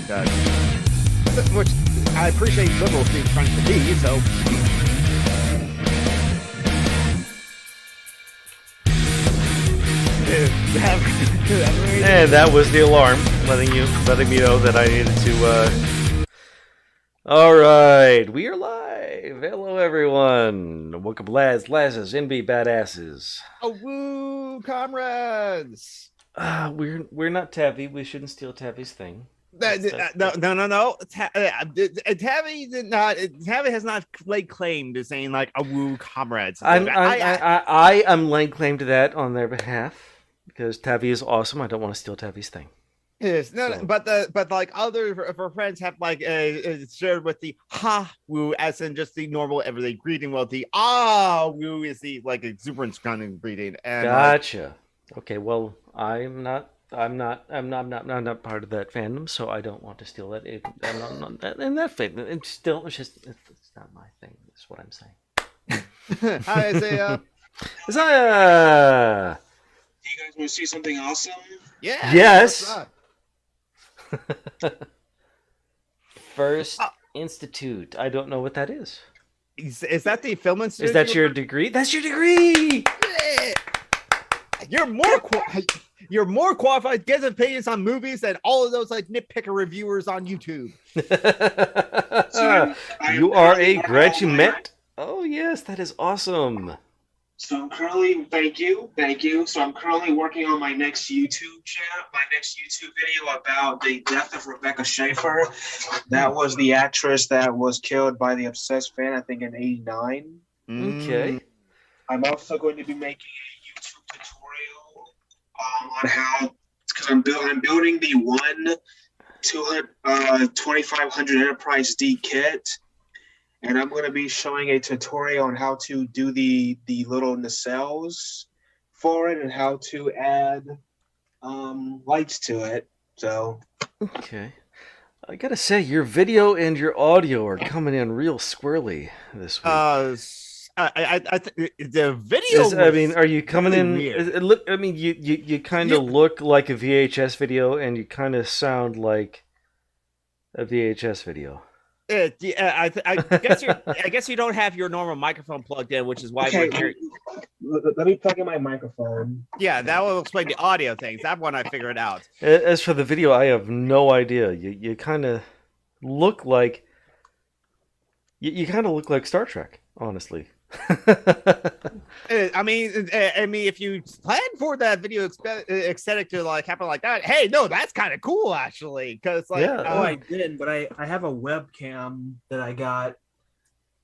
which I appreciate liberals being trying to be. So. And that was the alarm, letting me know that I needed to. All right, we are live. Hello, everyone. Welcome, lads, lasses, NB badasses. Oh, woo, comrades! We're not Tabby. We shouldn't steal Tabby's thing. No. Tabby did not. Tabby has not laid claim to saying like a woo, comrades. I am laying claim to that on their behalf because Tabby is awesome. I don't want to steal Tabby's thing. Yes, but like other for friends have like shared with the ha woo as in just the normal everyday greeting. Well, the ah woo is the like exuberance kind of greeting. And gotcha. Okay, well, I'm not part of that fandom, so I don't want to steal that. I'm not in that fandom. It's not my thing. That's what I'm saying. Hi, Isaiah. Isaiah. Do you guys want to see something awesome? Yeah. Yes. First Institute. I don't know what that is. Is that the film institute? Is that your degree? That's your degree. Yeah. You're more qualified to get opinions on movies than all of those like nitpicker reviewers on YouTube. You are a graduate. Oh yes, that is awesome. So I'm currently, thank you. So I'm currently working on my next YouTube video about the death of Rebecca Schaeffer. That was the actress that was killed by the Obsessed fan, I think in '89. Okay. I'm also going to be making a YouTube tutorial on how, because I'm building the 2500 Enterprise D kit. And I'm going to be showing a tutorial on how to do the little nacelles for it and how to add lights to it. So, okay, I gotta say your video and your audio are coming in real squirrely this week. The video. Are you coming in? Weird. You kind of look like a VHS video, and you kind of sound like a VHS video. I guess you don't have your normal microphone plugged in, which is why we're here. Let me plug in my microphone. Yeah, that will explain the audio things. That one I figured out. As for the video, I have no idea. You kind of look like you kind of look like Star Trek, honestly. I mean, if you plan for that video aesthetic to like happen like that, hey, no, that's kind of cool actually. Because like, I did, but I have a webcam that I got,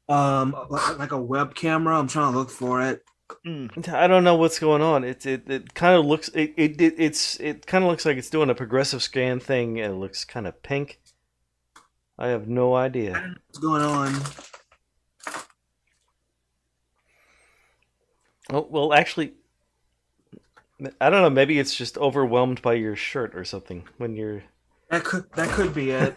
like a web camera. I'm trying to look for it. I don't know what's going on. It kind of looks it kind of looks like it's doing a progressive scan thing, and it looks kind of pink. I have no idea. I don't know what's going on. Oh, well, actually, I don't know. Maybe it's just overwhelmed by your shirt or something when you're. That could be it.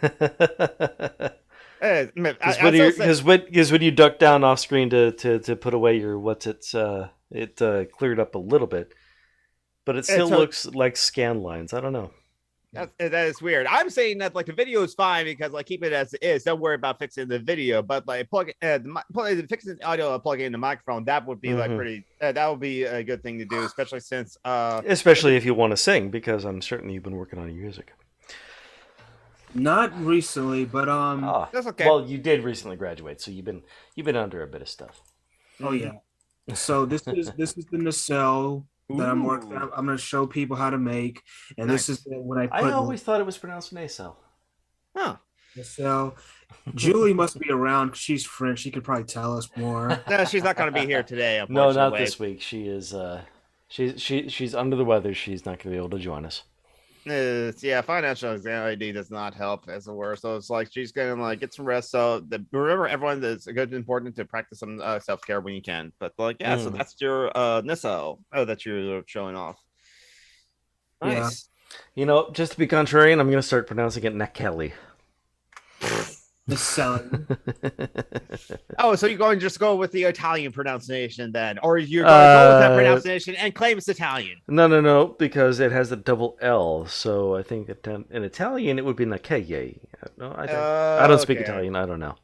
Because when you duck down off screen to put away your it cleared up a little bit, but it still looks like scan lines. I don't know. That is weird. I'm saying that like the video is fine because like keep it as it is. Don't worry about fixing the video, but like fixing the audio and plugging in the microphone, that would be like pretty. That would be a good thing to do, especially since. Especially if you want to sing, because I'm certain you've been working on your music. Not recently, but that's okay. Well, you did recently graduate, so you've been under a bit of stuff. Oh yeah. So this is the nacelle that I'm working on. I'm going to show people how to make, and nice. This is what I put. I always thought it was pronounced nacelle. Huh. Nacelle. Julie must be around because she's French. She could probably tell us more. No, she's not going to be here today. No, not this week. She is. She's under the weather. She's not going to be able to join us. Yeah, financial anxiety does not help as it were. So it's like she's gonna like get some rest. So remember, everyone, that's good, important to practice some self-care when you can. But like, yeah, so that's your nacelle that you're showing off. Nice. You know, just to be contrarian, I'm going to start pronouncing it Nekelly. Selling. Oh, so you're going to just go with the Italian pronunciation then, or you're going to go with that pronunciation and claim it's Italian? No, because it has a double L. So I think in Italian it would be Nakeye. No, I don't speak Italian. I don't know.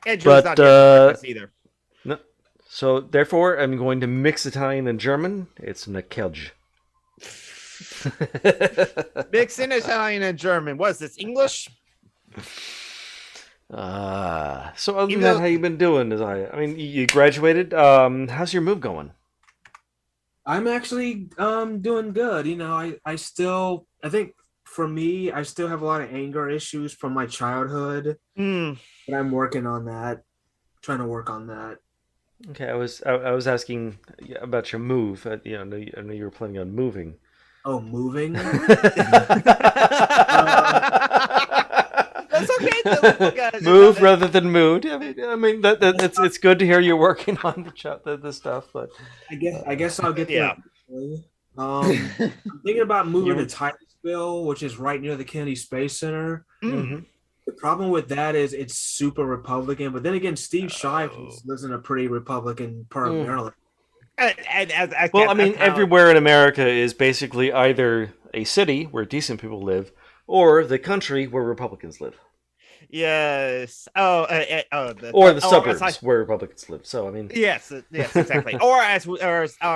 And Joe's not here for breakfast either. No. So therefore, I'm going to mix Italian and German. It's Nakelj. Mixing Italian and German. What is this, English? So other than that, how you been doing? I mean, you graduated. How's your move going? I'm actually doing good. You know, I think for me, I still have a lot of anger issues from my childhood. But I'm working on that. Trying to work on that. Okay, I was asking about your move. I know you were planning on moving. Oh, moving? That's okay. Move rather than mood. I mean it's good to hear you're working on the stuff, but I guess I'll get there. I'm thinking about moving to Titusville, which is right near the Kennedy Space Center. Mm-hmm. The problem with that is it's super Republican, but then again, Steve Shives lives in a pretty Republican part of Maryland. Everywhere in America is basically either a city where decent people live, or the country where Republicans live. Yes. Or the suburbs where Republicans live. So I mean, yes, exactly. or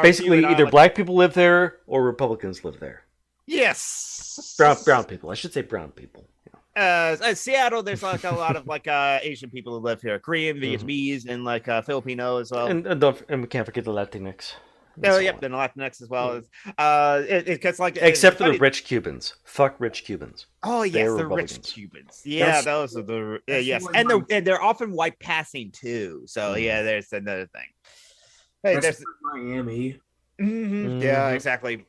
basically either black people live there or Republicans live there. Yes. Brown people. I should say brown people. Seattle, there's like a lot of like Asian people who live here, Korean, Vietnamese, and like Filipino as well. And we can't forget the Latinx. Oh, yep, the Latinx as well. It's like except for the rich Cubans. Fuck rich Cubans. Oh yes, the rich Cubans. Yeah, those are the yes, and they're often white passing too. So yeah, there's another thing. Hey, there's Miami. Yeah, exactly.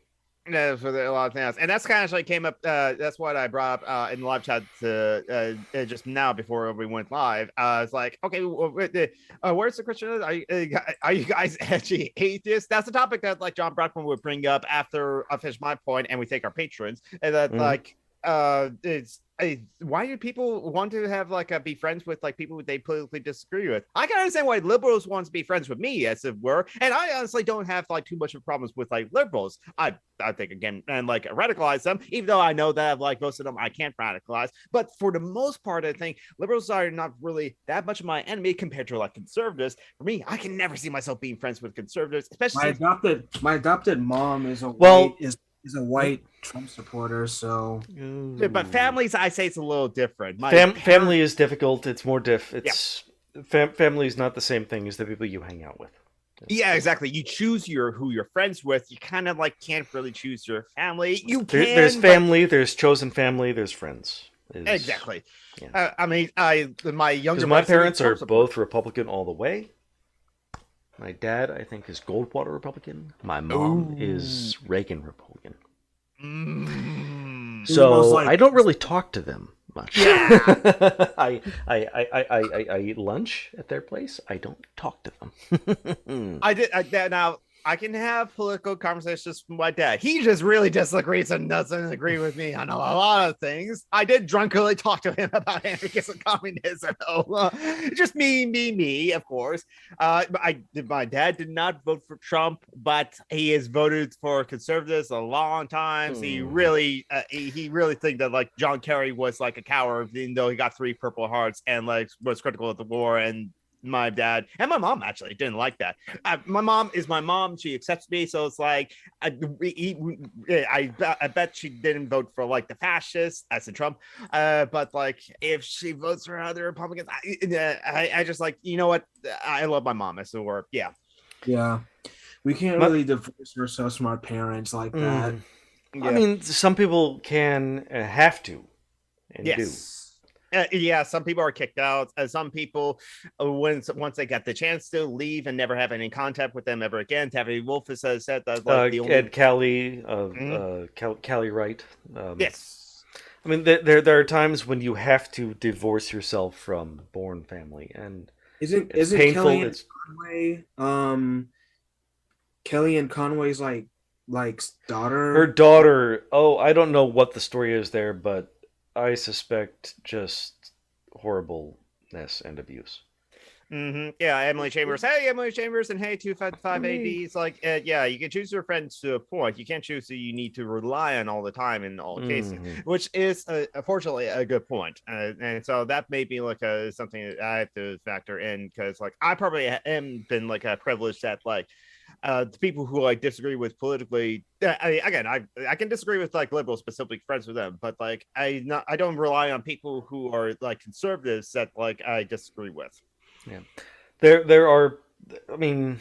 No, for a lot of things, and that's kind of actually came up. That's what I brought up in the live chat just now before we went live. It's like, okay, where's the Christian? Are you guys actually atheists? That's the topic that like John Brockman would bring up after I finish my point, and we take our patrons, and that like why do people want to have like be friends with like people they politically disagree with? I can understand why liberals want to be friends with me, as it were, and I honestly don't have like too much of problems with like liberals. I think again and like radicalize them, even though I know that like most of them I can't radicalize. But for the most part, I think liberals are not really that much of my enemy compared to like conservatives. For me, I can never see myself being friends with conservatives, especially my adopted mom is a white Trump supporter, so. But families, I say it's a little different. Family is difficult. It's more family is not the same thing as the people you hang out with. Yeah, exactly. You choose who you're friends with. You kind of like can't really choose your family. You can. There's family. There's chosen family. There's friends. Exactly. Yeah. My younger. My parents are both Republican all the way. My dad, I think, is Goldwater Republican. My mom is Reagan Republican. So I don't really talk to them much. Yeah. I eat lunch at their place. I don't talk to them. Now I can have political conversations with my dad. He just really disagrees and doesn't agree with me on a lot of things. I did drunkenly talk to him about anarchism, communism. Just me, of course. My dad did not vote for Trump, but he has voted for conservatives a long time. So he really think that like John Kerry was like a coward, even though he got 3 Purple Hearts and like was critical of the war. And my dad and my mom actually didn't like that. My mom is my mom. She accepts me. So it's like, I bet she didn't vote for like the fascists as in Trump. But like if she votes for other Republicans, I just like, you know what? I love my mom as it were. Yeah. Yeah. We can't really divorce ourselves from our parents like that. Yeah. I mean, some people can have to and do. Some people are kicked out. Some people, once they get the chance to leave and never have any contact with them ever again. Taffy Wolf has said that. Like, Ed Callie, Callie Wright. Yes. I mean, there are times when you have to divorce yourself from born family, and isn't painful. Kelly Kellyanne Conway's like daughter? Her daughter. Oh, I don't know what the story is there, but I suspect just horribleness and abuse. Yeah, Emily Chambers. Hey, Emily Chambers, and hey, 255 AD. It's like, yeah, you can choose your friends to a point. You can't choose who you need to rely on all the time in all cases, which is, unfortunately, a good point. And so that may be like something that I have to factor in, because like I probably am been like a privileged that like the people who like disagree with politically. I can disagree with like liberals, but still be friends with them. But like I don't rely on people who are like conservatives that like I disagree with. Yeah, there are. I mean,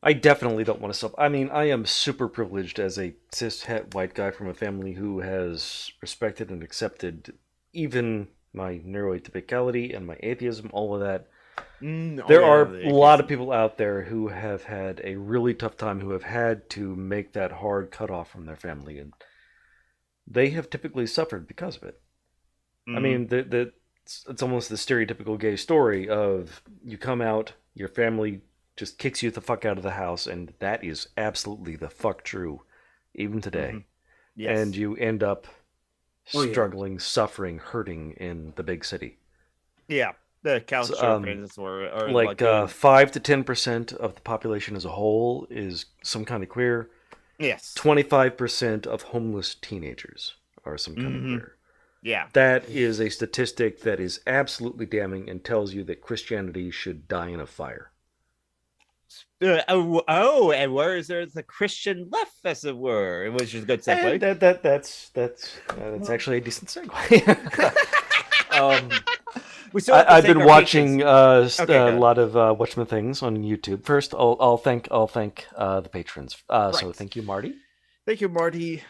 I definitely don't want to self. I mean, I am super privileged as a cis het white guy from a family who has respected and accepted even my neuroatypicality and my atheism, all of that. There are a lot of people out there who have had a really tough time, who have had to make that hard cutoff from their family, and they have typically suffered because of it. I mean, it's almost the stereotypical gay story of you come out, your family just kicks you the fuck out of the house, and that is absolutely the fuck true, even today. Yes. And you end up struggling, suffering, hurting in the big city. Yeah, the couch surfers are like 5 to 10% of the population as a whole is some kind of queer. Yes. 25% of homeless teenagers are some kind of queer. Yeah. That is a statistic that is absolutely damning and tells you that Christianity should die in a fire. And where is there the Christian left, as it were? Which is a good segue. That's actually a decent segue. I've been watching a lot of Watchmen things on YouTube. First, I'll thank the patrons. Right. So thank you, Marty. Thank you, Marty.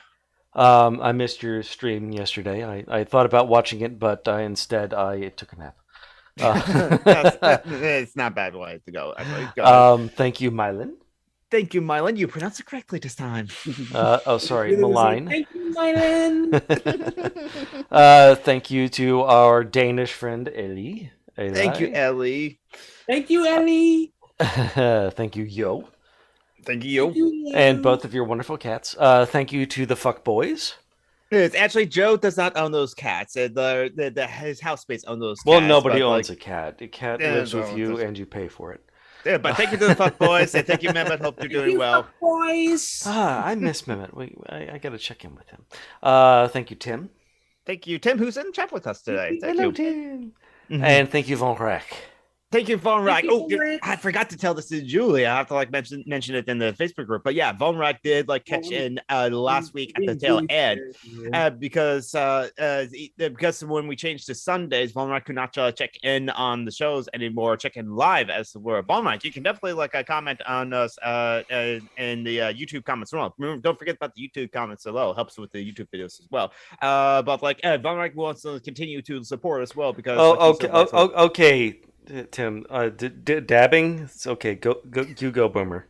I missed your stream yesterday. I thought about watching it, but instead I took a nap. It's not a bad way to go. Actually. Thank you, Mylan. Thank you, Mylan. You pronounced it correctly this time. Sorry, Malign. Thank you, Mylan. Thank you to our Danish friend Ellie. Thank you, Ellie. Thank you, Ellie. Thank you, Yo. Thank you. And both of your wonderful cats. Thank you to the fuck boys. It's actually, Joe does not own those cats. His house mates own those cats. Well, nobody owns a cat. A cat lives with you and you pay for it. Yeah, but thank you to the fuck boys, and thank you, Mehmet. Hope you're doing well. Fuck boys. I miss Mehmet. I got to check in with him. Thank you, Tim. Thank you, Tim, who's in chat with us today. Hello, Tim. And thank you, Von Rack. Thank you, Von Rack. Oh, I forgot to tell this to Julie. I have to like mention it in the Facebook group. But yeah, Von Rack did like catch in last week at the tail end because when we changed to Sundays, Von Rack could not check in on the shows anymore. Check in live as we're Von Rack. You can definitely like comment on us in the YouTube comments below. Remember, don't forget about the YouTube comments below. It helps with the YouTube videos as well. But like Von Rack wants to continue to support as well because. Okay. Tim, dabbing? It's okay. Go, you go, Boomer.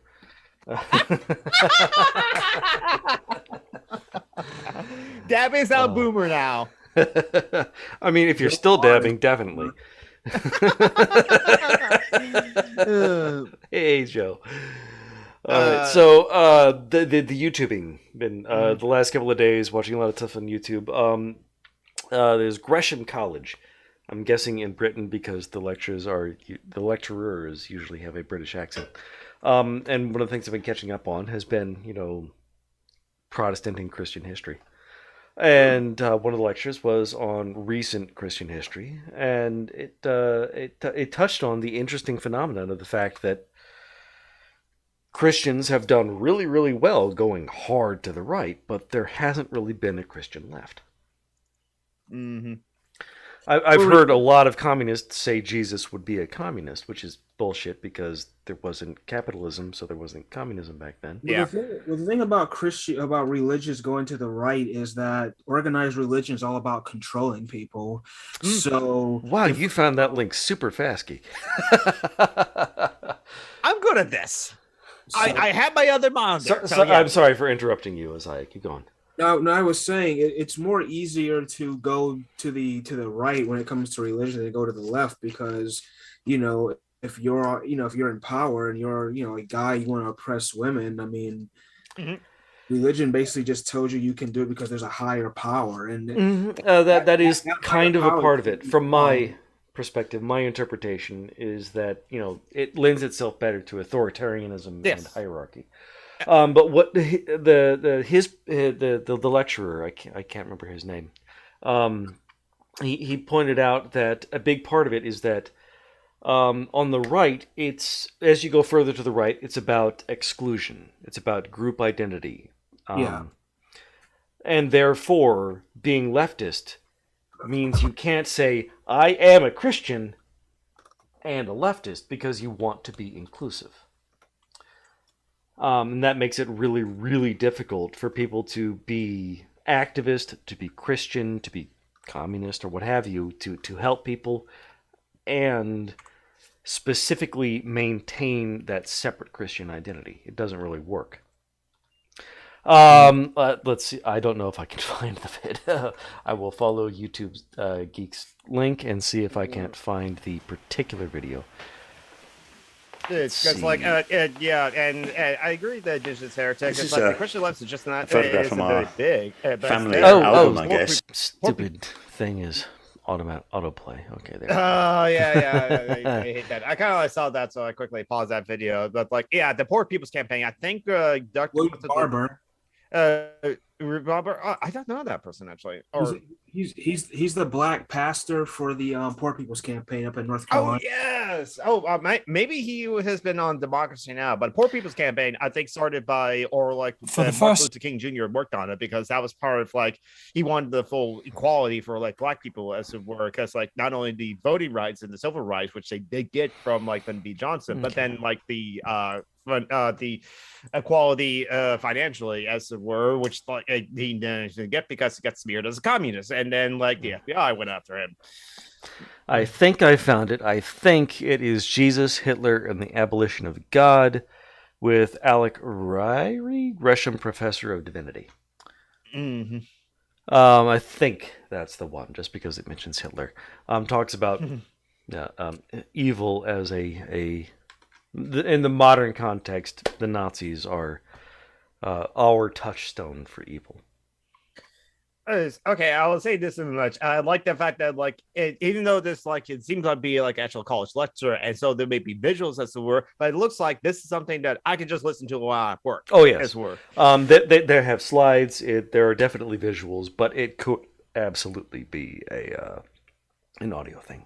Dabbing's out Boomer now. I mean, if you're still dabbing, definitely. Hey, Joe. So the YouTubing been the last couple of days watching a lot of stuff on YouTube. There's Gresham College. I'm guessing in Britain because the lecturers usually have a British accent. And one of the things I've been catching up on has been, Protestant and Christian history. And one of the lectures was on recent Christian history, and it touched on the interesting phenomenon of the fact that Christians have done really, really well going hard to the right, but there hasn't really been a Christian left. Mm-hmm. I've heard a lot of communists say Jesus would be a communist, which is bullshit because there wasn't capitalism, so there wasn't communism back then. Yeah. The thing about religions going to the right is that organized religion is all about controlling people. So wow, you found that link super fast, Geek. I'm good at this. So, I have my other monitor. Yeah. I'm sorry for interrupting you as I keep going. No, I was saying it's more easier to go to the right when it comes to religion than to go to the left because, if you're in power and you're, a guy, you want to oppress women, I mean, religion basically just tells you can do it because there's a higher power, and that is that kind of higher a power part of can it. be From wrong. my perspective, my interpretation is that it lends itself better to authoritarianism and Yes. hierarchy. But what the lecturer, I can't remember his name. He pointed out that a big part of it is that on the right, it's as you go further to the right, it's about exclusion. It's about group identity. Yeah. And therefore, being leftist means you can't say, I am a Christian and a leftist because you want to be inclusive. And that makes it really, really difficult for people to be activist, to be Christian, to be communist, or what have you, to help people and specifically maintain that separate Christian identity. It doesn't really work. Let's see. I don't know if I can find the vid. I will follow YouTube's Geeks link and see if I can't find the particular video. It's because, like, yeah, and I agree that Jesus heretic. This It's is like the Christian left is just not photograph isn't from very our big. But family still, album, I more guess. Stupid thing is autoplay. Okay, there. Oh yeah, I hate that. I kind of saw that, so I quickly paused that video. But like, yeah, the Poor People's Campaign. I think Dr. William Barber. Robert. I don't know that person actually. Or He's the black pastor for the Poor People's Campaign up in North oh Carolina. yes. Maybe he has been on Democracy Now, but Poor People's Campaign I think started by For the Martin first- Luther King Jr. worked on it because that was part of like he wanted the full equality for like black people as it were, because like not only the voting rights and the civil rights which they did get from like Lyndon B. Johnson, but then like the equality financially as it were, which like he didn't get because he got smeared as a communist, and then like the FBI went after him. I think I found it. I think it is Jesus, Hitler, and the Abolition of God with Alec Ryrie, Gresham Professor of Divinity. Mm-hmm. I think that's the one, just because it mentions Hitler. Talks about evil as in the modern context, the Nazis are our touchstone for evil. Okay, I will say this in much. I like the fact that like even though this like it seems to be like actual college lecture, and so there may be visuals as it were, but it looks like this is something that I can just listen to while I work. Oh yes, as it were. They have slides. There are definitely visuals, but it could absolutely be an audio thing.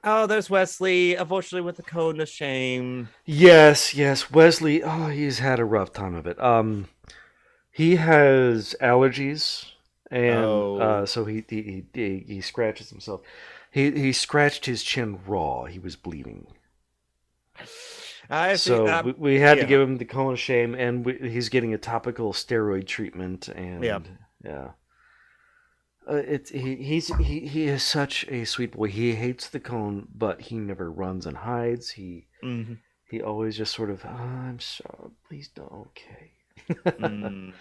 Oh, there's Wesley, unfortunately with the cone of shame. Yes, Wesley. Oh, he's had a rough time of it. He has allergies. And so he scratches himself. He scratched his chin raw. He was bleeding. So we had to give him the cone of shame, and he's getting a topical steroid treatment. And he is such a sweet boy. He hates the cone, but he never runs and hides. He always just sort of, I'm sorry, please don't. Okay.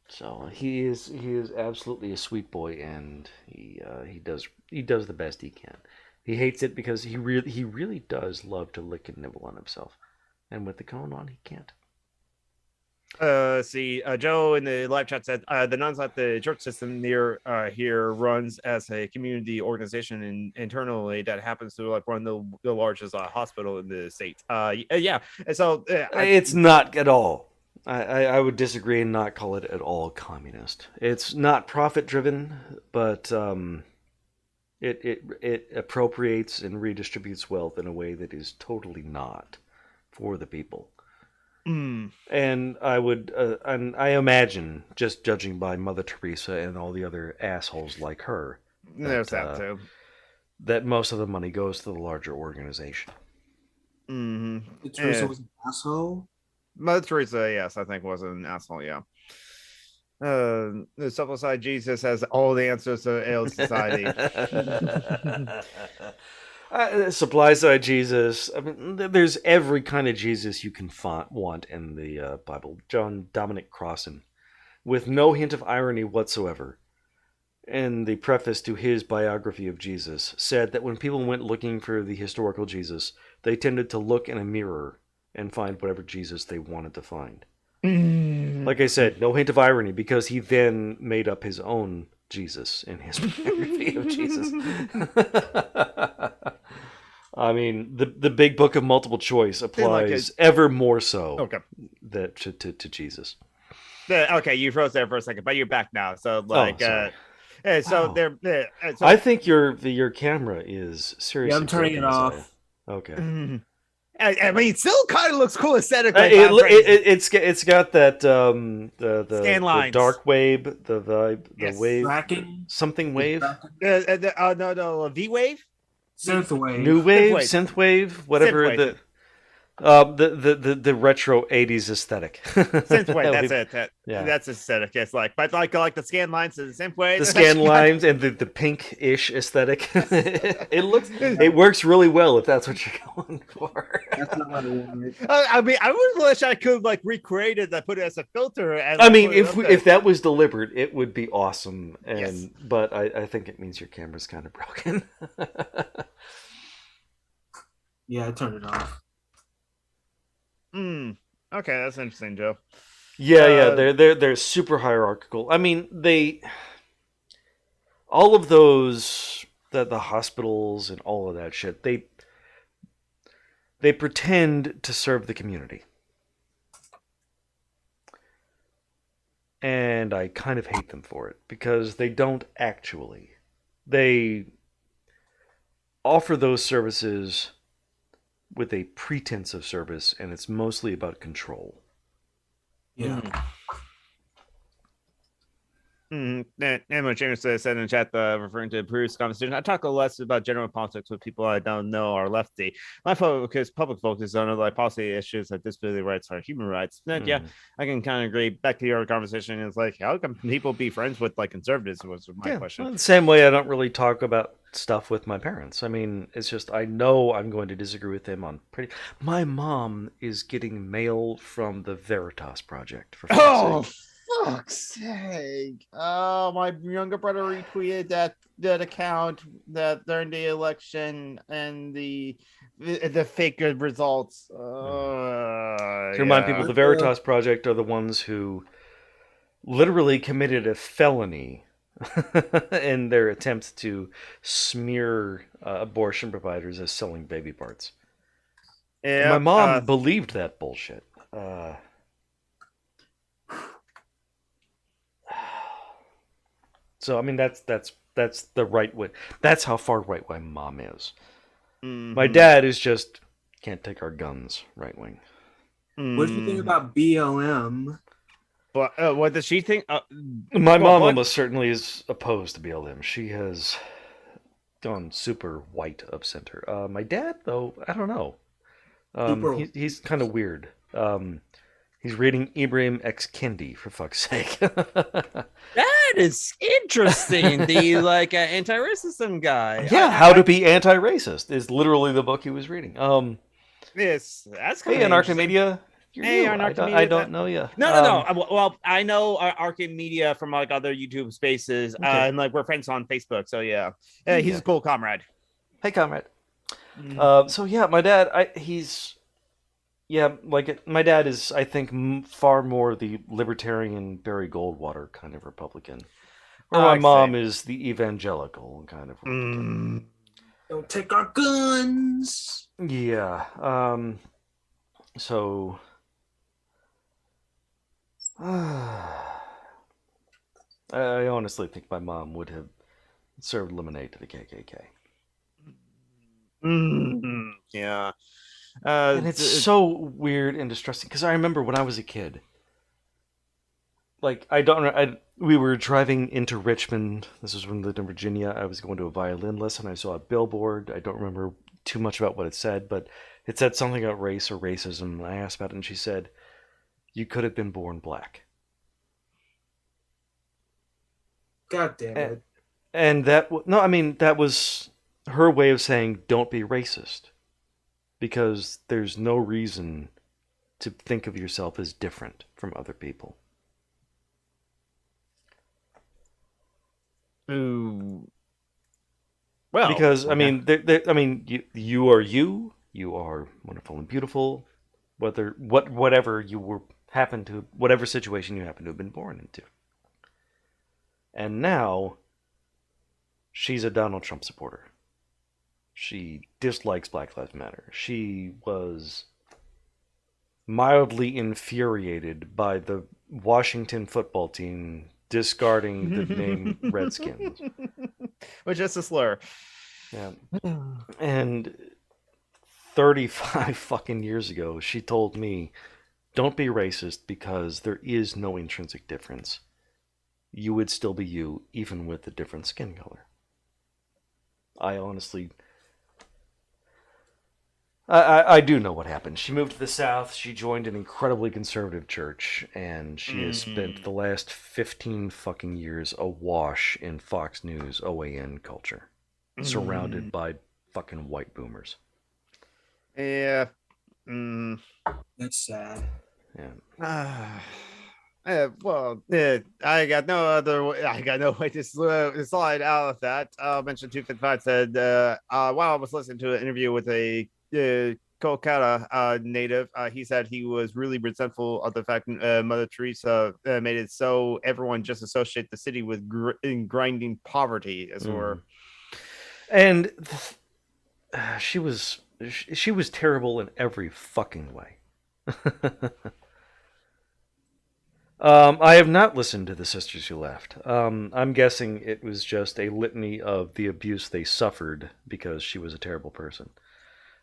So he is absolutely a sweet boy, and he does the best he can. He hates it because he really does love to lick and nibble on himself, and with the cone on, he can't. Joe in the live chat said the nuns at the church system near here runs as a community organization internally that happens to like run the largest hospital in the state. And so it's not at all. I would disagree and not call it at all communist. It's not profit driven, but it appropriates and redistributes wealth in a way that is totally not for the people. And I would, and I imagine, just judging by Mother Teresa and all the other assholes like her, there's that too. That most of the money goes to the larger organization. Teresa was an asshole. Mother Teresa, yes, I think was an asshole. Yeah. The Supply Side Jesus has all the answers to ill society. Supply Side Jesus. I mean, there's every kind of Jesus you can want in the Bible. John Dominic Crossan, with no hint of irony whatsoever, in the preface to his biography of Jesus, said that when people went looking for the historical Jesus, they tended to look in a mirror and find whatever Jesus they wanted to find. Like I said, no hint of irony, because he then made up his own Jesus in his biography of Jesus. I mean, the big book of multiple choice applies ever more so to Jesus. Okay, you froze there for a second, but you're back now. So like, so wow. I think your camera is seriously. Yeah, I'm turning it off. Okay. I mean, it still kind of looks cool aesthetically. It's got that the scan lines, the dark wave, the vibe, the wave, tracking. Something wave. No, V wave, synth wave, new wave, synth wave, whatever synth wave. the retro 80s aesthetic. Synthwave, that's it. That's aesthetic. It's like, but like the scan lines and the synthwave. The scan lines and the pink-ish aesthetic. It works really well if that's what you're going for. That's not what I wanted. I mean, I would wish I could like recreate it. I put it as a filter. And I mean, if that was deliberate, it would be awesome. And but I think it means your camera's kind of broken. Yeah, I turned it off. Okay, that's interesting, Joe. Yeah, they're super hierarchical. I mean, all of those the hospitals and all of that shit. They pretend to serve the community, and I kind of hate them for it because they don't actually. They offer those services with a pretense of service, and it's mostly about control. Yeah. And what James said in the chat, referring to Peru's conversation, I talk a little less about general politics with people I don't know are lefty. My public focus on like policy issues like disability rights or human rights. Yeah, I can kind of agree. Back to your conversation, is like, how can people be friends with like conservatives? Was my question. Well, the same way I don't really talk about stuff with my parents. I mean, it's just I know I'm going to disagree with them on pretty. My mom is getting mail from the Veritas Project for fuck's sake. Oh, my younger brother retweeted that account that during the election and the fake good results. To remind people, the Veritas Project are the ones who literally committed a felony in their attempt to smear abortion providers as selling baby parts. Yeah, my mom believed that bullshit. So I mean that's the right way. That's how far right my mom is. Mm-hmm. My dad is just can't take our guns right wing. What do you think about BLM? But what does she think? My mom almost certainly is opposed to BLM. She has gone super white of center. My dad, though, I don't know. He's kind of weird. He's reading Ibrahim X. Kendi, for fuck's sake. That is interesting. The like anti-racism guy. Yeah, How to Be Anti-Racist is literally the book he was reading. Yes, that's kind of Anarcho-Media. I don't know you. No. Well, I know Arcade from like other YouTube spaces, and like we're friends on Facebook. So yeah, he's a cool comrade. Hey, comrade. So yeah, my dad, my dad is, I think, far more the libertarian Barry Goldwater kind of Republican, where my mom is the evangelical kind of Republican. Don't take our guns. Yeah. So. I honestly think my mom would have served lemonade to the KKK. Yeah. And it's so weird and distressing because I remember when I was a kid, like we were driving into Richmond. This was when we lived in Virginia. I was going to a violin lesson. I saw a billboard. I don't remember too much about what it said, but it said something about race or racism. And I asked about it, and she said, "You could have been born black." God damn it! And that was her way of saying, "Don't be racist." Because there's no reason to think of yourself as different from other people. Ooh. Well, because I mean, you are you. You are wonderful and beautiful. Whatever you whatever situation you happen to have been born into. And now, she's a Donald Trump supporter. She dislikes Black Lives Matter. She was mildly infuriated by the Washington football team discarding the name Redskins. Which is a slur. Yeah. And 35 fucking years ago, she told me, don't be racist because there is no intrinsic difference. You would still be you, even with a different skin color. I honestly... I do know what happened. She moved to the South, she joined an incredibly conservative church, and she has spent the last 15 fucking years awash in Fox News OAN culture, surrounded by fucking white boomers. Yeah. That's sad. Yeah. I got no way to slide out of that. I'll mention 255 said, while I was listening to an interview with a Kolkata native, he said he was really resentful of the fact Mother Teresa made it so everyone just associate the city with grinding poverty, as it were. And she was terrible in every fucking way. I have not listened to the Sisters Who Left. I'm guessing it was just a litany of the abuse they suffered because she was a terrible person.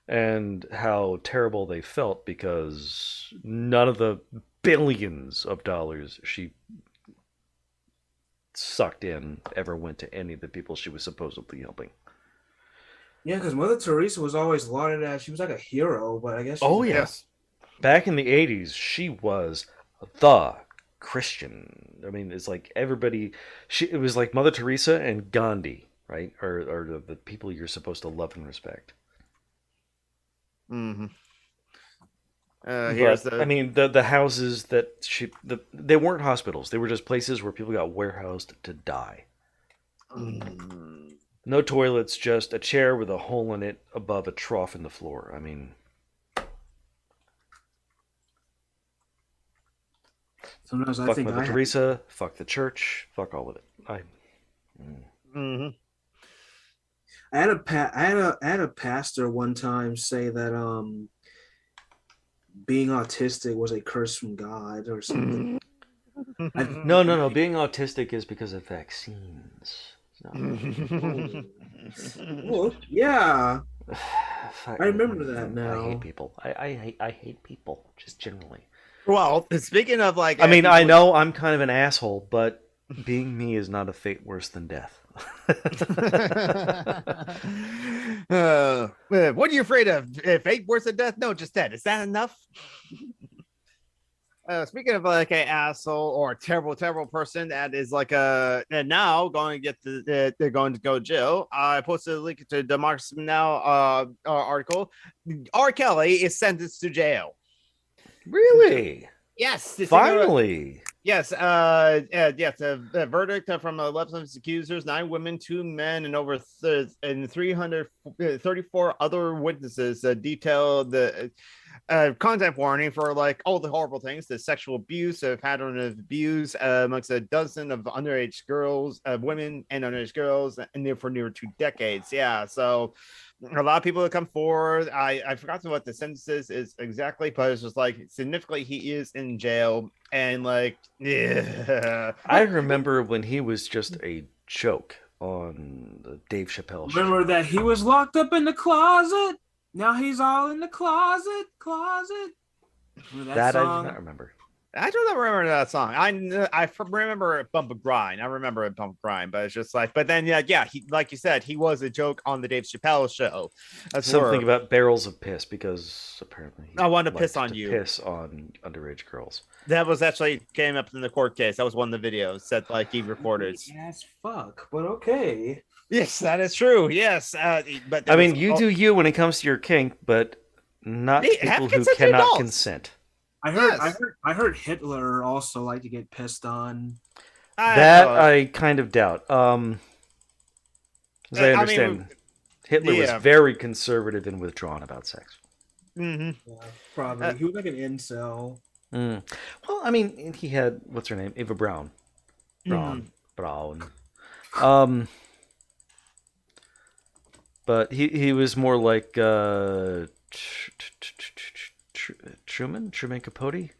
And how terrible they felt because none of the billions of dollars she sucked in ever went to any of the people she was supposedly helping. Yeah, because Mother Teresa was always lauded as she was like a hero, but I guess yes. Back in the 80s, she was the Christian. I mean, it's like everybody... It was like Mother Teresa and Gandhi, right? Or the people you're supposed to love and respect. Mm-hmm. I mean, the houses that they weren't hospitals. They were just places where people got warehoused to die. No toilets, just a chair with a hole in it above a trough in the floor. I mean... Sometimes fuck Mother Teresa, fuck the church, fuck all of it. I had a pastor one time say that being autistic was a curse from God or something. No. Being autistic is because of vaccines. Well, yeah. I remember that now. I hate people. I hate people just generally. Well, speaking of like, I mean, I know I'm kind of an asshole, but being me is not a fate worse than death. What are you afraid of? Fate worse than death? No, just death. Is that enough? Speaking of like an asshole or a terrible person that is like now going to get they're going to go to jail. I posted a link to Democracy Now! Article. R. Kelly is sentenced to jail. Really? Yes. Finally. Yes. Yes. A verdict from 11 accusers, 9 women, 2 men, and over 334 other witnesses detailed the content warning for like all the horrible things, the sexual abuse, pattern of abuse amongst a dozen of underage girls, women and underage girls, and there for near 2 decades. Yeah. So a lot of people have come forward. I forgot what the sentence is exactly, but it's just like significantly he is in jail and like yeah. I remember when he was just a joke on the Dave Chappelle show. Remember that he was locked up in the closet? Now he's all in the closet. That I do not remember. I don't remember that song. I remember Bump and Grind. I remember Bump and Grind, but it's just like, but then yeah, he, like you said, he was a joke on the Dave Chappelle show. That's something about barrels of piss because apparently I wanted to piss on you. Piss on underage girls. That was actually came up in the court case. That was one of the videos that like he recorded. Yes, fuck, but okay. Yes, that is true. Yes, but I mean, you do you when it comes to your kink, but not people who cannot consent. I heard Hitler also liked to get pissed on. I kind of doubt. As I understand, Hitler was very conservative and withdrawn about sex. Mm-hmm. Yeah, probably. He was like an incel. Mm. Well, I mean, he had what's her name, Eva Braun, Braun. But he was more like Truman Capote.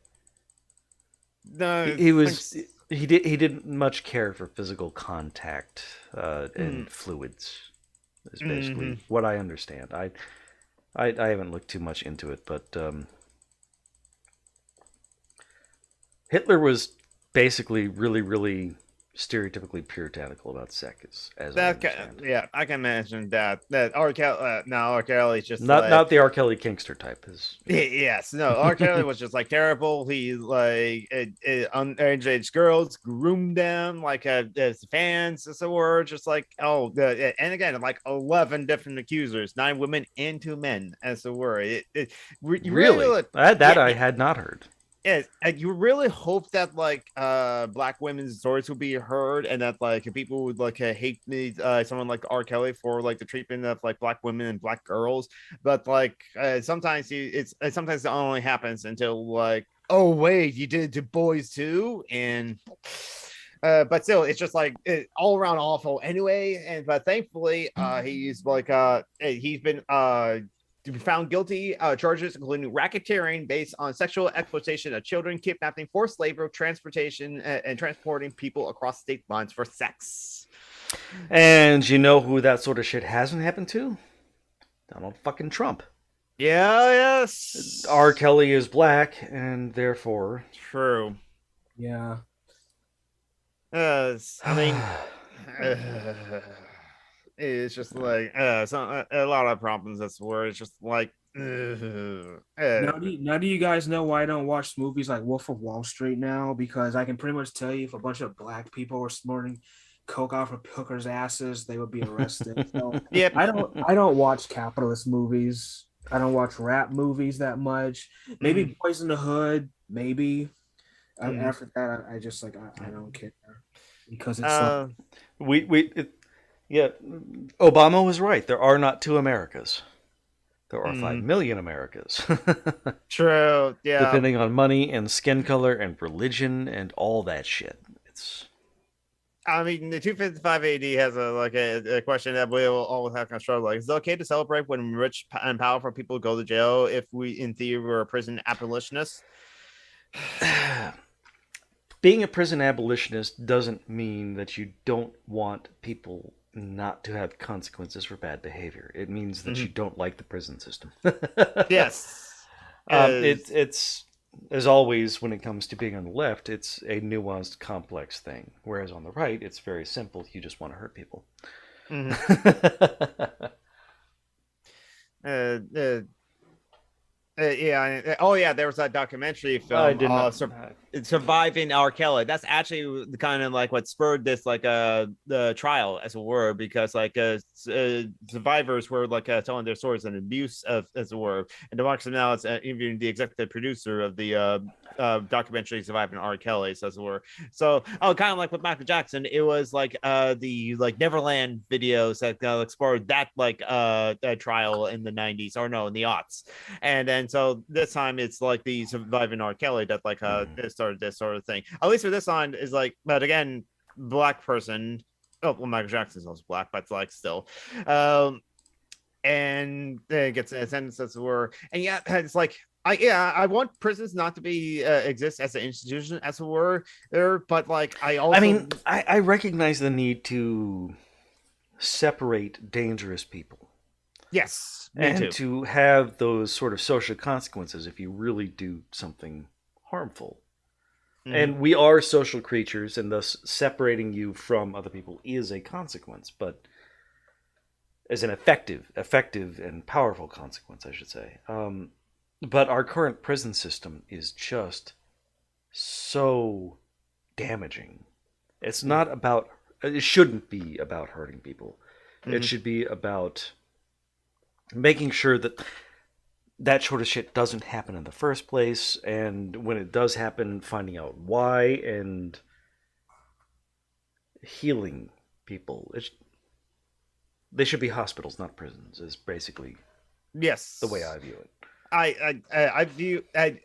No, He was he didn't much care for physical contact and fluids. Is basically what I understand. I haven't looked too much into it, but Hitler was basically really stereotypically puritanical about sex, as I understand. Yeah, I can imagine that. That R. Kelly, no, R. Kelly's just Not the R. Kelly Kingster type. Yes, no, R. Kelly was just like terrible. He like underage girls groomed them like as fans, as it were, just like and again like 11 different accusers, 9 women and 2 men, as it were. You really that I had not heard. Yeah, and you really hope that like black women's stories will be heard, and that like people would like hate someone like R. Kelly for like the treatment of like black women and black girls. But like sometimes sometimes it only happens until like, oh wait, you did it to boys too, and but still it's just like all around awful anyway. And but thankfully he's like he's been to be found guilty charges including racketeering based on sexual exploitation of children, kidnapping, forced labor, transportation, and transporting people across state lines for sex. And you know who that sort of shit hasn't happened to? Donald fucking Trump. Yeah, yes. R. Kelly is black, and therefore true. Yeah. I mean, it's just like a lot of problems. That's where it's just like. Now do you guys know why I don't watch movies like Wolf of Wall Street now? Because I can pretty much tell you if a bunch of black people were snorting coke off of hookers' asses, they would be arrested. So Yep. I don't watch capitalist movies. I don't watch rap movies that much. Maybe Boys in the Hood, maybe. After that, I just like I don't care because it's yeah. Obama was right. There are not 2 Americas. There are 5 million Americas. True. Yeah. Depending on money and skin color and religion and all that shit. I mean, the 255 AD has a question that we'll always have to struggle. Like, is it okay to celebrate when rich and powerful people go to jail if we, in theory, were a prison abolitionist? Being a prison abolitionist doesn't mean that you don't want people not to have consequences for bad behavior. It means that you don't like the prison system. Yes. It's as always when it comes to being on the left, it's a nuanced, complex thing. Whereas on the right, it's very simple. You just want to hurt people. Yeah. Oh, yeah. There was that documentary film, "Surviving R. Kelly." That's actually kind of like what spurred this, like the trial, as it were, because like survivors were like telling their stories and abuse of, as it were, and Debacles now is even the executive producer of the documentary "Surviving R. Kelly," as it were. So, kind of like with Michael Jackson, it was like the like Neverland videos that explored that like trial in the 90s, or no, in the aughts, and then so this time it's like the Surviving R. Kelly that like started this sort of thing. At least for this one is like, but again, black person. Oh, well, Michael Jackson's also black, but like still, and it gets a sentence, as it were, and yeah, it's like. I want prisons not to be exist as an institution, as it were, there, but like I recognize the need to separate dangerous people. Yes, and to have those sort of social consequences if you really do something harmful. And we are social creatures, and thus separating you from other people is a consequence, but as an effective and powerful consequence, I should say. But our current prison system is just so damaging. It shouldn't be about hurting people. It should be about making sure that sort of shit doesn't happen in the first place, and when it does happen, finding out why and healing people. They should be hospitals, not prisons, is basically the way I view it. I view I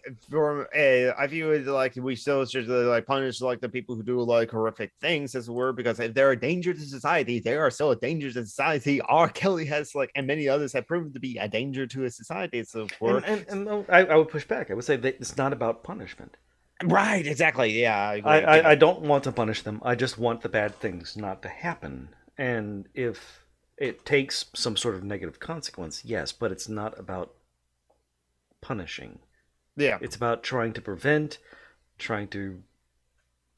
view it like we still should like punish like the people who do like horrific things, as it were, because if they're a danger to society, they are still a danger to society. R. Kelly has like, and many others have proven to be a danger to a society. So I would push back. I would say that it's not about punishment. Right, exactly. Yeah, I don't want to punish them. I just want the bad things not to happen. And if it takes some sort of negative consequence, yes, but it's not about punishing. Yeah, it's about trying to prevent, trying to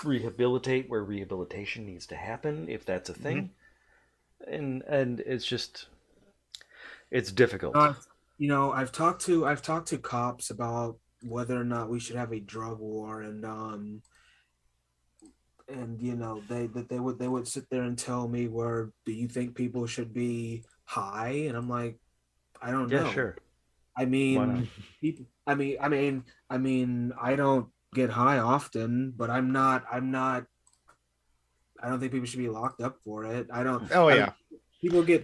rehabilitate where rehabilitation needs to happen, if that's a thing. And it's just, it's difficult. I've talked to cops about whether or not we should have a drug war, and they would sit there and tell me, "Where do you think people should be high?" And I'm like, I don't know. Yeah, sure. I mean, people. I mean, I don't get high often, but I'm not. I don't think people should be locked up for it. I don't. Oh yeah.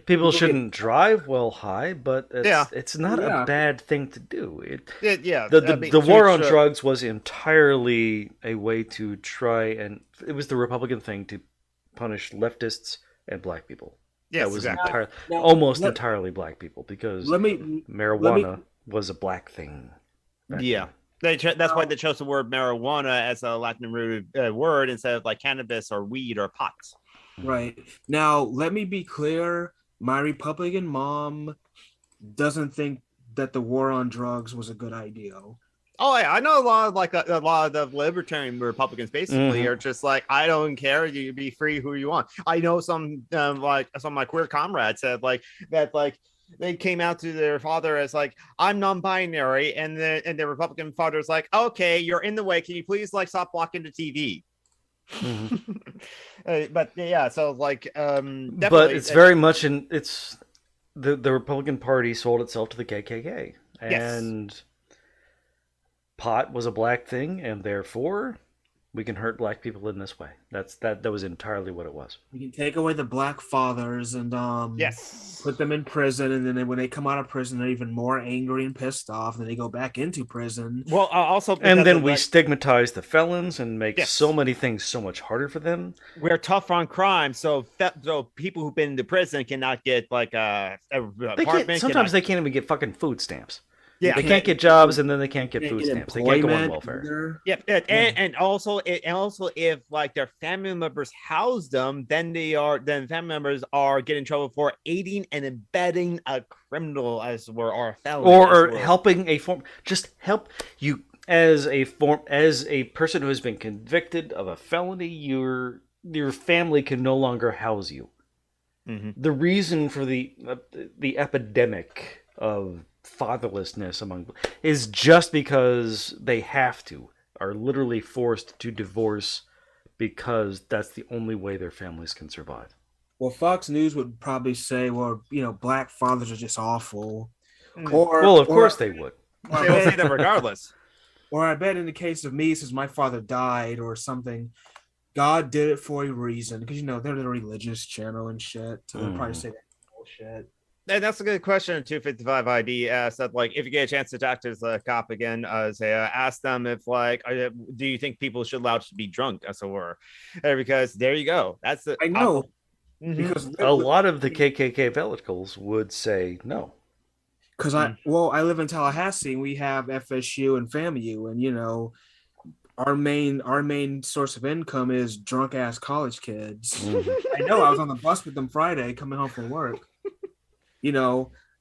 People shouldn't drive while high, but it's not a bad thing to do. The war on drugs was entirely a way to try, and it was the Republican thing to punish leftists and black people. Yes, that was exactly. entirely black people, because marijuana was a black thing. Yeah. That's why they chose the word marijuana as a Latin rooted word instead of like cannabis or weed or pot. Right. Now, let me be clear. My Republican mom doesn't think that the war on drugs was a good idea. Oh, yeah. I know a lot of the libertarian Republicans basically are just like, I don't care. You be free who you want. I know some of my queer comrades said that they came out to their father as like, I'm non-binary, and the Republican father's like, okay, you're in the way. Can you please like stop blocking the TV? But yeah, so like definitely, but it's very much it's the Republican Party sold itself to the KKK, and pot was a black thing, and therefore we can hurt black people in this way. That was entirely what it was. We can take away the black fathers and put them in prison, and then when they come out of prison, they're even more angry and pissed off, and then they go back into prison. Well, also, and then we stigmatize the felons and make so many things so much harder for them. We're tough on crime, so people who've been into prison cannot get like apartment. Sometimes they can't even get fucking food stamps. Yeah, they can't get jobs, and then they can't get food stamps. They can't go on welfare. Yep, and also if like their family members house them, then family members are getting in trouble for aiding and abetting a criminal, as were our felony, or helping a form. Just help you as a person who has been convicted of a felony. Your family can no longer house you. Mm-hmm. The reason for the epidemic of fatherlessness is just because they are literally forced to divorce, because that's the only way their families can survive. Well, Fox News would probably say, well, black fathers are just awful. Of course they would. They will say that regardless. Or I bet in the case of me, since my father died or something, God did it for a reason, because they're the religious channel and shit, so they'll probably say that bullshit. And that's a good question. 255 ID asked that, like, if you get a chance to talk to the cop again, ask them if, like, do you think people should allow to be drunk, as it were? Because there you go. That's the. I know. Because a lot of the KKK Debacles would say no. Because I live in Tallahassee, and we have FSU and FAMU, and our main source of income is drunk ass college kids. I know. I was on the bus with them Friday coming home from work.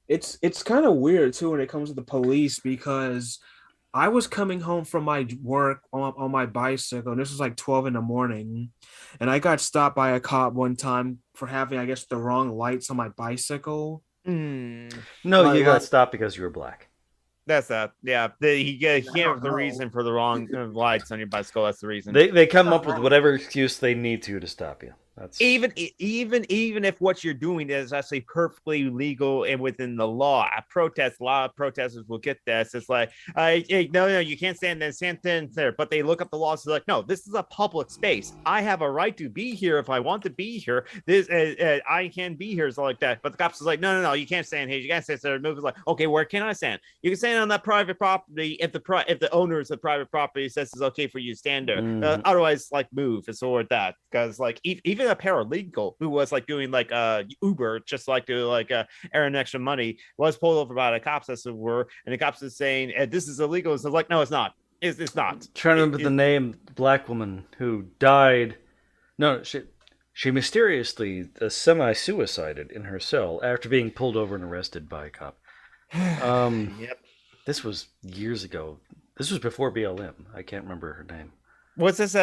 It's kind of weird too when it comes to the police, because I was coming home from my work on my bicycle, and this was like 12 in the morning, and I got stopped by a cop one time for having, I guess, the wrong lights on my bicycle. No, you got stopped because you were black. That's that. Yeah, he gave the reason for the wrong lights on your bicycle. That's the reason. They come up with whatever excuse they need to stop you. That's even if what you're doing is actually perfectly legal and within the law. A lot of protesters will get this. It's like, no, you can't stand there. But they look up the laws. They're like, no, this is a public space. I have a right to be here if I want to be here. This I can be here, so like that. But the cops is like, no, you can't stand here. You can't stand there. Movies like, okay, where can I stand? You can stand on that private property if the owners of private property says it's okay for you to stand there. Otherwise, like, move and so like that. Because like even a paralegal who was like doing like Uber just like to like earn extra money was pulled over by the cops, as it were, and the cops is saying this is illegal. So like, no, it's not. It's not. I'm trying to remember the name, the black woman who died. No, she mysteriously semi-suicided in her cell after being pulled over and arrested by a cop. Yep. This was years ago. This was before BLM. I can't remember her name. What's this?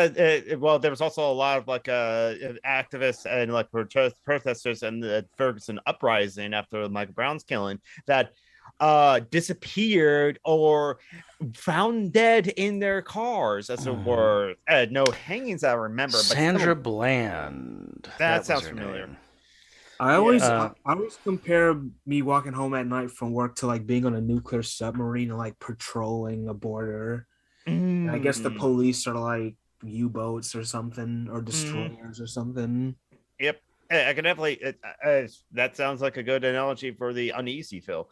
Well, there was also a lot of like activists and like protesters and the Ferguson uprising after Michael Brown's killing that disappeared or found dead in their cars, as it were. No hangings, I remember. Sandra Bland. That sounds familiar. Name. I always compare me walking home at night from work to like being on a nuclear submarine and like patrolling a border. I guess the police are like U-boats or something, or destroyers or something. Yep, I can definitely. That sounds like a good analogy for the uneasy feel,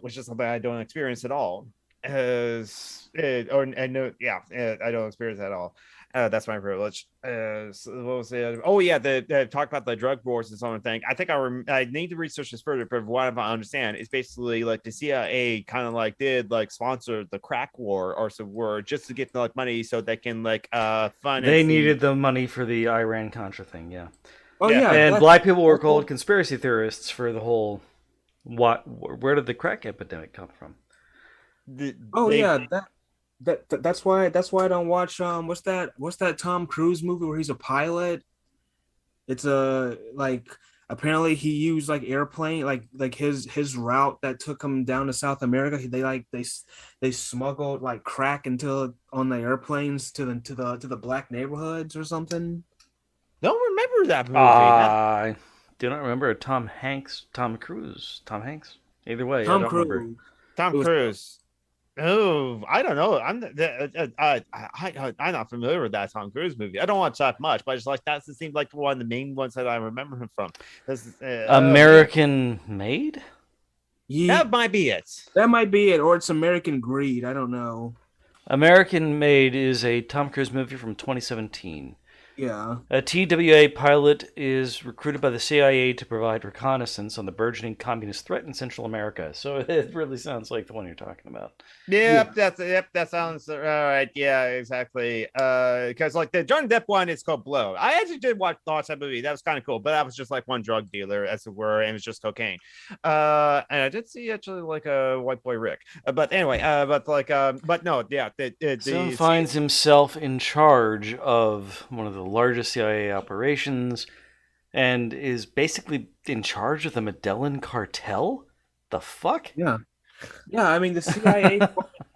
which is something I don't experience at all. I don't experience that at all. That's my privilege. So what was it? Oh yeah, the talk about the drug wars and some thing. I think I need to research this further, but what I understand is basically like the CIA kind of like did like sponsor the crack war or so were just to get like money so they can like fund. They needed the money for the Iran-Contra thing, yeah. Oh yeah, and black people were called conspiracy theorists for the whole. Where did the crack epidemic come from? That's why I don't watch what's that Tom Cruise movie where he's a pilot? It's like apparently he used like airplane like his route that took him down to South America. They smuggled like crack on the airplanes to the black neighborhoods or something. Don't remember that movie. I do not remember Tom Cruise. Either way, Tom Cruise. Oh, I don't know. I'm not familiar with that Tom Cruise movie. I don't watch that much, but it's like that seems like one of the main ones that I remember him from. American Made? Yeah. That might be it. Or it's American Greed. I don't know. American Made is a Tom Cruise movie from 2017. Yeah. A TWA pilot is recruited by the CIA to provide reconnaissance on the burgeoning communist threat in Central America. So it really sounds like the one you're talking about. That sounds all right. Yeah, exactly. Because like the Johnny Depp one is called Blow. I actually did watch that movie. That was kind of cool, but that was just like one drug dealer, as it were, and it was just cocaine. And I did see actually like a White Boy Rick. But anyway, but no, yeah. Soon finds himself in charge of one of the largest CIA operations and is basically in charge of the Medellin cartel? The fuck? Yeah. I mean, the CIA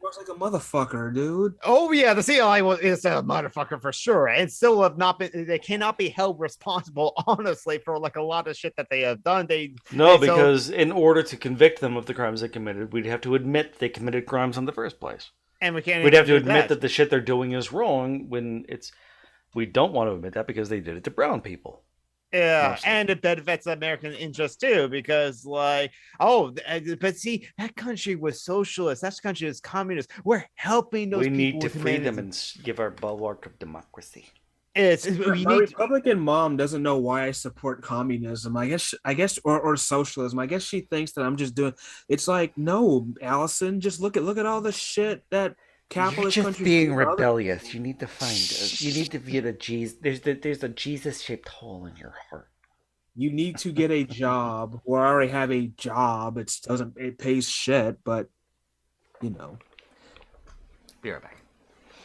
works like a motherfucker, dude. Oh yeah, the CIA is a motherfucker for sure, and still have not been. They cannot be held responsible, honestly, for like a lot of shit that they have done. Because in order to convict them of the crimes they committed, we'd have to admit they committed crimes in the first place, and we'd have to admit that the shit they're doing is wrong when it's. We don't want to admit that because they did it to brown people. Yeah, mostly. And it benefits American interests too, because but see, that country was socialist. That country was communist. We're helping those people. We need to free them and give our bulwark of democracy. My Republican mom doesn't know why I support communism. I guess, or socialism. I guess she thinks that I'm just doing. It's like, no, Allison, just look at all the shit that. You're just being rebellious. You need to view the Jesus. There's a Jesus-shaped hole in your heart. You need to get a job. Or I already have a job. It pays shit, but you know. Be right back.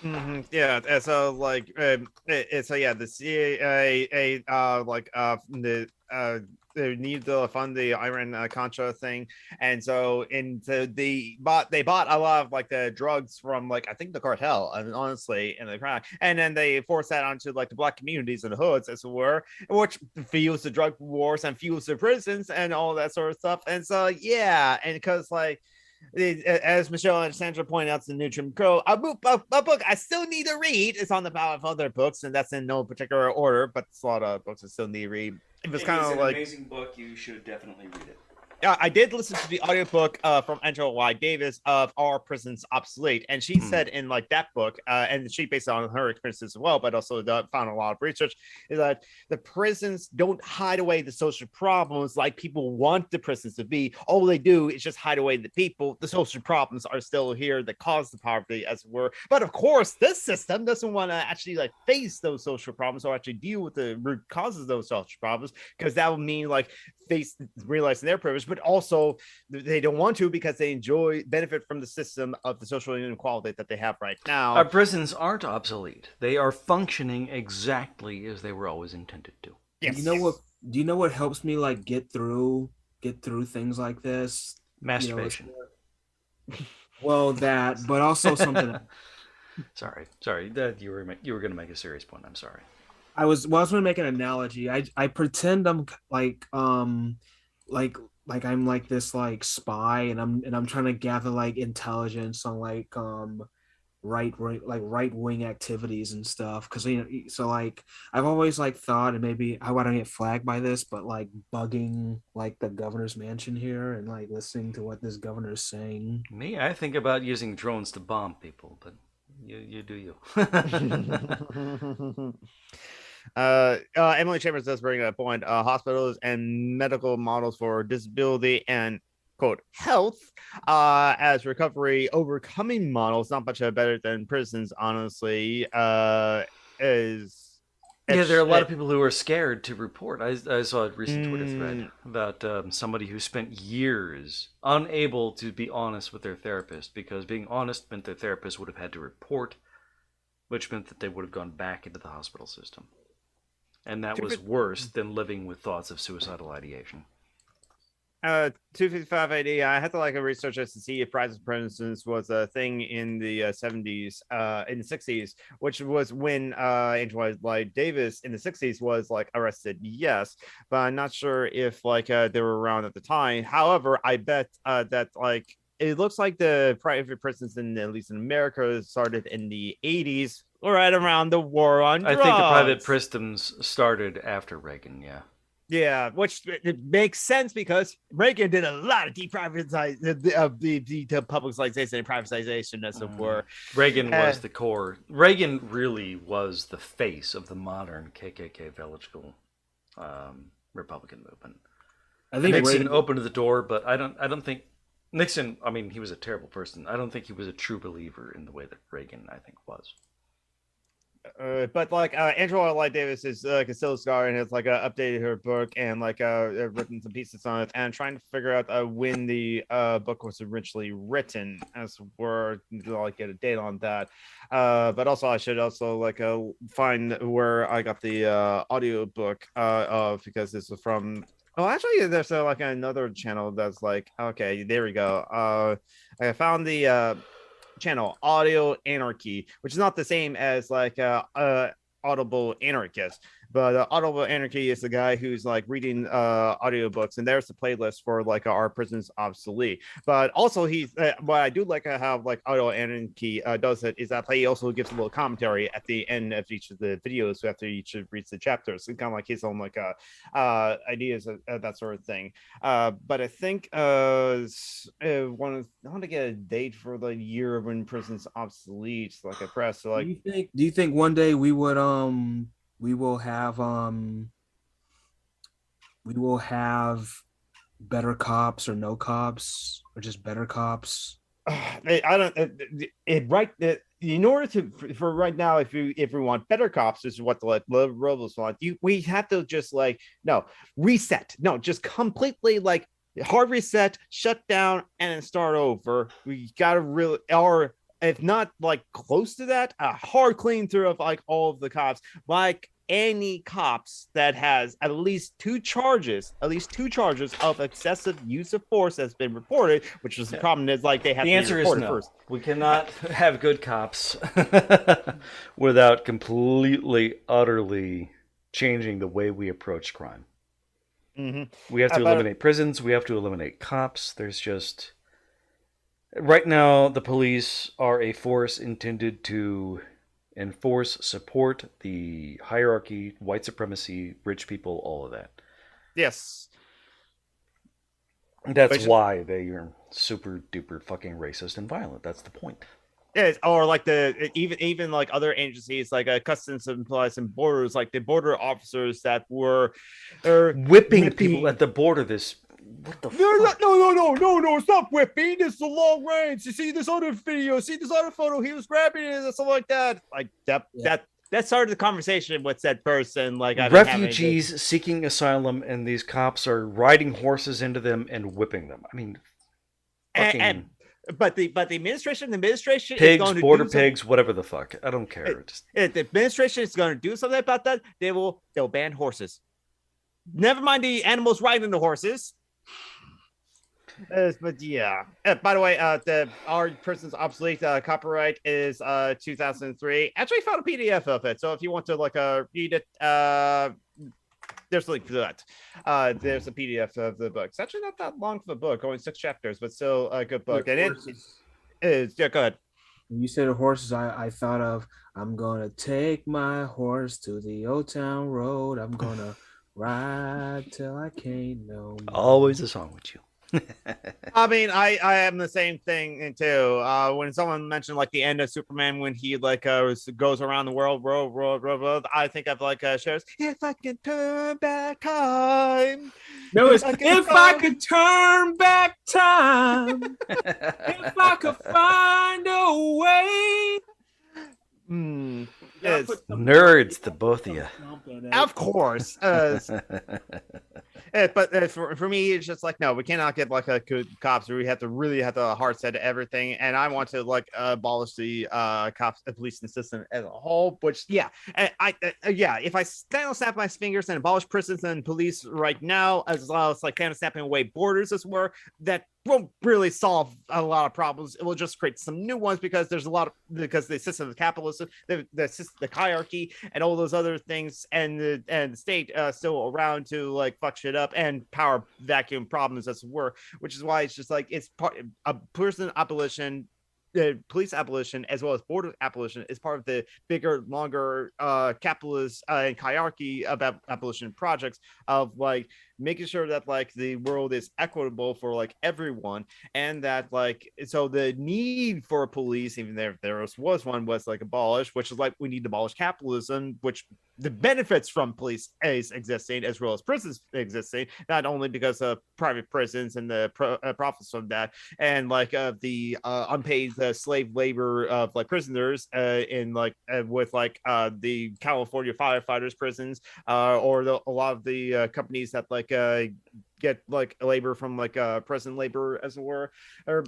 Mm-hmm. Yeah, and so like, the CIA, they need to fund the Iran Contra thing, and so they bought a lot of like the drugs from like I think the cartel, and honestly, and the crime, and then they forced that onto like the black communities and the hoods, as it were, which fuels the drug wars and fuels the prisons and all that sort of stuff. And so yeah, and because like, as Michelle and Sandra point out, the new Jim Crow, a book I still need to read. It's on the pile of other books, and that's in no particular order, but it's a lot of books I still need to read. It was kind of like an amazing book. You should definitely read it. I did listen to the audiobook from Angela Y. Davis of Our Prisons Obsolete, and she said in like that book, and she based it on her experiences as well, but also found a lot of research, is that the prisons don't hide away the social problems like people want the prisons to be. All they do is just hide away the people. The social problems are still here that cause the poverty, as it were. But of course, this system doesn't want to actually like face those social problems or actually deal with the root causes of those social problems, because that would mean like realizing their privilege, but also they don't want to because they benefit from the system of the social inequality that they have right now. Our prisons aren't obsolete. They are functioning exactly as they were always intended to. Yes. Do you know what helps me like get through things like this? Masturbation. Well, that, but also something else. Sorry. That you were going to make a serious point. I'm sorry. I was going to make an analogy. I pretend I'm like I'm like this like spy, and I'm trying to gather like intelligence on like right wing activities and stuff, because so like I've always like thought, and maybe I want to get flagged by this, but like bugging like the governor's mansion here and like listening to what this governor is saying. Me, I think about using drones to bomb people, but you do you. Emily Chambers does bring up a point. Hospitals and medical models for disability and quote health as recovery overcoming models, not much better than prisons, honestly. There are a lot of people who are scared to report. I saw a recent Twitter thread about somebody who spent years unable to be honest with their therapist, because being honest meant their therapist would have had to report, which meant that they would have gone back into the hospital system. And that was worse than living with thoughts of suicidal ideation. 255 AD, I had to like research this to see if private prisons was a thing in the 70s, in the 60s, which was when Angela Lloyd Davis in the 60s was like arrested, yes, but I'm not sure if like they were around at the time. However, I bet that like it looks like the private prisons in at least in America started in the 80s, right around the war on drugs. I think the private prisons started after Reagan, yeah. Yeah, which it makes sense because Reagan did a lot of deprivatization of the publicization and privatization, as it were. Reagan was the core. Reagan really was the face of the modern KKK evangelical Republican movement. I think Nixon opened the door, but I don't think Nixon. I mean, he was a terrible person. I don't think he was a true believer in the way that Reagan, I think, was. But like Angela Lloyd Davis is like a still scholar and has like updated her book and like written some pieces on it, and trying to figure out when the book was originally written, as we're like get a date on that. But also I should also like find where I got the audio book of, because this was from. Oh, actually, there's like another channel that's like, okay, there we go. I found the channel Audio Anarchy, which is not the same as like Audible Anarchist, but Audible Anarchy is the guy who's like reading audiobooks, and there's the playlist for like Our Prisons Obsolete. But also he's what I do like how like Audio Anarchy does it is that he also gives a little commentary at the end of each of the videos after each reads the chapters. So kind of like his own like ideas of that sort of thing. But I think I want to get a date for the year when Prisons Obsolete, like a press. So like, do you think one day we would we will have better cops or no cops, or just better cops? I don't in order to for right now, if we want better cops, this is what the liberals want. We have to just like reset, just completely like hard reset, shut down, and then start over. We gotta really, or if not like close to that, a hard clean through of like all of the cops, like any cops that has at least two charges of excessive use of force that's been reported, which is the problem is like they have The to be answer is reported no. first. We cannot have good cops without completely, utterly changing the way we approach crime. Mm-hmm. We have to eliminate prisons. We have to eliminate cops. There's just... Right now, the police are a force intended to enforce, support the hierarchy, white supremacy, rich people, all of that. Yes. That's why they are super duper fucking racist and violent. That's the point. Yes, or like the even like other agencies like Customs and Supplies and Borders, like the border officers that were whipping people at the border. What the fuck? No, stop whipping. This is a long range. You see this other video, see this other photo, he was grabbing it and stuff like that. Like that started the conversation with said person. Like refugees seeking asylum, and these cops are riding horses into them and whipping them. I mean, fucking... But the administration pigs, is going to border do pigs, whatever the fuck. I don't care. The administration is going to do something about that. They'll ban horses. Never mind the animals riding the horses. But yeah. By the way, our person's obsolete copyright is 2003. Actually, found a PDF of it. So if you want to like read it, there's a link to that. There's a PDF of the book. It's actually not that long of a book, only 6 chapters, but still a good book. And it is. Yeah, go ahead. When you said horses, I thought of I'm gonna take my horse to the old town road. I'm gonna ride till I can't no more. Always a song with you. I mean, I am the same thing too. When someone mentioned like the end of Superman when he like goes around the world, I think of like shares. If I could turn back time. No, it's if I could turn back time. If I could find a way. Yes. Nerds, the both of you. Of course. But for me, it's just like, no, we cannot get like a good cops. We have to really have the hard set everything. And I want to like abolish the cops, the policing system as a whole. Which, yeah, if I snap my fingers and abolish prisons and police right now, as well as like snapping away borders as well, that won't really solve a lot of problems. It will just create some new ones because there's because the system of capitalism, the hierarchy, and all those other things, and the state still around to like fuck shit up and power vacuum problems as it were. Which is why it's just like it's part a person abolition. The police abolition as well as border abolition is part of the bigger, longer capitalist and hierarchy about abolition projects of like making sure that like the world is equitable for like everyone, and that like so the need for police, even if there was one, was like abolished, which is like we need to abolish capitalism, which the benefits from police is existing as well as prisons existing, not only because of private prisons and the profits from that, and like the unpaid slave labor of like prisoners in like with like the California firefighters prisons or a lot of the companies that like get like labor from like prison labor as it were, or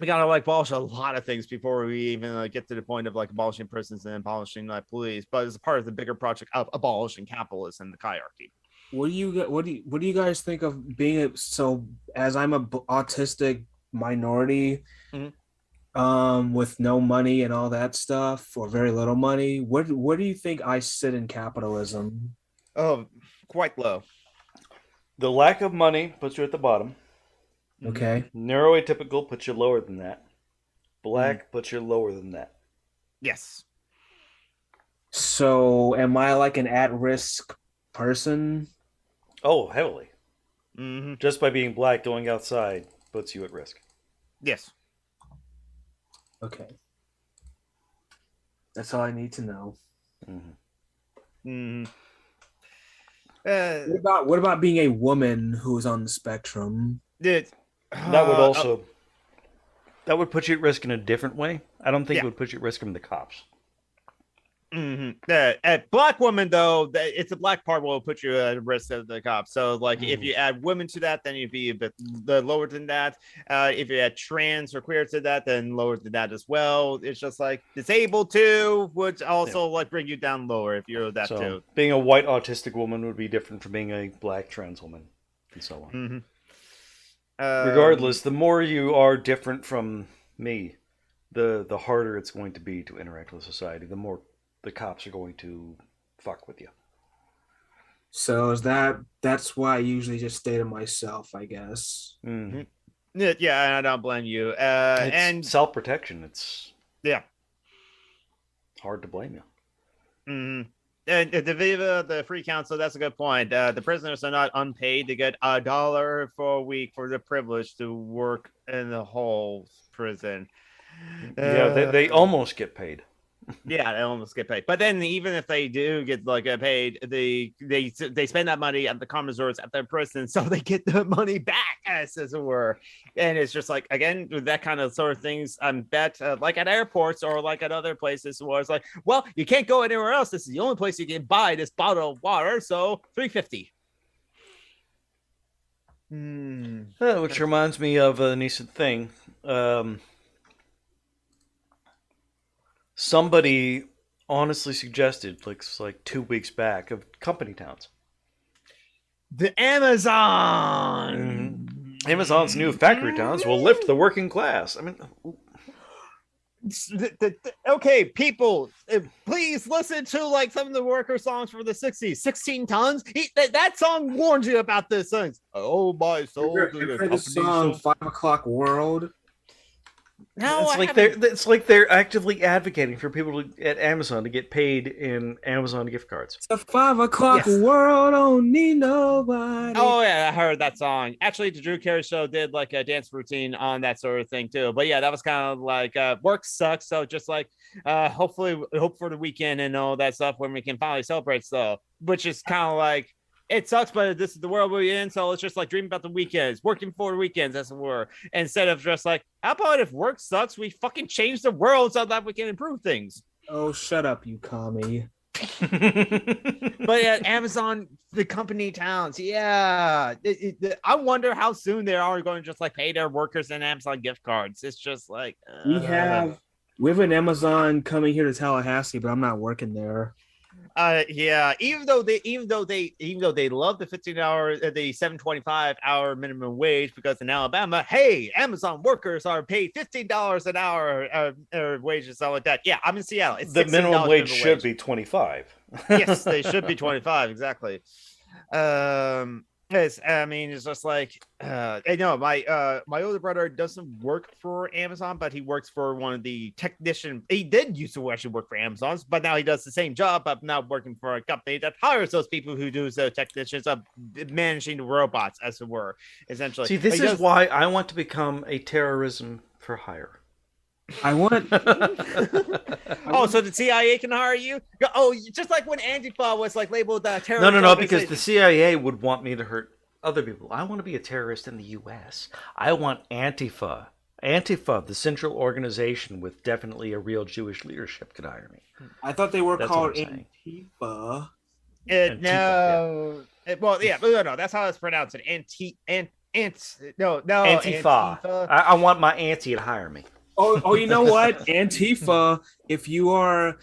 we gotta like abolish a lot of things before we even get to the point of like abolishing prisons and abolishing like police. But it's part of the bigger project of abolishing capitalism and the hierarchy. What do you guys think of being so? As I'm a autistic minority, with no money and all that stuff, or very little money, where do you think I sit in capitalism? Oh, quite low. The lack of money puts you at the bottom. Okay. Neuroatypical puts you lower than that. Black puts you lower than that. Yes. So am I like an at-risk person? Oh, heavily. Mm-hmm. Just by being black, going outside puts you at risk. Yes. Okay. That's all I need to know. Mm-hmm. Mm-hmm. What about being a woman who's on the spectrum? That would also that would put you at risk in a different way. I don't think it would put you at risk from the cops. Black woman though, it's a black part will put you at risk of the cops. So like if you add women to that, then you'd be a bit lower than that. If you add trans or queer to that, then lower than that as well. It's just like disabled too would also like bring you down lower if you're that too. Being a white autistic woman would be different from being a black trans woman, and so on. Regardless, the more you are different from me, the harder it's going to be to interact with society. The more the cops are going to fuck with you. So that's why I usually just stay to myself, I guess. Yeah, I don't blame you. And self-protection. It's hard to blame you. And the free council, that's a good point. The prisoners are not unpaid. They get $1 for a week for the privilege to work in the whole prison. They almost get paid. Yeah, they almost get paid. But then even if they do get paid, they spend that money at the common resorts at their prison, so they get the money back, as it were. And it's just like, again, with that kind of sort of things, I bet like at airports or like at other places where it's like, well, you can't go anywhere else. This is the only place you can buy this bottle of water, so $3.50. Which reminds me of a recent thing. Somebody honestly suggested, like 2 weeks back, of company towns. The Amazon. Amazon's new factory towns will lift the working class. I mean, okay, people, please listen to like some of the worker songs from the 60s. 16 tons. That song warns you about this things. Oh my soul. The song 5 O'Clock World. No, it's like they're actively advocating for people at Amazon to get paid in Amazon gift cards. It's a 5 o'clock world, don't need nobody. Oh yeah, I heard that song. Actually, the Drew Carey show did like a dance routine on that sort of thing too. But yeah, that was kind of like work sucks. So just like hopefully hope for the weekend and all that stuff when we can finally celebrate stuff, which is kind of like, it sucks, but this is the world we're in, so let's just like dream about the weekends, working for the weekends, as it were, instead of just like, how about if work sucks, we fucking change the world so that we can improve things. Oh, shut up, you commie. But yeah, Amazon, the company towns, I wonder how soon they are going to just like pay their workers in Amazon gift cards. It's just like we have an Amazon coming here to Tallahassee, but I'm not working there. Even though they love the 15-hour, the 7.25-hour minimum wage, because in Alabama, hey, Amazon workers are paid $15 an hour wages, something like that. Yeah, I'm in Seattle. It's the minimum wage should be 25. Yes, they should be 25 exactly. It's just like I know my older brother doesn't work for Amazon, but he works for one of the technician. He did used to actually work for Amazon, but now he does the same job, but now working for a company that hires those people who do the technicians of managing the robots, as it were. Essentially, see, this is why I want to become a terrorism for hire. I want. So the CIA can hire you? Oh, just like when Antifa was like labeled terrorist. No, because the CIA would want me to hurt other people. I want to be a terrorist in the U.S. I want Antifa. Antifa, the central organization with definitely a real Jewish leadership, could hire me. I thought they were called Antifa. No. That's how it's pronounced. Antifa. Antifa. I want my auntie to hire me. Oh, you know what? Antifa, if you ever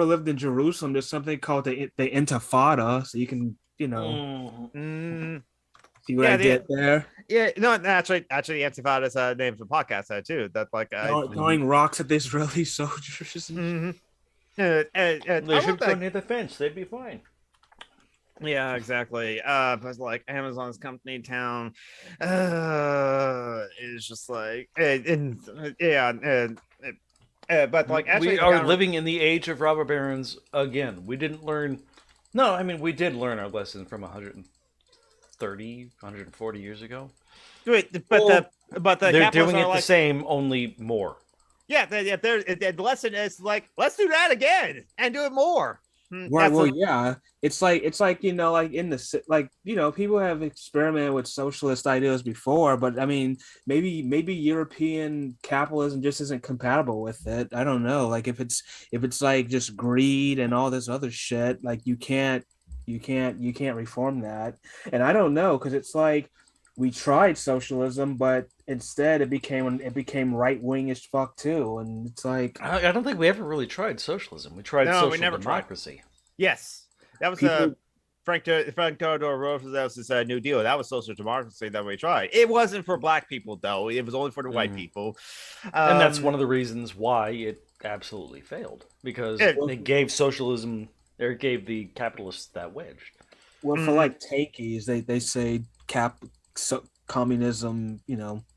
lived in Jerusalem, there's something called the Intifada, so you can, see what I did there. Yeah, no, actually, Intifada is a name for the podcast too. That's like throwing rocks at the Israeli soldiers. They should go near the fence. They'd be fine. Yeah, exactly. But like Amazon's company town is just like, but like actually we are living in the age of robber barons again. We didn't learn. No, I mean we did learn our lesson from 130, 140 years ago. Wait, but they're doing it the same, only more. Yeah, the lesson is like, let's do that again and do it more. Right. Well, yeah. It's like like in the people have experimented with socialist ideas before, but I mean, maybe European capitalism just isn't compatible with it. I don't know. Like if it's like just greed and all this other shit, like you can't reform that. And I don't know because it's like we tried socialism, but instead it became right wing as fuck too. And it's like I don't think we ever really tried socialism. We tried social democracy. Yes, that was people. Frank Theodore Roosevelt's New Deal. That was social democracy that we tried. It wasn't for black people though. It was only for the white people. And that's one of the reasons why it absolutely failed, because they gave socialism, or gave the capitalists that wedge. Well, for like tankies, they say communism,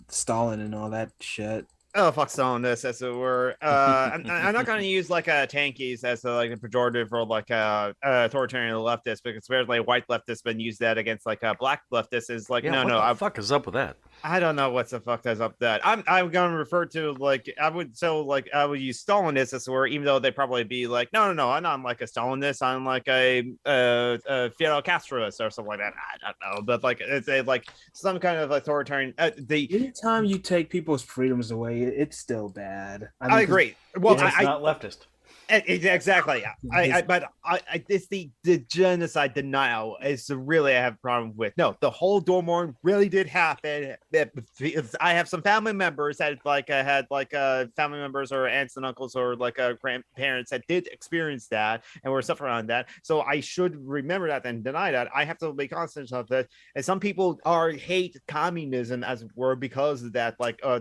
Stalin and all that shit. Oh, fuck Stalinists, as it were. I'm not going to use like tankies as like a pejorative or like authoritarian leftist, because apparently white leftists been used that against like black leftists. Is like what the fuck is up with that? I don't know what the fuck is up with that. I'm going to refer to like I would use Stalinists as it were, even though they probably be like no, I'm not like a Stalinist. I'm like a Fidel Castroist or something like that. I don't know, but like it's like some kind of authoritarian. Anytime you take people's freedoms away, it's still bad. I agree. Well, it's not leftist. Exactly. But it's the genocide denial is really I have a problem with. No, the whole Dormorn really did happen. I have some family members that had family members or aunts and uncles or grandparents that did experience that and were suffering on that. So I should remember that and deny that. I have to be conscious of that. And some people hate communism as it were because of that,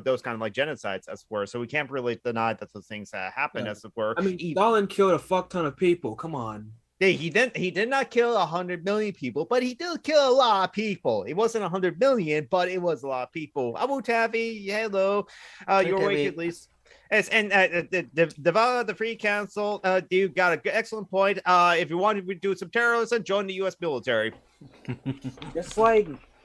those kind of genocides as it were. So we can't really deny that those things happen as it were. I mean, Stalin killed a fuck ton of people. Come on. Yeah, he did not kill 100 million people, but he did kill a lot of people. It wasn't 100 million, but it was a lot of people. Abu Tabi, hello. You're awake at least. Yes, and the Free Council, you got an excellent point. If you wanted to do some terrorism, join the U.S. military.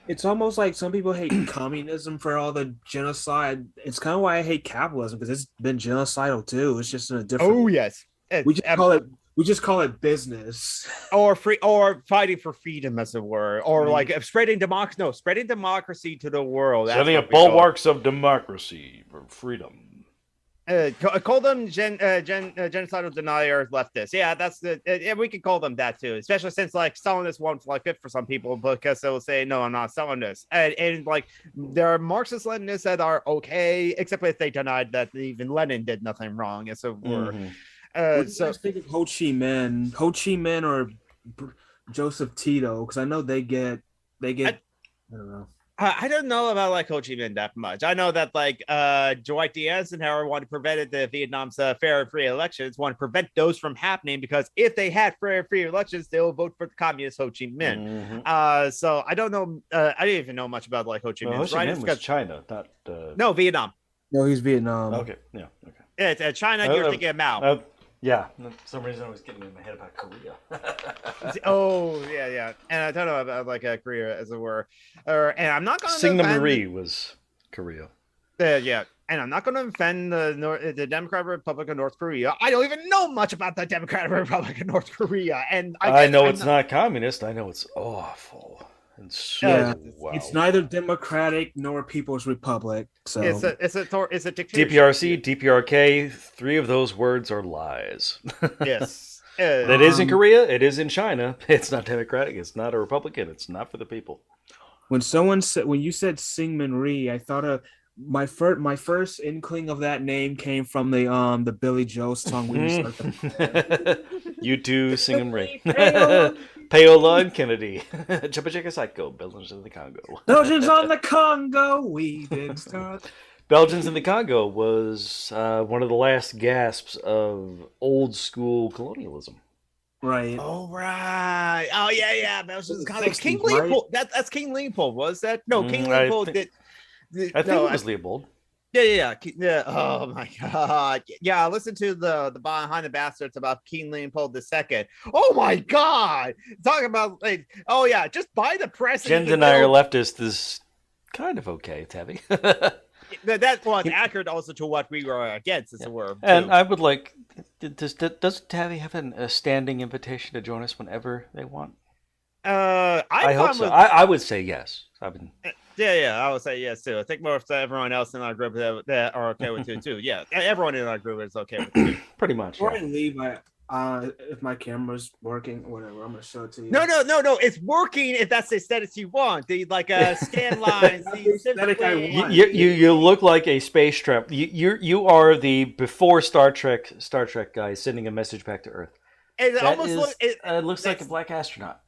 It's almost like some people hate communism for all the genocide. It's kind of why I hate capitalism, because it's been genocidal too. It's just in a different. Oh yes, we just call it business, or fighting for freedom, as it were, or spreading democracy to the world. Setting up bulwarks of democracy for freedom. Call them genocidal denier leftists. Yeah, that's we can call them that too, especially since Stalinist won't fit for some people because they'll say no, I'm not Stalinist, and there are Marxist Leninists that are okay, except if they denied that even Lenin did nothing wrong, as it were. So think of Ho Chi Minh or Joseph Tito, because I know they get. I don't know. I don't know about Ho Chi Minh that much. I know that Dwight D. Eisenhower wanted to prevent the Vietnam's fair and free elections, wanted to prevent those from happening because if they had fair and free elections, they will vote for the communist Ho Chi Minh. So I don't know. I didn't even know much about Ho Chi Minh. Ho Chi Minh was China, not no, Vietnam. No, he's Vietnam. Okay, yeah, okay. Yeah, it's China. You're thinking of Mao. Yeah, for some reason I was getting in my head about Korea. Oh, yeah. And I don't know about Korea, as it were. And I'm not going to Syngman Rhee was Korea. Yeah, and I'm not going to offend the Democratic Republic of North Korea. I don't even know much about the Democratic Republic of North Korea, and I know it's not communist. I know it's awful. It's neither democratic nor People's Republic. So it's a dictatorship. DPRC, DPRK. 3 of those words are lies. Yes, that is in Korea. It is in China. It's not democratic. It's not a republican. It's not for the people. When you said Syngman Rhee, I thought of my first inkling of that name came from the Billy Joel song. You too, Syngman Rhee. Paola and Kennedy. Chubba Chicka Psycho. Belgians in the Congo. Belgians on the Congo. We did start. Belgians in the Congo was one of the last gasps of old school colonialism. Right. Oh, right. Oh, yeah. Belgians kind of King Leopold. Right? That's King Leopold, was that? No, King Leopold I think it was Leopold. Yeah. Oh my God. Yeah, listen to the Behind the Bastards about King Leopold II. Oh my God. Talking about just buy the press. Gen denier leftist is kind of okay, Tabby. That was accurate also to what we were against, as it were. And too. I would like, does Tabby have a standing invitation to join us whenever they want? I hope so. I would say yes. Yeah, I would say yes too. I think more of everyone else in our group that are okay with it too. Yeah, everyone in our group is okay with it. Pretty much. Before I leave, if my camera's working, whatever, I'm gonna show it to you. No, it's working if that's the aesthetic you want. The scan lines, the aesthetic I want. You look like a space trap. You are the before Star Trek guy sending a message back to Earth. It looks like a black astronaut.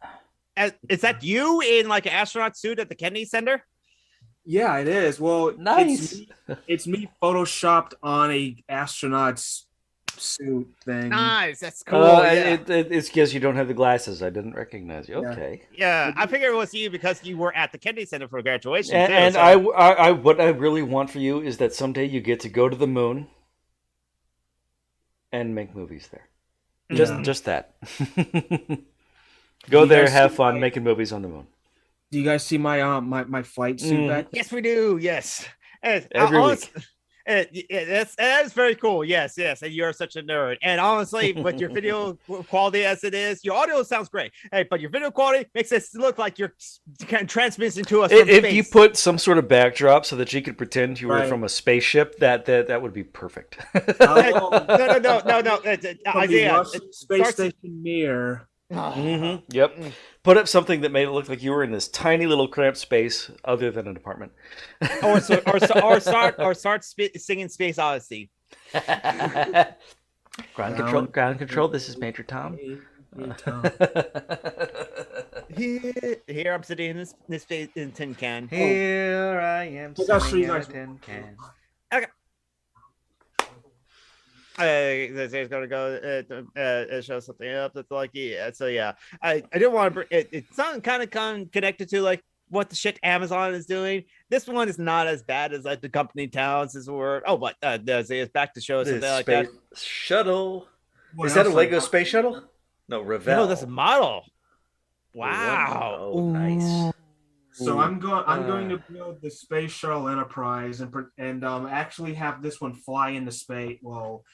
Is that you in like an astronaut suit at the Kennedy Center? Yeah, it is. Well, nice. It's me photoshopped on a astronaut's suit thing. Nice, that's cool. It's because you don't have the glasses. I didn't recognize you. Okay. Yeah, I figured it was you because you were at the Kennedy Center for graduation. And I what I really want for you is that someday you get to go to the moon and make movies there. Just that. Go there, have fun, making movies on the moon. Do you guys see my my flight suit back? Yes, we do. Yes. Every week. That's very cool. Yes. And you're such a nerd. And honestly, with your video quality as it is, your audio sounds great. Hey, but your video quality makes it look like you're kind of transmitting to us. If you put some sort of backdrop so that you could pretend you were from a spaceship, that would be perfect. No. Isaiah, space station mirror. Mm-hmm. Yep. Put up something that made it look like you were in this tiny little cramped space, other than an apartment. or start singing Space Odyssey. Ground control. This is Major Tom. Here I'm sitting in this tin can. Here I am sitting in a tin can. Okay. There's gonna go show something up that's like I didn't want to it's not kind of connected to like what the shit Amazon is doing. This one is not as bad as like the company towns is word. Oh, but it's back to show something like that. Shuttle. Is that a Lego space shuttle? No, Revell. No, that's a model. Wow. Oh, nice. So I'm going to build the Space Shuttle Enterprise and actually have this one fly into space. Well,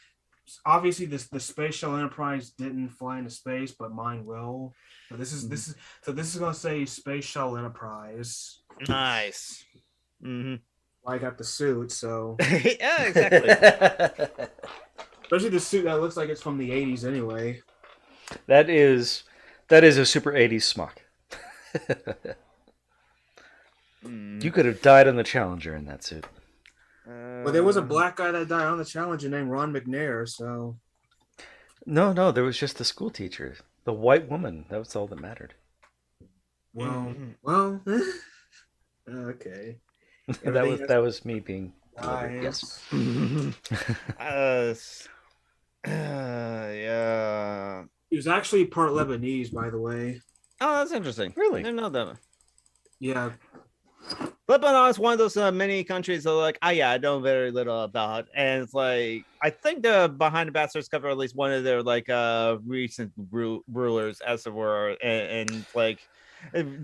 obviously the Space Shuttle Enterprise didn't fly into space, but mine will. So this is going to say Space Shuttle Enterprise. Nice. Mm-hmm. I got the suit, so yeah, exactly. Especially the suit that looks like it's from the 80s anyway. That is a super 80s smock. You could have died on the Challenger in that suit. Well, there was a black guy that died on the Challenger named Ron McNair, so... No, there was just the school teacher. The white woman. That was all that mattered. Well... okay. That was me being... Yes. Yeah. He was actually part Lebanese, by the way. Oh, that's interesting. Really? I didn't know that. Yeah. Lebanon is one of those many countries that like, I know very little about, and it's like I think the Behind the Bastards cover at least one of their like recent rulers, as it were, and like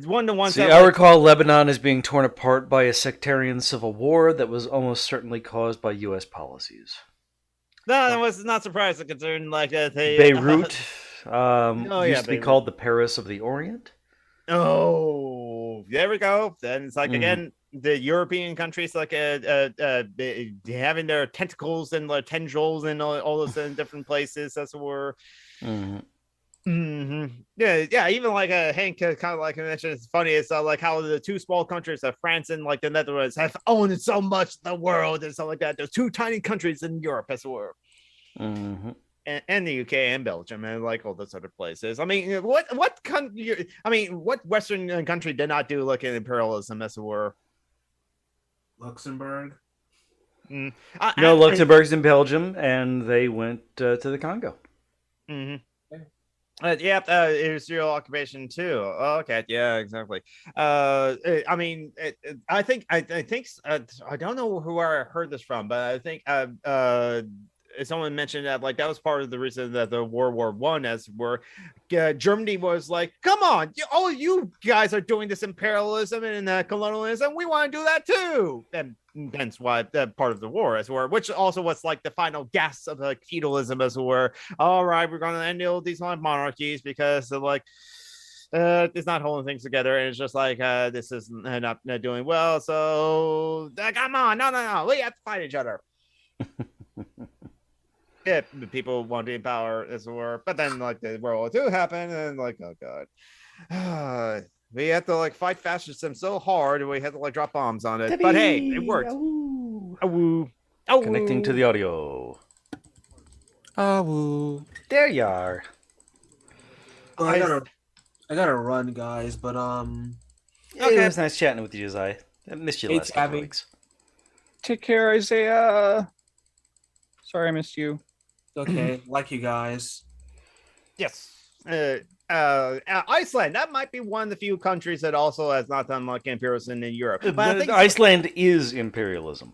one of the ones. See, I recall Lebanon is being torn apart by a sectarian civil war that was almost certainly caused by U.S. policies. No, I was not surprised considering like Beirut used to be called the Paris of the Orient. Oh, there we go. Then it's like again the European countries like having their tentacles and their tendrils and all those in different places, as it were. Yeah. Even like Hank kind of like mentioned, it's funny. It's like how the two small countries of France and like the Netherlands have owned so much the world and stuff like that. There's two tiny countries in Europe, as it were. And the UK and Belgium and like all those other places. I mean, what country? I mean, what Western country did not do like an imperialism, as it were? Luxembourg. No, Luxembourg's in Belgium, and they went to the Congo. Israel occupation too. Oh, okay, yeah, exactly. I mean, I think I don't know who I heard this from, but I think someone mentioned that like that was part of the reason that the World War One, as were Germany was like, come on, all you guys are doing this imperialism and colonialism, we want to do that too, and hence why that part of the war, as it were, which also was like the final gasp of like feudalism, as it were. All right, we're going to end all these monarchies because of like. It's not holding things together, and it's just like this is not doing well. So come on, no, we have to fight each other. Yeah, people want to be in power, as it were, but then like the World War II happened, and like, oh god, we had to like fight fascism so hard, and we had to like drop bombs on it. But hey, it worked. Awoo. Connecting to the audio. There you are. Oh, I gotta run, guys. But Okay. It was nice chatting with you, Josiah. I missed you Hey, last couple Tabby. weeks. Take care, Isaiah. Sorry I missed you. okay, like you guys. Yes. Iceland, that might be one of the few countries that also has not done like imperialism in Europe. But I think Iceland is imperialism.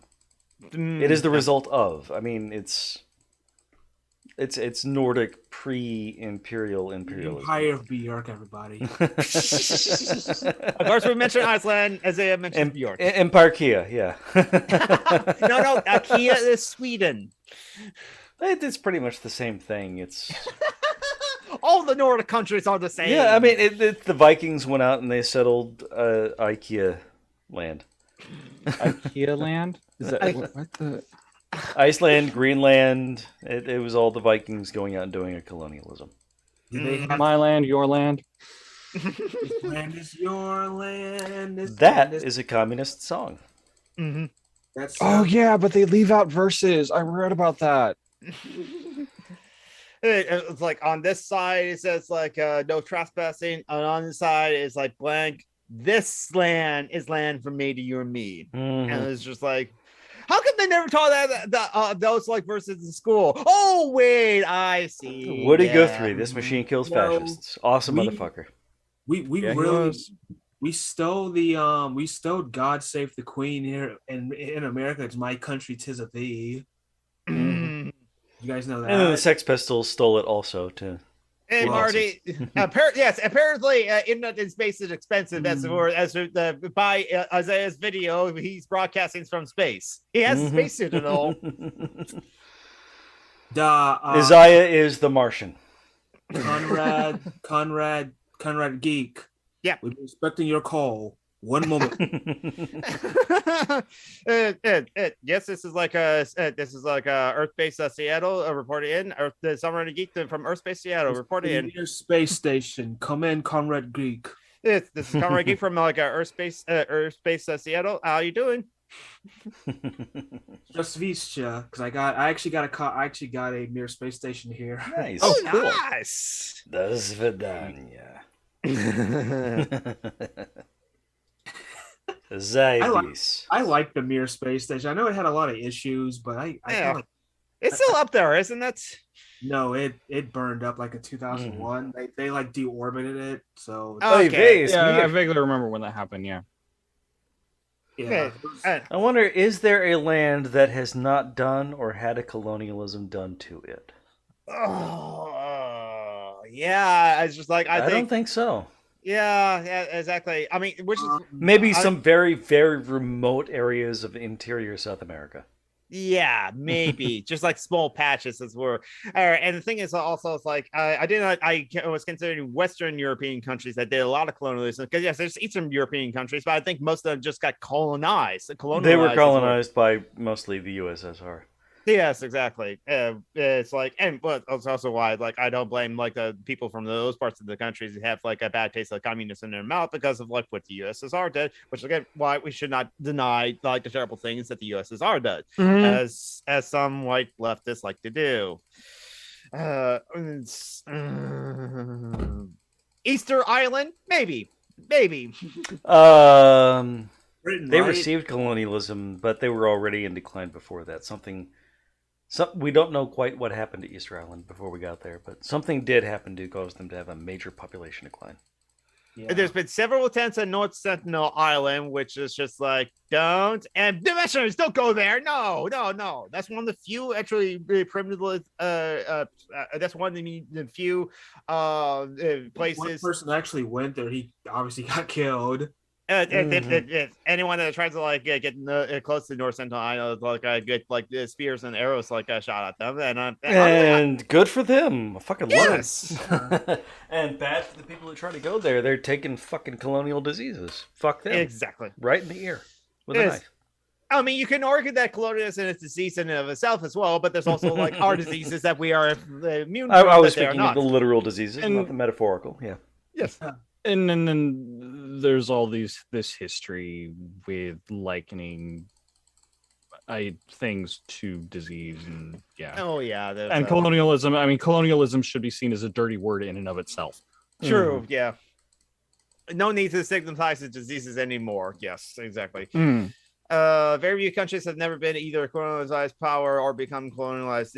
It is the result of. I mean, it's Nordic pre-imperial imperialism. Empire of Bjork, everybody. Of course, we mentioned Iceland, as I mentioned Bjork. Empire Kia, yeah. No, Kia is Sweden. It's pretty much the same thing. It's all the Nordic countries are the same. Yeah, I mean, the Vikings went out and they settled IKEA land. IKEA land? Is that what the? Iceland, Greenland. It was all the Vikings going out and doing a colonialism. My land, your land. This land is your land. That is a communist song. Mm-hmm. That's Oh yeah, but they leave out verses. I read about that. It's like on this side it says like no trespassing, and on the side it's like blank. This land is land from me to you and me, and it's just like, how come they never taught that those like verses in school? Oh wait, I see. Woody Guthrie, this machine kills fascists. Awesome motherfucker. We really we stole we stole God Save the Queen here in America. It's my country, 'tis of thee. You guys know that. And then the Sex Pistols stole it also too. Hey Marty, apparently internet in space is expensive as by Isaiah's video. He's broadcasting from space. He has a spacesuit and all. Isaiah is the Martian. Conrad Geek. Yeah, we've been expecting your call. One moment. Yes, this is like Earth Base Seattle reporting in. The Summer Geek from Earth Base Seattle reporting in. Your space station. Come in, Conrad Geek. This is Conrad Geek from like Earth Base Seattle. How you doing? Just Vischa, because I actually got a mere space station here. Nice. Oh, cool. Nice. До свидания. I like the Mir space station. I know it had a lot of issues, but it's still up there, isn't it? No, it burned up like in 2001. They like deorbited it. So okay. I vaguely remember when that happened. Yeah. Yeah. I wonder, is there a land that has not done or had a colonialism done to it? Oh, yeah. It's just like I don't think so. Yeah, exactly. I mean, which is maybe some very, very remote areas of interior South America. Yeah, maybe just like small patches as were. And the thing is also, it's like I was considering Western European countries that did a lot of colonialism, because yes, there's Eastern European countries, but I think most of them just got colonized. They were colonized by mostly the USSR. Yes, exactly. It's like, and but it's also why, like, I don't blame like the people from those parts of the countries who have like a bad taste of communism in their mouth because of like what the USSR did, which again, why we should not deny like the terrible things that the USSR did, as some white leftists like to do. Easter Island, maybe. They Britain, received colonialism, but they were already in decline before that. We don't know quite what happened to Easter Island before we got there, but something did happen to cause them to have a major population decline. Yeah. There's been several attempts on North Sentinel Island, which is just like, don't. And the missionaries don't go there. No. That's one of the few actually really primitive. That's one of the few places. One person actually went there. He obviously got killed. Anyone that tries to like get close to North Sentinel Island, like get like the spears and arrows like shot at them, and good for them. I fucking love yes. it. And bad for the people who try to go there. They're taking fucking colonial diseases. Fuck them. Exactly. Right in the ear with a knife. I mean, you can argue that colonialism is a disease in and of itself as well, but there's also like our diseases that we are immune to. I was speaking of the literal diseases, not the metaphorical. Yeah. Yes. And then there's all this history with likening things to disease and and colonialism. I mean, colonialism should be seen as a dirty word in and of itself. True. Yeah. No need to stigmatize the diseases anymore. Yes, exactly. Very few countries have never been either colonialized power or become colonialized.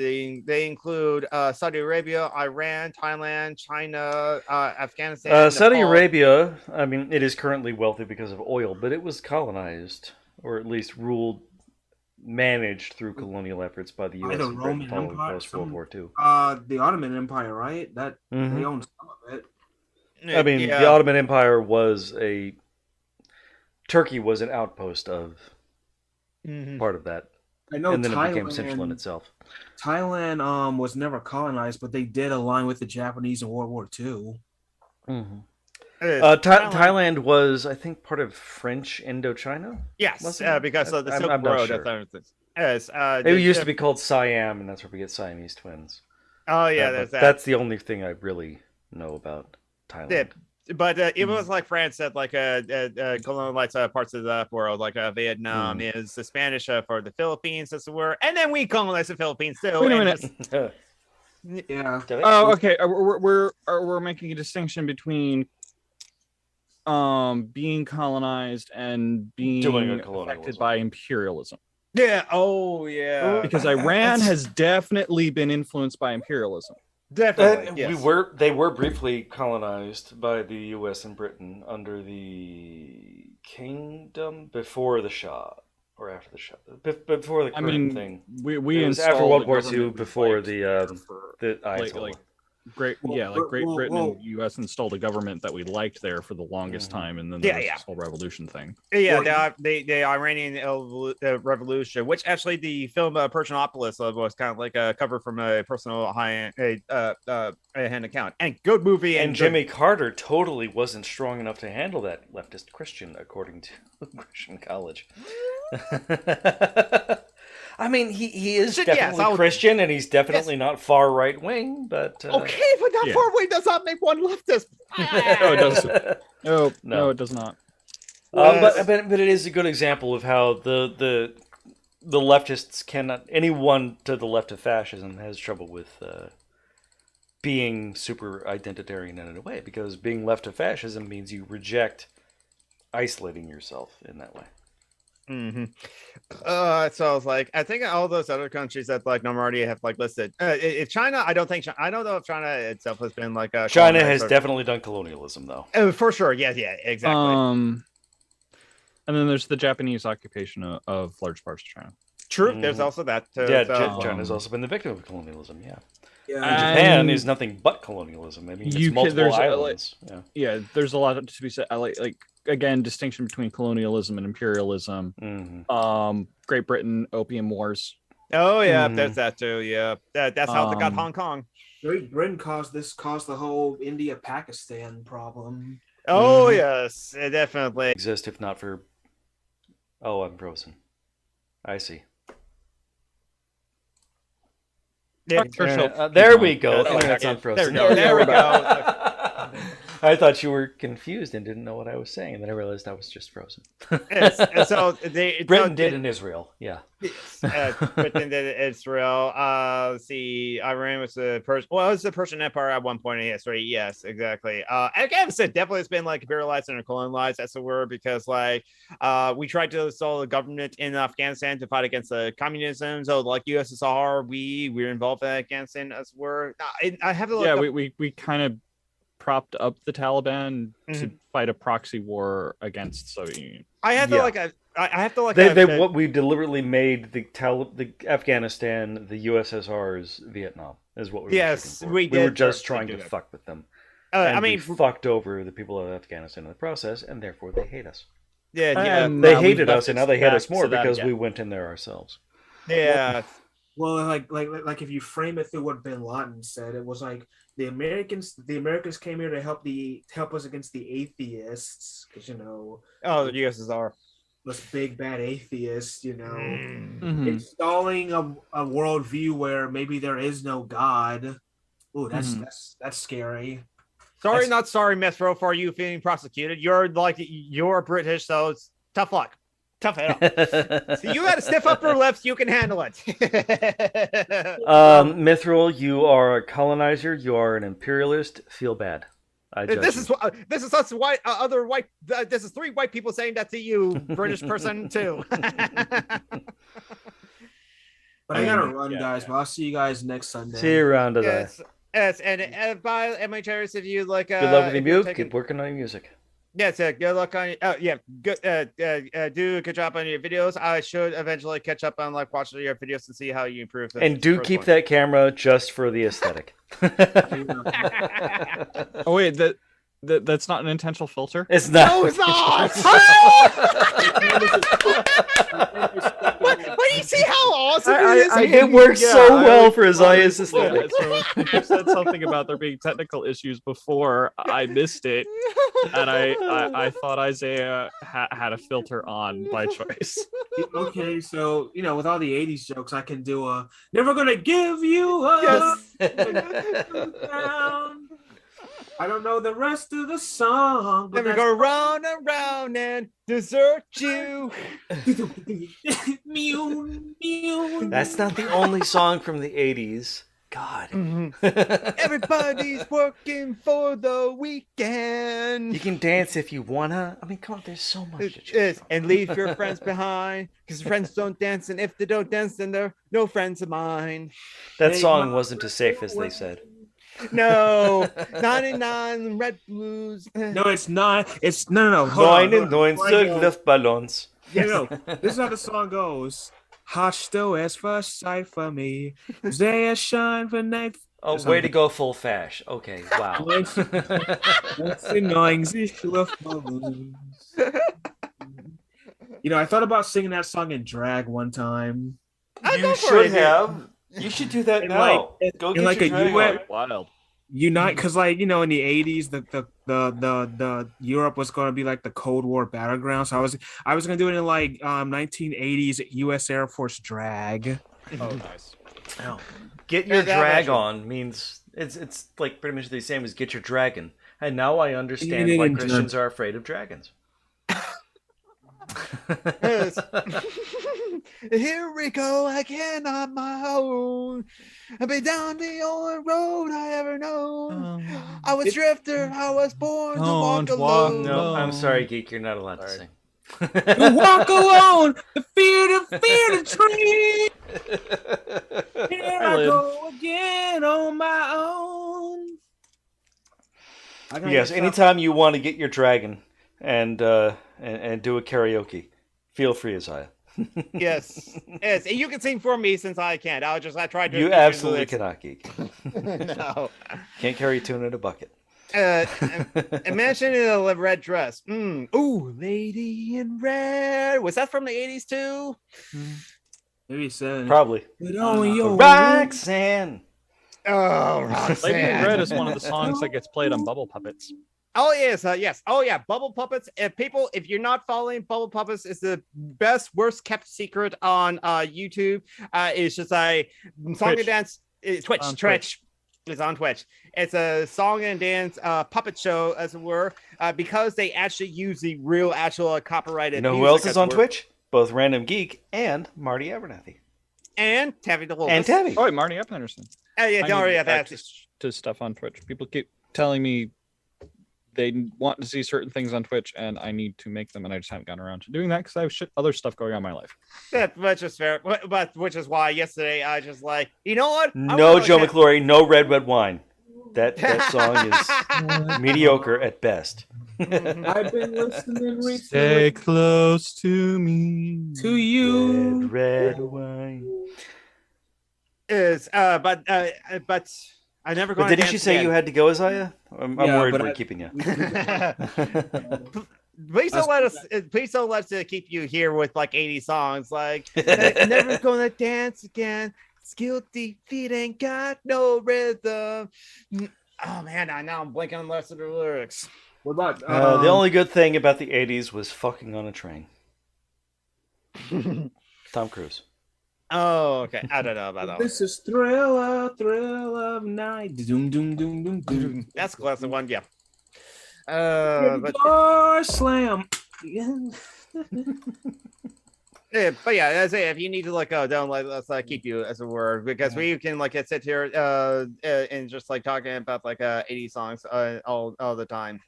They include Saudi Arabia, Iran, Thailand, China, Afghanistan. Saudi Arabia, I mean, it is currently wealthy because of oil, but it was colonized, or at least managed through colonial efforts by the U.S. and Britain following post-World War II. The Ottoman Empire, right? That they owned some of it. I mean, the Ottoman Empire was Turkey was an outpost of part of that. I know, and then Thailand, it became central in itself. Thailand was never colonized, but they did align with the Japanese in World War II. Thailand was, I think, part of French Indochina. Yes, because of the Silk I'm Road. not sure. Yes, it used to be called Siam, and that's where we get Siamese twins. Oh yeah, that's the only thing I really know about Thailand. Yeah. But even with like France that like colonized parts of the world, like Vietnam is the Spanish for the Philippines, as it were, and then we colonized the Philippines too. Wait a minute. Yeah. Oh, okay. We're making a distinction between being colonized and being affected by imperialism. Yeah. Oh, yeah. Because Iran has definitely been influenced by imperialism. Definitely. Yes. They were briefly colonized by the U.S. and Britain under the kingdom before the Shah or after the Shah. Before the current thing. We it was after World War II, before the Ayatollah. Great Britain and U.S. installed a government that we liked there for the longest time, and then there was this whole revolution thing. Yeah, the Iranian Revolution, which actually the film Persianopolis was kind of like a cover from a personal hand account, and good movie. And Jimmy Carter totally wasn't strong enough to handle that leftist Christian, according to Christian College. I mean, he is definitely Christian, and he's definitely not far right wing. But okay, but not far wing does not make one leftist. No, it doesn't. No, it does not. But it is a good example of how the leftists cannot. Anyone to the left of fascism has trouble with being super identitarian in a way, because being left of fascism means you reject isolating yourself in that way. So I was like, I think all those other countries that like already have like listed. If China, I don't know if China itself has been like a. China has definitely done colonialism though. For sure, yeah, exactly. And then there's the Japanese occupation of large parts of China. True, there's also that. China's also been the victim of colonialism. Yeah. Japan is nothing but colonialism. I mean, it's multiple islands. There's a lot to be said. Like again, distinction between colonialism and imperialism. Great Britain, Opium Wars. Oh yeah, there's that too. Yeah, that's how they got Hong Kong. Great Britain caused the whole India-Pakistan problem. Oh yes, it definitely exist if not for. Oh, I'm frozen. I see. Yeah, there we go. Internet's unfrozen. There we go. I thought you were confused and didn't know what I was saying, and then I realized I was just frozen. So Britain did in Israel, yeah. Britain did in Israel. See, Iran was the Persian. Well, it was the Persian Empire at one point in history. Yes, exactly. Afghanistan definitely has been like imperialized and colonialized, as it were, because like we tried to install a government in Afghanistan to fight against communism. So like USSR, we're involved in Afghanistan, as it were. I have to look. We kind of propped up the Taliban to fight a proxy war against the Soviet Union. I have to we deliberately made the Afghanistan the USSR's Vietnam is what we were shooting for. We were just trying to fuck with them. We fucked over the people of Afghanistan in the process, and therefore they hate us. Yeah, they hated us, and now they hate us more because we went in there ourselves. Yeah. Well, like if you frame it through what Bin Laden said, it was like the Americans came here to help us against the atheists, because the USSR, this big bad atheists, installing a worldview where maybe there is no God. Ooh, that's scary. Sorry, not sorry, Mithro, for you feeling prosecuted. You're British, so it's tough luck. Tough it up. So you got to stiff upper lips. You can handle it. Mithril, you are a colonizer. You are an imperialist. Feel bad. This is us white. Other white. This is 3 white people saying that to you, British person too. But I gotta run, guys. But I'll see you guys next Sunday. See you around today. Yes, and by my cherish, if you like, good luck with your music. Keep working on your music. Yes, good luck on. Good. Do a good job on your videos. I should eventually catch up on watching your videos and see how you improve. And do keep that camera just for the aesthetic. Oh wait, that's not an intentional filter. It's not. No, it's not. But you see how awesome it is? It works so well for Isaiah's aesthetic. So you said something about there being technical issues before. I missed it, and I thought Isaiah had a filter on by choice. Okay, so with all the '80s jokes, I can do a "Never Gonna Give You Up." Yes. I don't know the rest of the song. But never go round and round and desert you. That's not the only song from the 80s. God. Everybody's working for the weekend. You can dance if you wanna. I mean, come on, there's so much to choose from. And leave your friends behind, because friends don't dance, and if they don't dance, then they're no friends of mine. That song wasn't as safe as they said. No, 99 Red Blues. No, it's not. It's no. 99 Luftballons. No. This is how the song goes. Hot still as first sight for me. They shine for night. Oh, way to go, full fash. Okay, wow. I thought about singing that song in drag one time. You should have. You should do that now. Go get your drag. Wild. Unite, because in the 80s, the Europe was going to be like the Cold War battleground. So I was going to do it in 1980s U.S. Air Force drag. Oh, nice. Oh. Get your drag on means it's like pretty much the same as get your dragon. And now I understand why Christians are afraid of dragons. Here we go again on my own. I've been down the only road I ever known. I was drifter. I was born to walk alone. No, I'm sorry, Geek. You're not allowed to sing. To walk alone, the fear the tree. Here I go again on my own. Yes, anytime you want to get your dragon and do a karaoke, feel free, Isaiah. Yes. And you can sing for me since I can't. I tried to. You absolutely cannot, Geek. No. Can't carry tuna in a bucket. Imagine in a red dress. Ooh, lady in red. Was that from the 80s too? Maybe so. Probably. Roxanne. Oh, Roxanne. Lady in Red is one of the songs that gets played on Bubble Puppets. Oh yes, yes. Oh yeah, Bubble Puppets. If you're not following Bubble Puppets, is the best, worst kept secret on YouTube. It's just a song and dance. Twitch. It's on Twitch. It's a song and dance puppet show, as it were, because they actually use the real, actual copyrighted. You know who else is on Twitch? Both Random Geek and Marty Abernathy. And Tabby the Wolf. And Tabby. Oh, Marty Eppenderson. Oh yeah, Marty Abernathy. To stuff on Twitch. People keep telling me they want to see certain things on Twitch, and I need to make them, and I just haven't gotten around to doing that because I have other stuff going on in my life. Yeah, which is fair. But which is why yesterday I just you know what? No Joe McClory, no red wine. That song is mediocre at best. I've been listening recently. Stay close to me. To you. Red wine. But I never. But didn't she say you had to go, Isaiah? I'm worried we're keeping you. Please don't let us. Please don't let us keep you here with like 80 songs. Like never gonna dance again. Guilty feet ain't got no rhythm. Oh man, now I'm blanking on the rest of the lyrics. What about the only good thing about the 80s was fucking on a train. Tom Cruise. Oh, okay. I don't know about that. This is thrill of night. Doom, doom, doom, doom, doom. That's the classic one, yeah. Door slam. Yeah, but yeah, as I say, if you need to like go, don't let us keep you as a word, because we can like sit here and just like talking about like 80 songs all the time.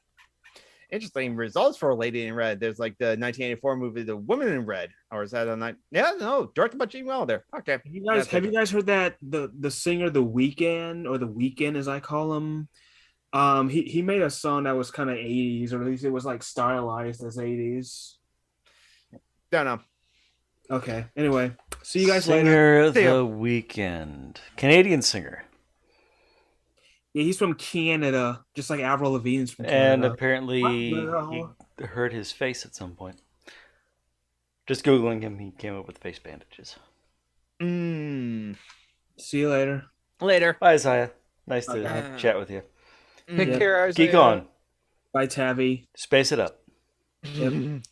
Interesting results for Lady in Red. There's like the 1984 movie The Woman in Red, or is that a night? Yeah, no, directed by Gene Wilder. Okay. Have you guys heard that the singer The Weeknd, or The Weeknd as I call him? He made a song that was kind of 80s, or at least it was like stylized as 80s. Don't know. Okay. Anyway, see you guys later. Singer The Weeknd, Canadian singer. Yeah, he's from Canada, just like Avril Lavigne's from Canada. And apparently he hurt his face at some point. Just Googling him, he came up with face bandages. See you later. Later. Bye, Isaiah. Nice to chat with you. Take care, Isaiah. Geek on. Bye, Tavi. Space it up. Yep.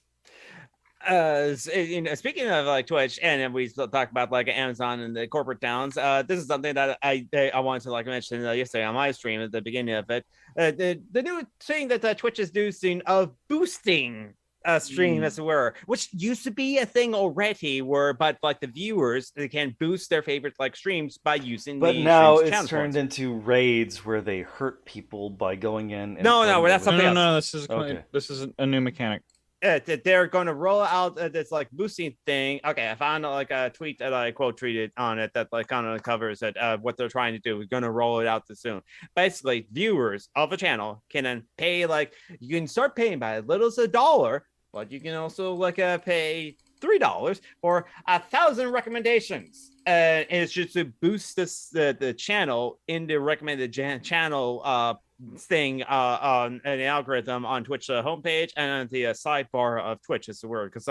Speaking of like Twitch, and then we still talk about like Amazon and the corporate towns. This is something that I wanted to like mention yesterday on my stream at the beginning of it. The new thing that Twitch is doing of boosting a stream, as it were, which used to be a thing already, but like the viewers, they can boost their favorite like streams by using. But now it's turned into raids where they hurt people by going in. And no, that's something else. No, this is a new mechanic. They're going to roll out this like boosting thing. Okay, I found like a tweet that I quote tweeted on it that like kind of covers it. What they're trying to do. We're going to roll it out this soon. Basically, viewers of a channel can then pay like you can start paying by as little as $1, but you can also like pay $3 for 1,000 recommendations. And it's just to boost the channel in the recommended channel thing on an algorithm on Twitch homepage and on the sidebar of Twitch is the word, because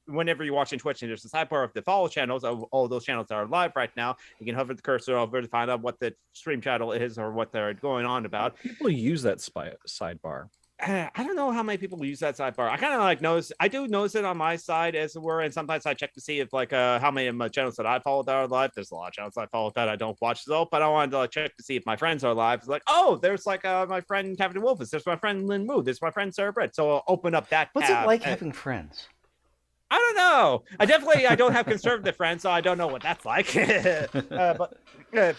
whenever you're watching Twitch and there's a sidebar of the follow channels of all those channels that are live right now, you can hover the cursor over to find out what the stream channel is or what they're going on about. People use that sidebar. I don't know how many people use that sidebar. I kind of like notice. I do notice it on my side, as it were, and sometimes I check to see if like how many of my channels that I follow that are live. There's a lot of channels I follow that I don't watch though, but I wanted to like check to see if my friends are live. It's like, oh, there's like my friend Captain Wolfus. There's my friend Lynn Wu. There's my friend Sarah Brett. So I'll open up that. What's tab it like having friends? I don't know. I don't have conservative friends, so I don't know what that's like. But then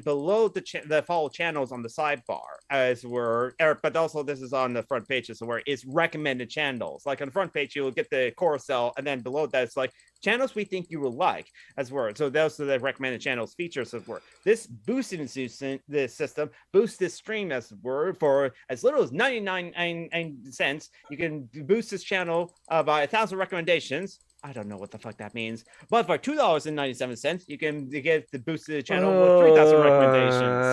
below the follow channels on the sidebar, as were, but also this is on the front page, as where it's recommended channels. Like on the front page, you'll get the carousel, and then below that it's like channels we think you will like, as were. So those are the recommended channels features, as were. This boosting system boosts this stream, as were, for as little as 99 cents. You can boost this channel by 1,000 recommendations. I don't know what the fuck that means. But for $2.97, you can get the boost to the channel with 3,000 recommendations.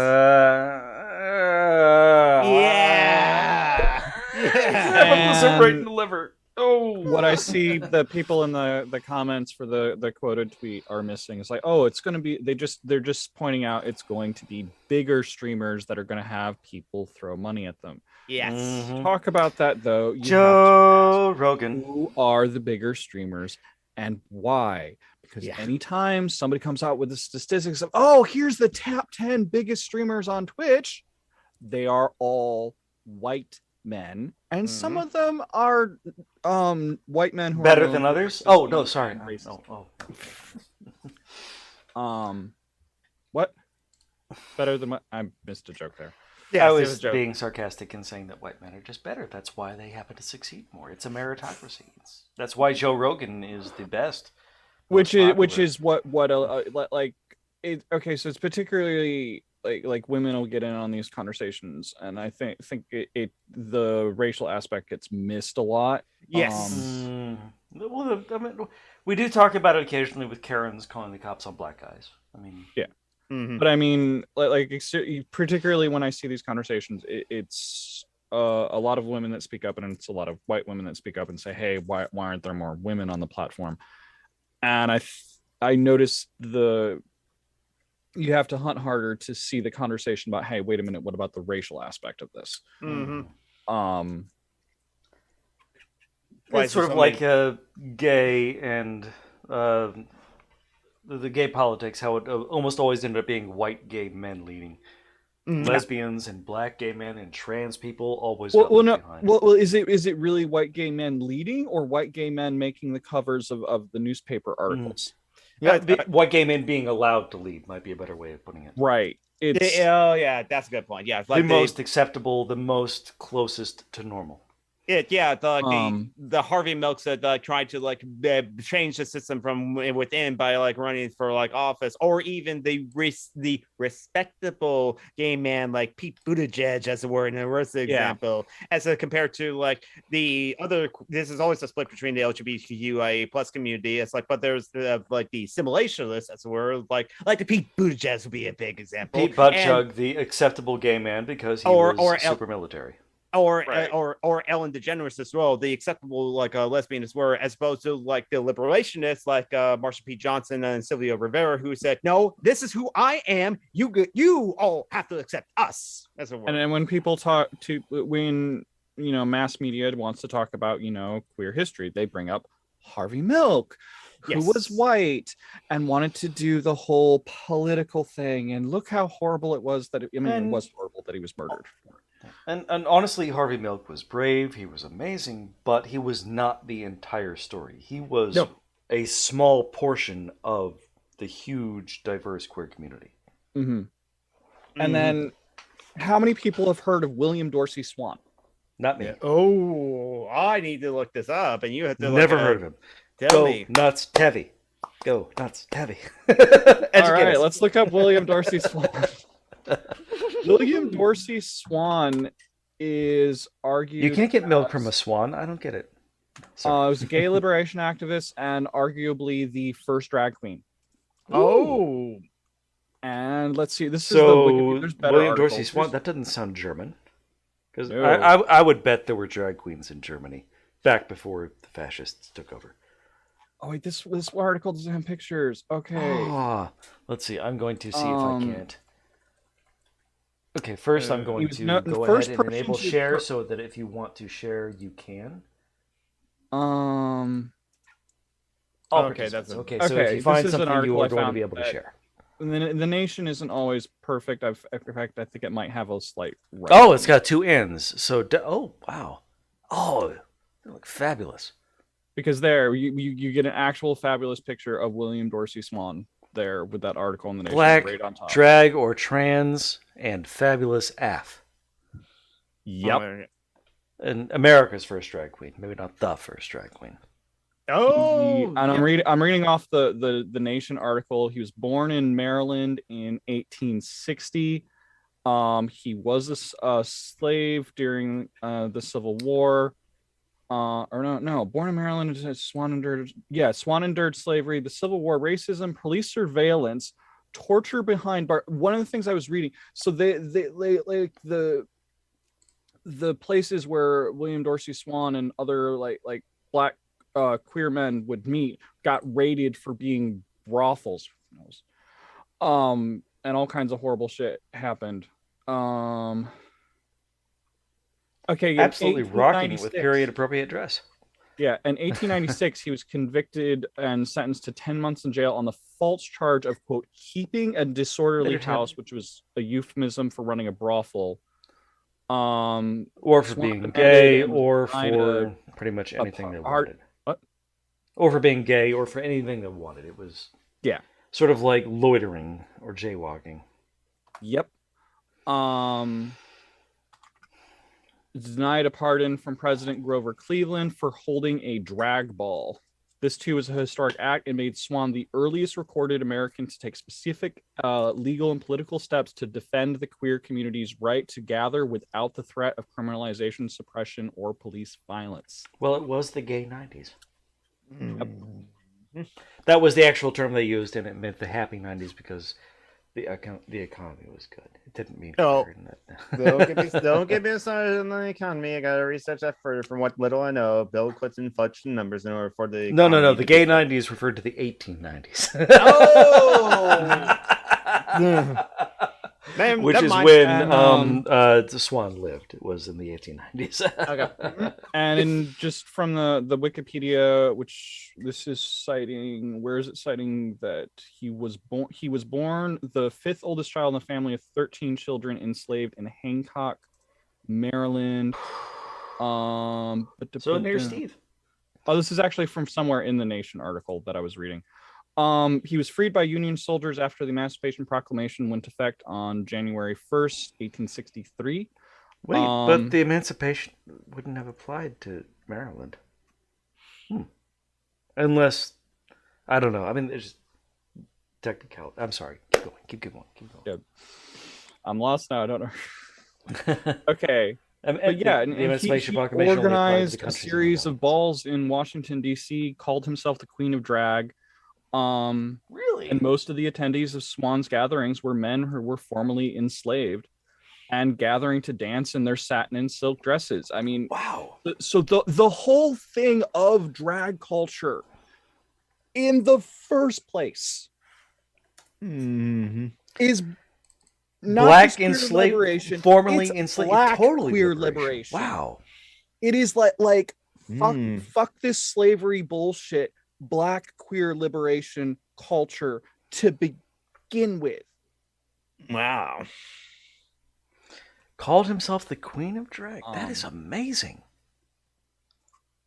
Yeah. And right in the liver. Oh, what I see the people in the comments for the quoted tweet are missing. It's like, oh, it's going to be, they're just pointing out it's going to be bigger streamers that are going to have people throw money at them. Yes. Mm-hmm. Talk about that though. Joe Rogan. Who are the bigger streamers and why? Because anytime somebody comes out with the statistics of, oh, here's the top 10 biggest streamers on Twitch, they are all white men, and some of them are white men who better are than others. Oh no, sorry. What? Better than what? I missed a joke there. Yeah, I was being sarcastic and saying that white men are just better. That's why they happen to succeed more. It's a meritocracy. That's why Joe Rogan is the best. Which is what like it, okay. So it's particularly like women will get in on these conversations, and I think the racial aspect gets missed a lot. Yes. Well, I mean, we do talk about it occasionally with Karens calling the cops on black guys. I mean, yeah. But I mean, like particularly when I see these conversations, it's a lot of women that speak up, and it's a lot of white women that speak up and say, "Hey, why aren't there more women on the platform?" And I notice you have to hunt harder to see the conversation about, "Hey, wait a minute, what about the racial aspect of this?" It's sort of like a gay and the gay politics, how it almost always ended up being white gay men leading. Lesbians and black gay men and trans people always got left behind. Well, is it really white gay men leading, or white gay men making the covers of the newspaper articles? White gay men being allowed to lead might be a better way of putting it. Right. Yeah, that's a good point. Yeah, it's like the most acceptable, the most closest to normal. The Harvey Milk said tried to like change the system from within by like running for like office, or even the respectable gay man like Pete Buttigieg, as it were, in a worse example, as compared to like the other. This is always a split between the LGBTQIA plus community. It's like, but there's like the simulationists, as it were, like the Pete Buttigieg would be a big example. Pete Buttigieg, the acceptable gay man because he was super military. Or Ellen DeGeneres as well, the acceptable like lesbian as well, as opposed to like the liberationists like Marsha P. Johnson and Sylvia Rivera, who said, "No, this is who I am. You all have to accept us." As a word. And then when people when mass media wants to talk about queer history, they bring up Harvey Milk, who was white and wanted to do the whole political thing, and look how horrible it was that it was horrible that he was murdered. And honestly, Harvey Milk was brave. He was amazing, but he was not the entire story. He was a small portion of the huge, diverse queer community. And then, how many people have heard of William Dorsey Swann? Not me. Oh, I need to look this up, and you have to. Never heard of him. Go nuts, Tevi. Go nuts, Tevi. All right, let's look up William Dorsey Swann. William Dorsey Swann is argued. You can't get milk from a swan. I don't get it. He was a gay liberation activist and arguably the first drag queen. Oh, and let's see. This is William Dorsey Swann. That doesn't sound German, because I would bet there were drag queens in Germany back before the fascists took over. Oh wait, this article doesn't have pictures. Okay. Let's see. I'm going to see if I can't. Okay, first I'm going to go ahead and enable share so that if you want to share, you can. Okay, that's okay. So if you find something, you are going to be able to share. The Nation isn't always perfect. In fact, I think it might have a slight. It's got two ends. So wow, they look fabulous. Because there, you get an actual fabulous picture of William Dorsey Swann there with that article in the Nation. Black, right on top. drag or trans, and fabulous AF. Yep. And America's first drag queen, maybe not the first drag queen. And I'm reading off the Nation article. He was born in Maryland in 1860. He was a slave during the Civil War. Born in Maryland, Swann endured slavery, the Civil War, racism, police surveillance, torture behind bars. One of the things I was reading, so they like the places where William Dorsey Swann and other like black queer men would meet got raided for being brothels, and all kinds of horrible shit happened. Okay, absolutely rocking it with period appropriate dress. Yeah, in 1896, he was convicted and sentenced to 10 months in jail on the false charge of, quote, keeping a disorderly house, which was a euphemism for running a brothel. Or for being gay, or for pretty much anything they wanted. What? Or for being gay, or for anything they wanted. It was sort of like loitering or jaywalking. Yep. Denied a pardon from President Grover Cleveland for holding a drag ball. This too was a historic act. It made Swan the earliest recorded American to take specific legal and political steps to defend the queer community's right to gather without the threat of criminalization, suppression, or police violence. Well, it was the gay 90s. Yep. That was the actual term they used, and it meant the happy 90s because the economy was good. It didn't mean don't get me started on the economy. I gotta research that further. From what little I know, Bill Clinton fudged the numbers in order for the no. The gay 90s referred to the 1890s. Oh. Man, which is when the Swan lived. It was in the 1890s. Okay. And just from the Wikipedia, which this is citing, where is it citing that he was born? He was born the fifth oldest child in a family of 13 children enslaved in Hancock, Maryland. So near Steve. Oh, this is actually from somewhere in the Nation article that I was reading. He was freed by Union soldiers after the Emancipation Proclamation went into effect on January 1st, 1863. Wait, but the Emancipation wouldn't have applied to Maryland. Unless, I don't know. I mean, there's technical. I'm sorry. Keep going. Yeah. I'm lost now. I don't know. Okay. But yeah, and he organized a series of balls in Washington, D.C., called himself the Queen of Drag. Really? And most of the attendees of Swan's gatherings were men who were formerly enslaved and gathering to dance in their satin and silk dresses. I mean, wow. So the whole thing of drag culture in the first place is not black enslaved, formerly enslaved, black totally queer liberation. Wow. It is like fuck this slavery bullshit. Black queer liberation culture to begin with. Wow. Called himself the Queen of Drag. That is amazing.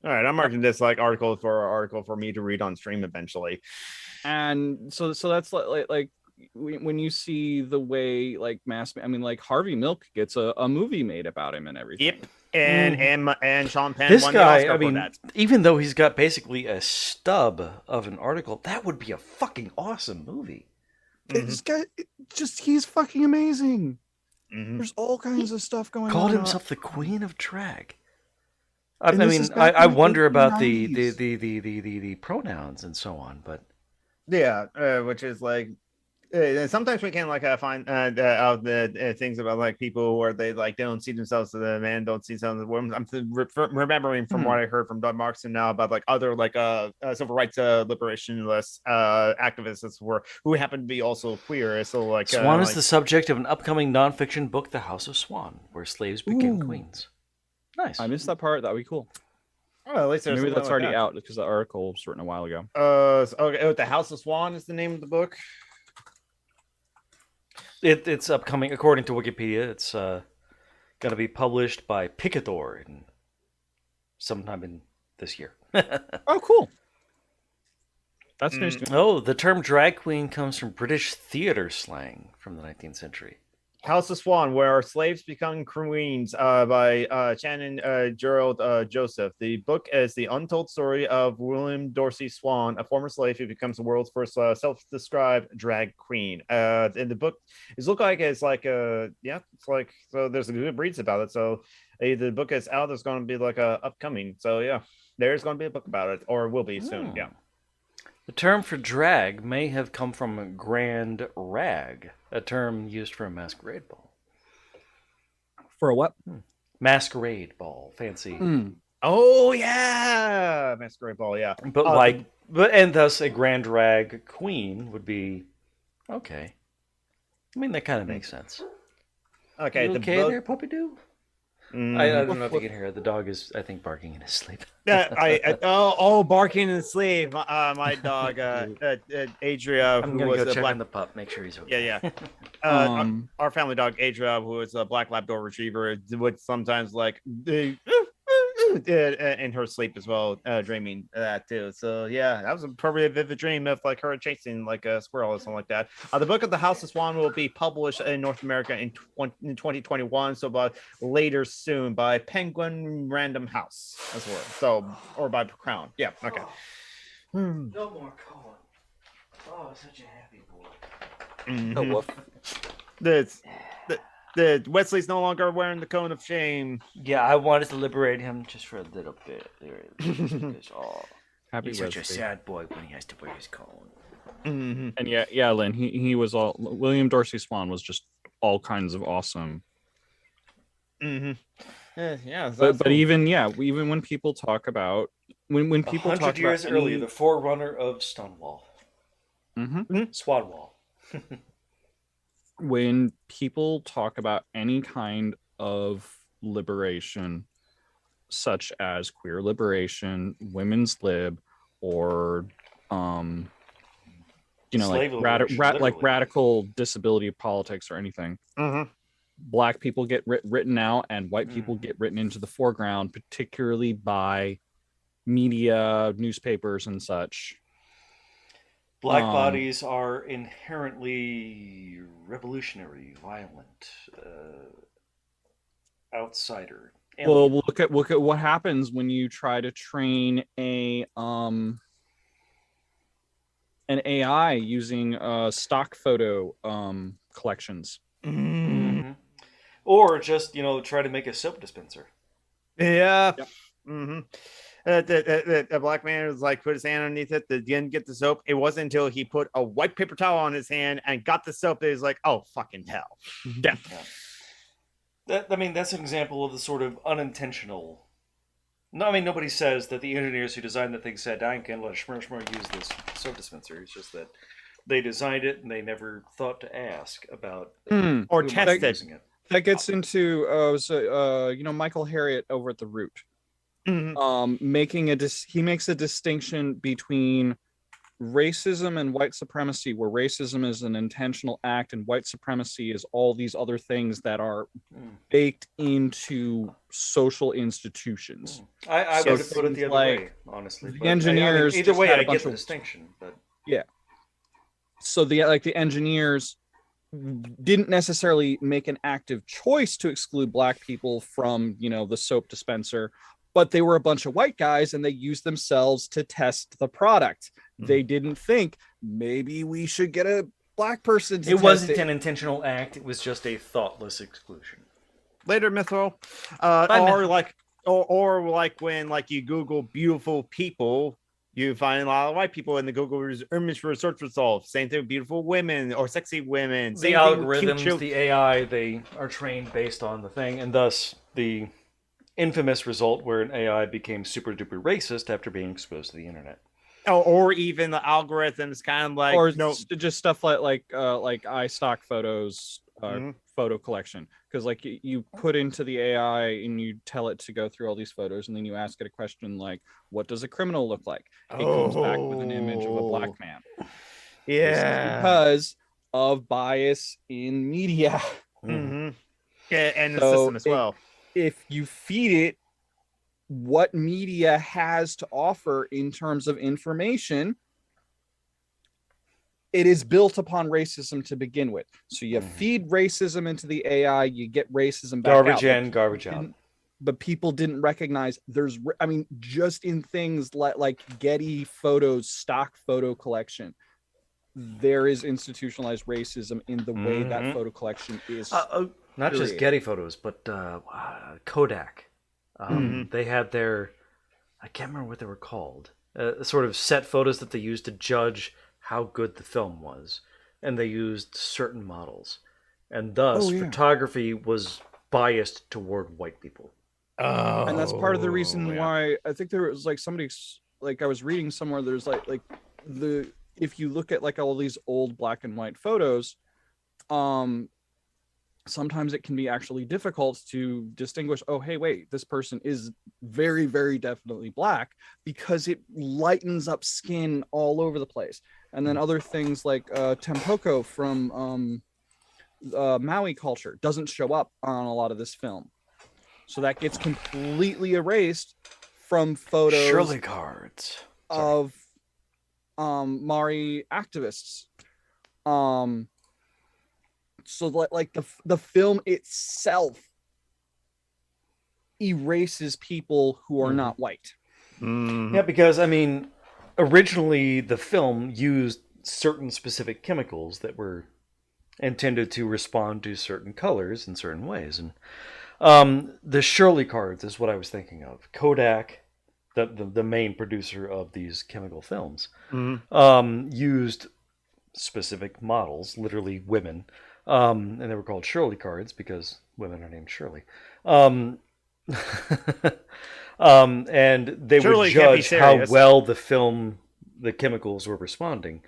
All right, I'm marking this like article for me to read on stream eventually. And so that's like when you see the way like like Harvey Milk gets a movie made about him and everything. Yep. And Sean Penn this won guy, the Oscar for that. Even though he's got basically a stub of an article, that would be a fucking awesome movie. This guy, he's fucking amazing. There's all kinds of stuff going on. Called himself the Queen of Drag. I wonder about the pronouns and so on, but yeah, which is like. Sometimes we can find out the things about like people where they like don't see themselves as a man, don't see themselves as a woman. I'm remembering from what I heard from Doug Markson now about like other civil rights liberationist activists who happen to be also queer. So like Swan is the subject of an upcoming nonfiction book, The House of Swan, where slaves became queens. Nice. I missed that part. That'd be cool. Oh, at least maybe that's already out because the article was written a while ago. The House of Swan is the name of the book. It's upcoming, according to Wikipedia. It's going to be published by Picador sometime in this year. Oh, cool. That's news. Oh, the term drag queen comes from British theater slang from the 19th century. House of Swan, where slaves become queens, by Shannon Gerald Joseph. The book is the untold story of William Dorsey Swan, a former slave who becomes the world's first self-described drag queen. And the book is it's like so there's a good reads about it. So the book is out. There's going to be like a upcoming. So yeah, there's going to be a book about it, or will be soon. Yeah. The term for drag may have come from grand rag, a term used for a masquerade ball. For a what? Masquerade ball. Fancy. Oh, yeah. Masquerade ball, yeah. And thus a grand rag queen would be, okay. I mean, that kind of makes sense. Okay. There, Puppy Doo? I don't know if you can hear it. The dog is, I think, barking in his sleep. Barking in his sleep. My dog, Adria, I'm going to go check on the pup, make sure he's okay. Yeah. Our family dog, Adria, who is a black Labrador Retriever, would sometimes in her sleep as well, dreaming that too. So yeah, that was probably a vivid dream of like her chasing like a squirrel or something like that. The book of The House of Swan will be published in North America in 2021, so by later soon by Penguin Random House as well. So or by Crown. Yeah. Okay. No more Cohen. Oh, such a happy boy. Mm-hmm. Oh, woof. The Wesley's no longer wearing the cone of shame. Yeah, I wanted to liberate him just for a little bit. Happy he's Wesley. such a sad boy when he has to wear his cone. Mm-hmm. And yeah, Lynn, he was all William Dorsey Swan was just all kinds of awesome. Mm-hmm. Yeah, but even when people talk about when people 100 talk years about earlier, the forerunner of Stonewall, Swanwall. When people talk about any kind of liberation, such as queer liberation, women's lib, or like radical disability politics or anything, Black people get written out and white people get written into the foreground, particularly by media, newspapers, and such. Black bodies are inherently revolutionary, violent, outsider. Alien. Well, look at what happens when you try to train an AI using stock photo collections. Mm-hmm. Or just try to make a soap dispenser. Yeah. Yep. Mm-hmm. The black man was like, put his hand underneath it, didn't get the soap. It wasn't until he put a white paper towel on his hand and got the soap that he's like, oh, fucking hell. Yeah. That's an example of the sort of unintentional. No, nobody says that the engineers who designed the thing said, I can let Schmur use this soap dispenser. It's just that they designed it and they never thought to ask about or test using it. That gets into Michael Harriot over at The Root. Mm-hmm. He makes a distinction between racism and white supremacy, where racism is an intentional act and white supremacy is all these other things that are baked into social institutions. I would have put it the other way, honestly. The engineers either way, I get the distinction, but yeah. So the engineers didn't necessarily make an active choice to exclude Black people from the soap dispenser, but they were a bunch of white guys and they used themselves to test the product. They didn't think maybe we should get a Black person to test it. It wasn't an intentional act. It was just a thoughtless exclusion. Later, Mithril. Or like when you Google beautiful people, you find a lot of white people in the Google image search results. Same thing with beautiful women or sexy women. The algorithms, the AI, they are trained based on the thing, and thus the infamous result where an AI became super duper racist after being exposed to the internet. Or even the algorithms kind of like, or just stuff like iStock photos, photo collection, because you put into the AI and you tell it to go through all these photos, and then you ask it a question like, what does a criminal look like? It comes back with an image of a Black man. Yeah, because of bias in media. Mm-hmm. Yeah, and the system as well. If you feed it what media has to offer in terms of information, it is built upon racism to begin with. So you feed racism into the AI, you get racism back garbage out. In, garbage out. But people didn't recognize just in things like Getty Photos, stock photo collection, there is institutionalized racism in the way that photo collection is. Not just Getty Photos, but Kodak. They had their, I can't remember what they were called, sort of set photos that they used to judge how good the film was. And they used certain models. And thus, photography was biased toward white people. Oh. And that's part of the reason why I think there was somebody, I was reading somewhere, there's if you look at all these old black and white photos, sometimes it can be actually difficult to distinguish, oh, hey, wait, this person is very, very definitely Black, because it lightens up skin all over the place. And then other things like Tempoko from Maui culture doesn't show up on a lot of this film. So that gets completely erased from photos Shirley cards of Maori activists. So the film itself erases people who are not white. Yeah, because originally the film used certain specific chemicals that were intended to respond to certain colors in certain ways. And the Shirley cards is what I was thinking of. Kodak, the main producer of these chemical films, used specific models, literally women, and they were called Shirley cards because women are named Shirley. And they would judge how well the chemicals were responding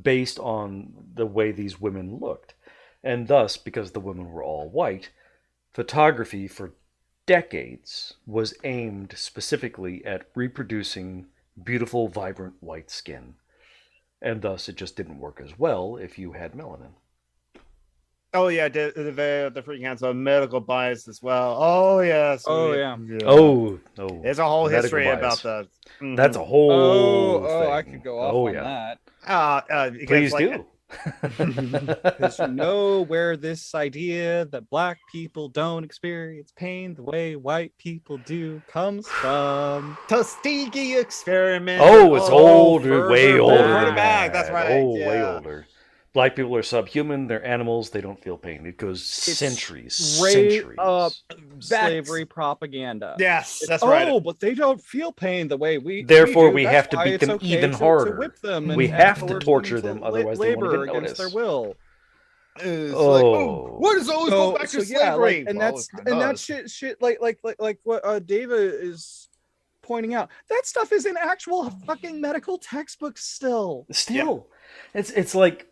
based on the way these women looked. And thus, because the women were all white, photography for decades was aimed specifically at reproducing beautiful, vibrant white skin. And thus, it just didn't work as well if you had melanin. Oh yeah, the freaking out of medical bias as well. Oh yeah. So yeah. Oh. There's a whole history about that. Mm-hmm. That's a whole. thing. I could go off on that. Please do. Because you know where this idea that black people don't experience pain the way white people do comes from. Tuskegee experiment. Oh, it's older, way older. Back. That's right. Way older. Black people are subhuman. They're animals. They don't feel pain. It goes centuries. Slavery propaganda. Yes, that's right. Oh, but they don't feel pain the way we. Therefore, we have to beat them even harder. To whip them we have to torture them, otherwise they won't even against their will. What does always go back to slavery? That shit like what Dava is pointing out. That stuff is in actual fucking medical textbooks still. It's like.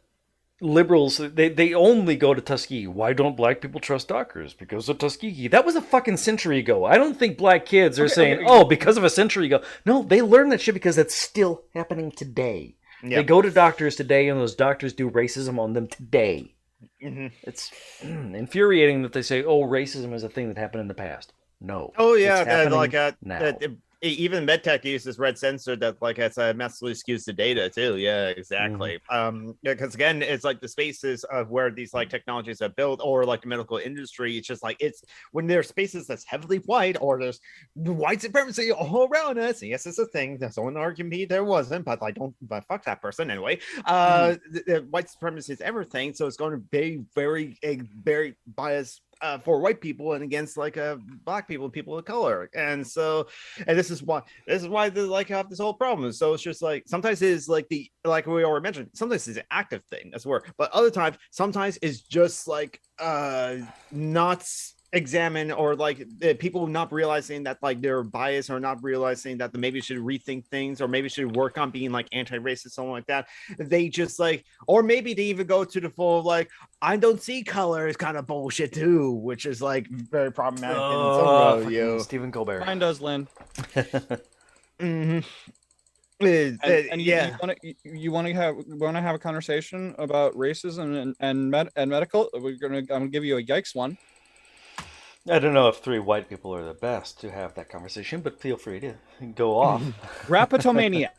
Liberals, they only go to Tuskegee. Why don't black people trust doctors? Because of Tuskegee. That was a fucking century ago. I don't think black kids are saying, because of a century ago. No, they learn that shit because that's still happening today. Yep. They go to doctors today, and those doctors do racism on them today. Mm-hmm. It's infuriating that they say, racism is a thing that happened in the past. No. Oh, yeah. Now. Even MedTech uses red sensor that it's massively skews the data too. Yeah, exactly. Because again, it's like the spaces of where these technologies are built, or the medical industry. It's just it's when there's spaces that's heavily white, or there's white supremacy all around us. Yes, it's a thing. There's someone argue me there wasn't, but but fuck that person anyway. The white supremacy is everything, so it's going to be very biased. For white people and against black people of color, and this is why they have this whole problem. So it's just sometimes it's like we already mentioned, sometimes it's an active thing as well, but other times sometimes it's just not examine, or people not realizing that they're biased, or not realizing that maybe should rethink things, or maybe should work on being anti-racist, something like that. They just or maybe they even go to the full I don't see color is kind of bullshit too, which is very problematic. Stephen Colbert. Mine does, Lynn. Mm-hmm. You want to have a conversation about racism and medical? I'm gonna give you a yikes one. I don't know if 3 white people are the best to have that conversation, but feel free to go off. Drapetomania.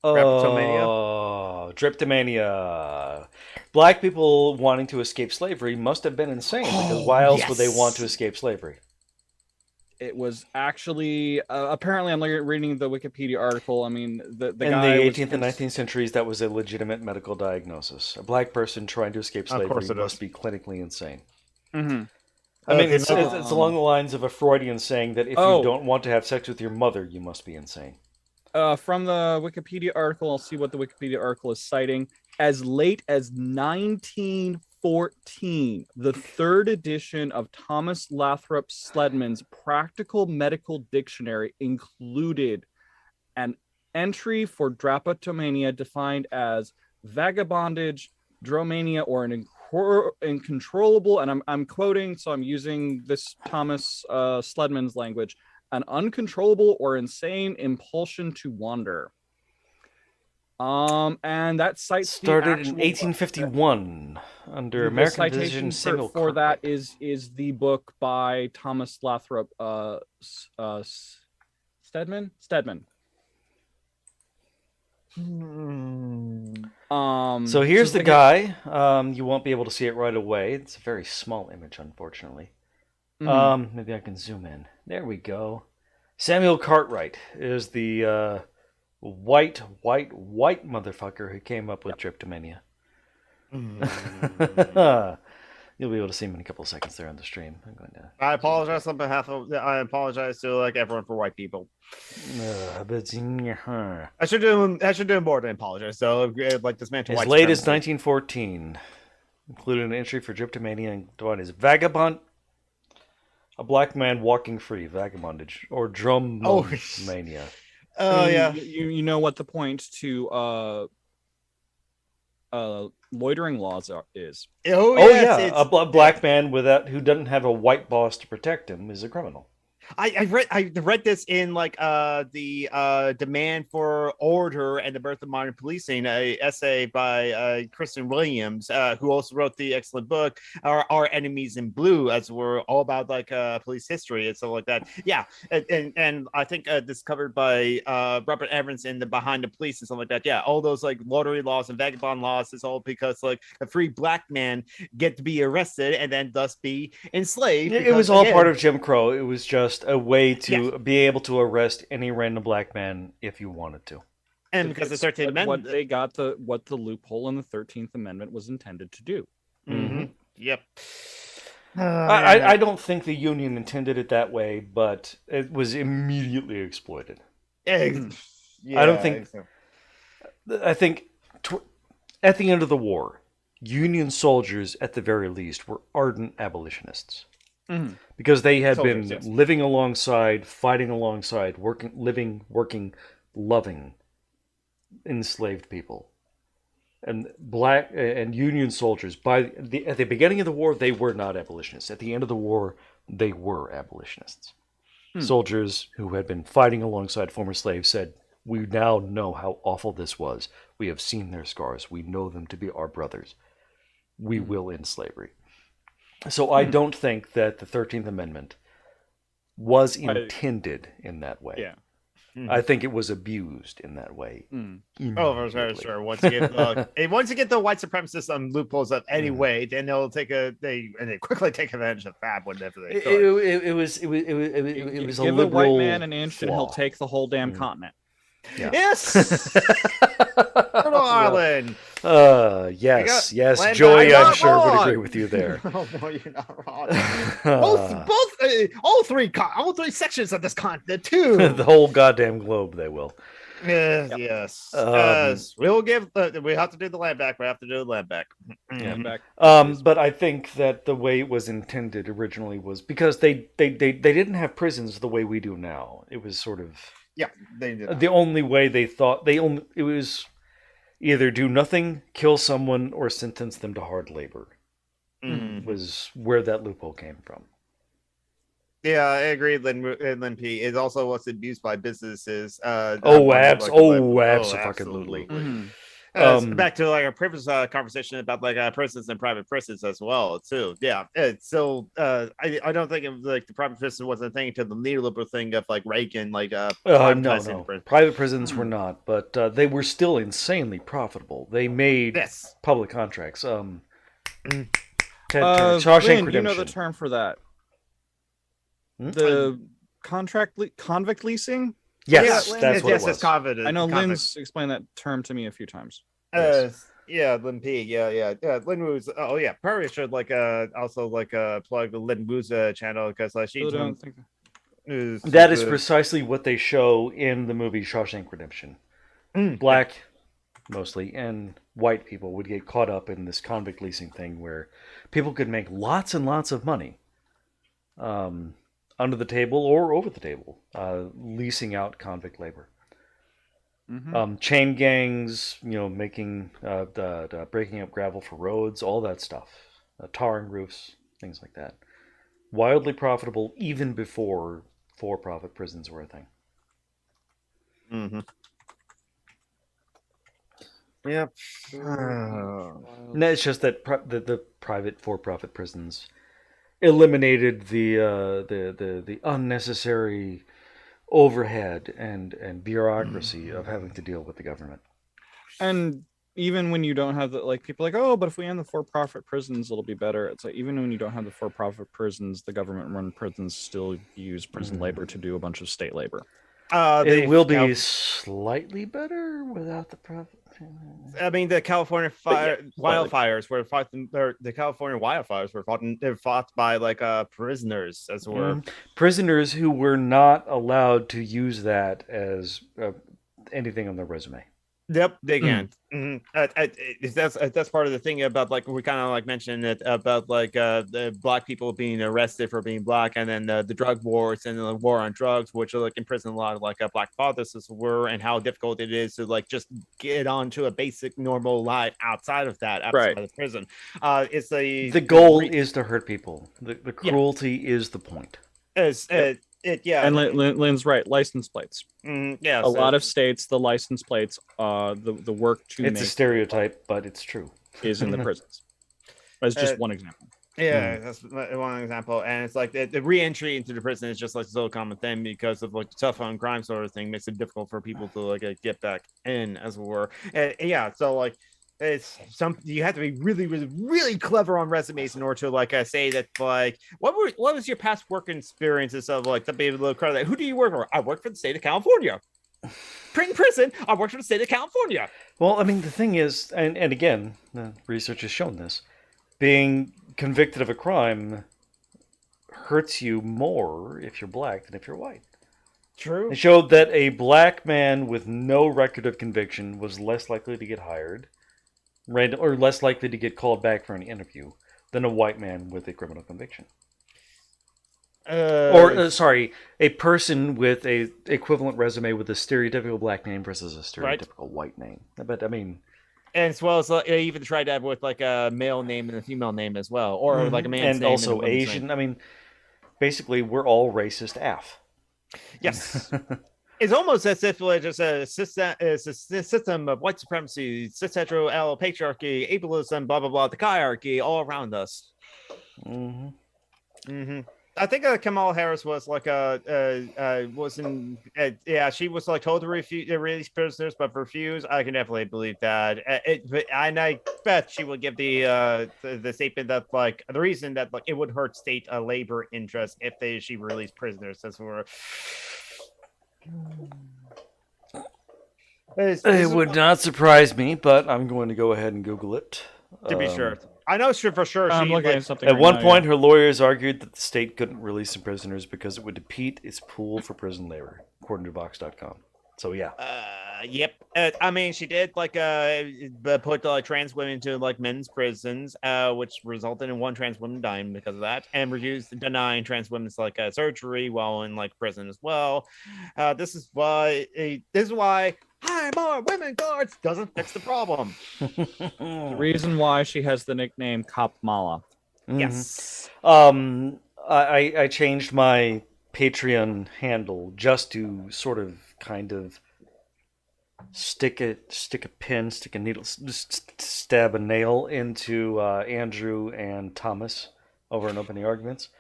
Drapetomania. Black people wanting to escape slavery must have been insane, because why else would they want to escape slavery? It was actually apparently, I'm reading the Wikipedia article. I mean, the in guy the 18th and 19th centuries, that was a legitimate medical diagnosis. A black person trying to escape slavery must be clinically insane. Mm-hmm. I mean, it's along the lines of a Freudian saying that if you don't want to have sex with your mother, you must be insane. From the Wikipedia article, I'll see what the Wikipedia article is citing. As late as 1914, the 3rd edition of Thomas Lathrop Sledman's Practical Medical Dictionary included an entry for drapetomania defined as vagabondage, dromania, or an uncontrollable, and I'm quoting, so I'm using this Thomas Sledman's language, an uncontrollable or insane impulsion to wander. And that site started in 1851 under American Division Samuel for that is the book by Thomas Lathrop Stedman. So here's the guy. You won't be able to see it right away. It's a very small image, unfortunately. Maybe I can zoom in. There we go. Samuel Cartwright is the white motherfucker who came up with Tryptomania. You'll be able to see him in a couple of seconds there on the stream. I'm going to. I apologize on behalf of. I apologize to like everyone for white people. I should do more than apologize. So like this man. As late as 1914, included an entry for Tryptomania and defined as vagabond, a black man walking free, vagabondage, or drum mania. Oh yeah. You know what the point to loitering laws is. A black man who doesn't have a white boss to protect him is a criminal. I read this in like the Demand for Order and the Birth of Modern Policing, a essay by Kristen Williams, who also wrote the excellent book Our Enemies in Blue, as we're all about like police history and stuff like that. Yeah, and I think this covered by Robert Evans in the Behind the Police and stuff like that. Yeah, all those like lottery laws and vagabond laws is all because like a free black man get to be arrested and then thus be enslaved. It was all part of Jim Crow. It was just a way to be able to arrest any random black man if you wanted to. And because the 13th Amendment, what the loophole in the 13th Amendment was intended to do. Mm-hmm. Yep. I don't think the Union intended it that way, but it was immediately exploited. I don't think. I think at the end of the war, Union soldiers, at the very least, were ardent abolitionists. Mm-hmm. Because they had been living alongside, fighting alongside, working, loving enslaved people. And black and Union soldiers, at the beginning of the war, they were not abolitionists. At the end of the war, they were abolitionists. Soldiers who had been fighting alongside former slaves said, "We now know how awful this was. We have seen their scars. We know them to be our brothers. We will end slavery." So I don't think that the 13th Amendment was intended in that way. Yeah. I think it was abused in that way. Oh, for sure. Once you get the white supremacists loopholes up anyway, then they quickly take advantage of that whenever they could. It was a liberal give a white man an inch and he'll take the whole damn continent. Yeah. Yes. Turtle Island. Yes. Joy, I'm sure would agree with you there. Oh no, you're not wrong. all three sections of this continent too. The whole goddamn globe, they will. Yes. We'll give. We have to do the land back. We have to do the land back. Back. But I think that the way it was intended originally was because they didn't have prisons the way we do now. It was sort of. Yeah, they did. The only way they thought it was either do nothing, kill someone, or sentence them to hard labor. Was where that loophole came from. Yeah, I agree. Lin P is also what's abused by businesses. Absolutely. Back to like our previous conversation about like prisons and private prisons as well too. Yeah, so I don't think it was, like the private prison wasn't a thing until the neoliberal thing of like Reagan, like no. Private prisons were not, but they were still insanely profitable. They made public contracts. Shawshank Redemption. You know the term for that? The convict leasing. Yes, that's what it was. I know Lynn's explained that term to me a few times. Yeah, Lin P. Yeah. Lin Wu's. Oh yeah, probably should like also like plug the Lin Wu's channel because she. That is precisely what they show in the movie Shawshank Redemption. Black, mostly, and white people would get caught up in this convict leasing thing where people could make lots and lots of money. Under the table or over the table, leasing out convict labor. Chain gangs, making, breaking up gravel for roads, all that stuff. Tarring roofs, things like that. Wildly profitable even before for-profit prisons were a thing. Yep. No, it's just that the private for-profit prisons eliminated the unnecessary overhead and bureaucracy of having to deal with the government. And even when you don't have people like, oh, but if we end the for-profit prisons, it'll be better. It's like even when you don't have the for-profit prisons, the government-run prisons still use prison labor to do a bunch of state labor. It will be slightly better without the profit. I mean, the California wildfires were fought. The California wildfires were fought. They're fought by like prisoners, as it were. Prisoners who were not allowed to use that as anything on their resume. Yep, they can't. That's part of the thing about like we kind of like mentioned it about like the black people being arrested for being black, and then the drug wars and the war on drugs, which are like imprison a lot of like black fathers as were, and how difficult it is to like just get onto a basic normal life outside of that, outside of prison. It's the goal is to hurt people. The cruelty is the point. And Lynn's right. License plates. A lot of states, the license plates, the work to it's a stereotype, but it's true. Is in the prisons. That's just one example. Yeah, that's one example, and it's like the re-entry into the prison is just like so common thing because of like the tough on crime sort of thing makes it difficult for people to like get back in, as it were. So like. It's you have to be really, really, really clever on resumes in order to like say that like what was your past work experiences of like to be able to credit. Who do you work for? I work for the state of California. Prison. I worked for the state of California. Well, I mean the thing is, and again, the research has shown this: being convicted of a crime hurts you more if you're black than if you're white. True. It showed that a black man with no record of conviction was less likely to get hired. Or less likely to get called back for an interview than a white man with a criminal conviction. A person with a equivalent resume with a stereotypical black name versus a stereotypical white name. But I mean, and as well as even tried that with like a male name and a female name as well, or like a man's name and also Asian. Name. I mean, basically, we're all racist AF. Yes. It's almost as if it's just a system of white supremacy, cis hetero patriarchy, ableism, blah blah blah, the hierarchy all around us. I think Kamala Harris was like she was like told to release prisoners, but refused. I can definitely believe that. And I bet she will give the statement that like the reason that like it would hurt state labor interest if she released prisoners as were. It would not surprise me, but I'm going to go ahead and Google it. To be sure. I know for sure. I'm looking at something. At one point, her lawyers argued that the state couldn't release some prisoners because it would deplete its pool for prison labor, according to Vox.com. So yeah. Yep. I mean, she did like put like trans women into like men's prisons, which resulted in one trans woman dying because of that, and refused denying trans women's like surgery while in like prison as well. This is why hire more women guards doesn't fix the problem. The reason why she has the nickname Cop Mala. Yes. I changed my Patreon handle just to sort of kind of stick a needle, stab a nail into Andrew and Thomas over in Opening Arguments.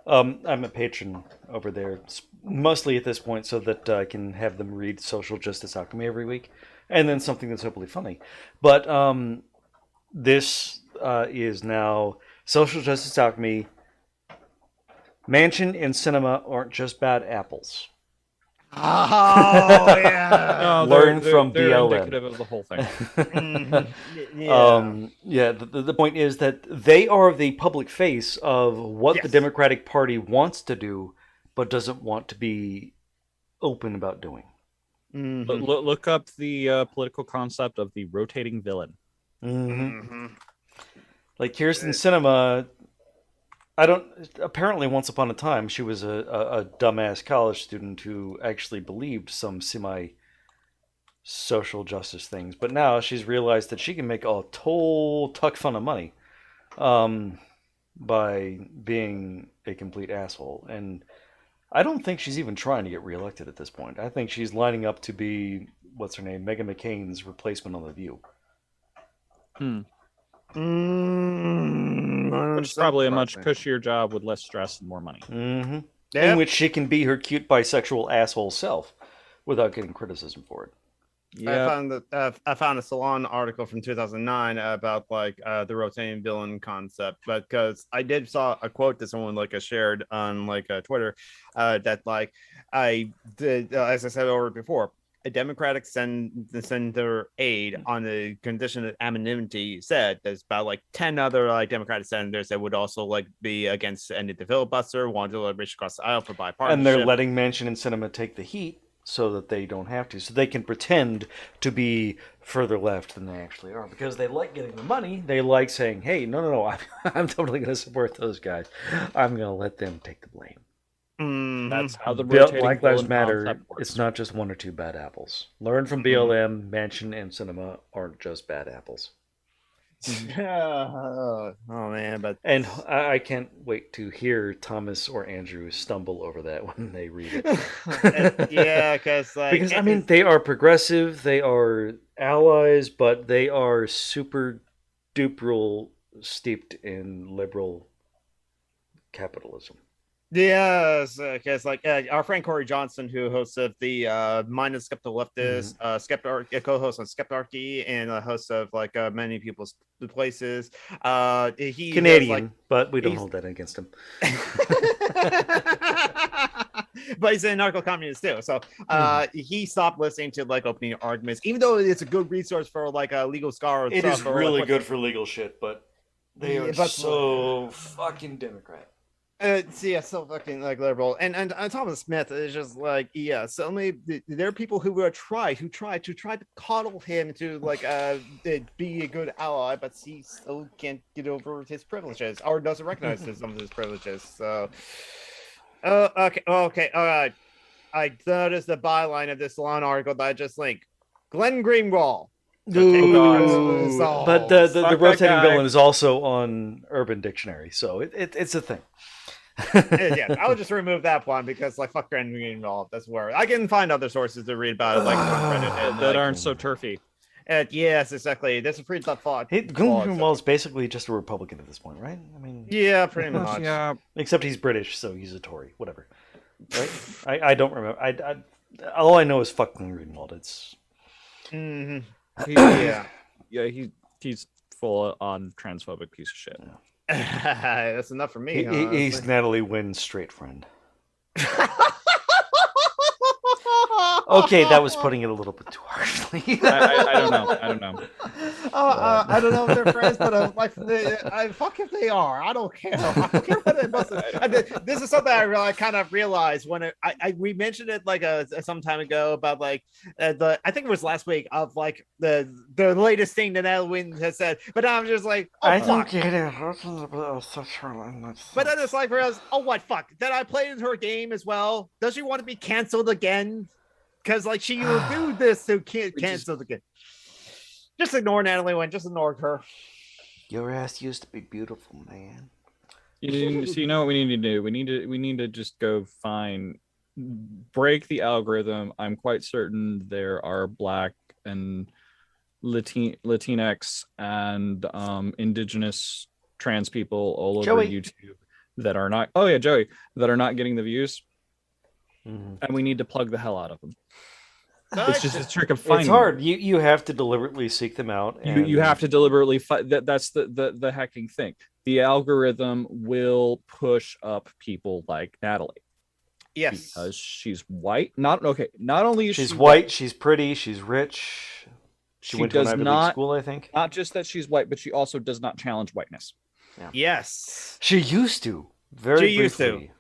I'm a patron over there, mostly at this point, so that I can have them read Social Justice Alchemy every week, and then something that's hopefully funny. But this is now Social Justice Alchemy. Mansion and cinema aren't just bad apples. Oh yeah. Learn from they're BLM. Indicative of the whole thing. The point is that they are the public face of what the Democratic Party wants to do, but doesn't want to be open about doing. Look up the political concept of the rotating villain. Like Kirsten Sinema. Apparently once upon a time, she was a dumbass college student who actually believed some semi-social justice things. But now she's realized that she can make a total tuck fun of money by being a complete asshole. And I don't think she's even trying to get reelected at this point. I think she's lining up to be, what's her name, Meghan McCain's replacement on The View. Which is probably a much cushier job with less stress and more money. In which she can be her cute bisexual asshole self without getting criticism for it. Yeah, I found a Salon article from 2009 about like the rotating villain concept, but because I did saw a quote that someone like shared on like Twitter, that like I did as I said over before, a Democratic senator aide on the condition of anonymity said there's about like 10 other like Democratic senators that would also like be against ending the filibuster, wanted to like reach across the aisle for bipartisanship, and they're letting Manchin and Sinema take the heat so that they don't have to, so they can pretend to be further left than they actually are, because they like getting the money. They like saying, hey, no, I'm totally going to support those guys. I'm going to let them take the blame. Mm-hmm. That's how the rotating Black Lives villain Matter. concept works. It's not just one or two bad apples. Learn from BLM. Manchin and Sinema aren't just bad apples. Oh man, but and I can't wait to hear Thomas or Andrew stumble over that when they read it. Yeah, because I mean they are progressive, they are allies, but they are super duper steeped in liberal capitalism. Yes, because like our friend Corey Johnson, who hosts of the Mind of Skeptical Leftist, co-host on Skeptarchy, and a host of like many people's places. He Canadian, but we don't hold that against him. But he's an anarcho-communist too, so he stopped listening to like opening arguments, even though it's a good resource for like a legal scholar. It is really good for legal shit, but they are so fucking Democrat. So fucking like liberal, and Thomas Smith is just like, yeah. So maybe there are people who will try to coddle him to like be a good ally, but he still can't get over his privileges or doesn't recognize some of his privileges. So, okay, all right. I noticed the byline of this Salon article that I just linked. Glenn Greenwald. But the rotating villain is also on Urban Dictionary, so it's a thing. Yeah, I would just remove that one because like fuck Glenn Greenwald. That's where I can find other sources to read about it, like Reddit that aren't so turfy. Yes, exactly. There's a pretty tough thought. Glenn Greenwald is basically just a Republican at this point, right? I mean, yeah, pretty much. Yeah, except he's British, so he's a Tory. Whatever. Right? I don't remember. I all I know is fuck Glenn Greenwald. It's. He's full on transphobic piece of shit. Yeah. That's enough for me. He's Natalie Wynn's straight friend. Okay, that was putting it a little bit too harshly. I don't know. I don't know if they're friends, but fuck if they are. I don't care. I don't care what it must. This is something I kind of realized when we mentioned it like some time ago about like I think it was last week of like the latest thing that Natalie Wynn has said, but now I'm just like, I don't get it. But then it's like for us, oh what fuck? That I played her game as well. Does she want to be canceled again? Because like she will do this to cancel again. Just ignore Natalie Wynn. Just ignore her. Your ass used to be beautiful, man. So you know what we need to do? We need to just go break the algorithm. I'm quite certain there are Black and Latinx and indigenous trans people all over YouTube that are not. Oh yeah, Joey, that are not getting the views. And we need to plug the hell out of them. It's just a trick of finding. It's hard. You have to deliberately seek them out. And... You have to deliberately find. That's the hacking thing. The algorithm will push up people like Natalie. Yes, because she's white. Not only is she's white, she's pretty, she's rich. She went to an Ivy League school, I think. Not just that she's white, but she also does not challenge whiteness. Yeah. Yes, she used to. Very briefly.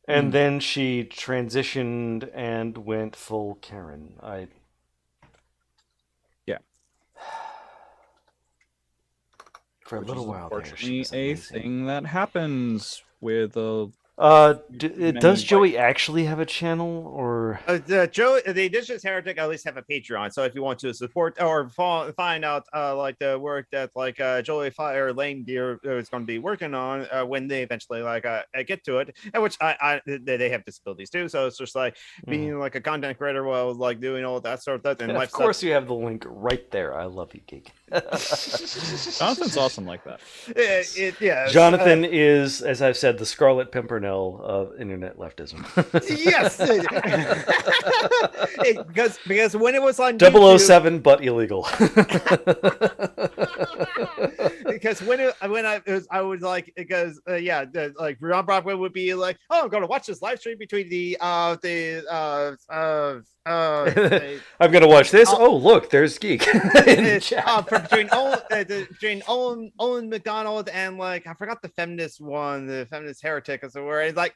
And then she transitioned and went full Karen. Yeah. For a little while. Unfortunately, a thing that happens with a. Does Joey actually have a channel, or Joey, the Indigenous Heretic at least have a Patreon? So if you want to support or find out like the work that like Joey Fire Lame Deer is going to be working on when they eventually like get to it, and which they have disabilities too, so it's just like being like a content creator while like doing all that sort of stuff. And of course, you have the link right there. I love you, Geek. Jonathan's awesome like that. Yeah. Jonathan is, as I've said, the Scarlet Pimpernel 2.0 of internet leftism. Yes, because when it was on 007, but illegal. Because I was like, because like Ron Broadway would be like, oh, I'm going to watch this live stream between I'm going to watch this. Oh, look, there's Geek. Between Owen McDonald and like I forgot the feminist one, the feminist heretic, or so where it's like,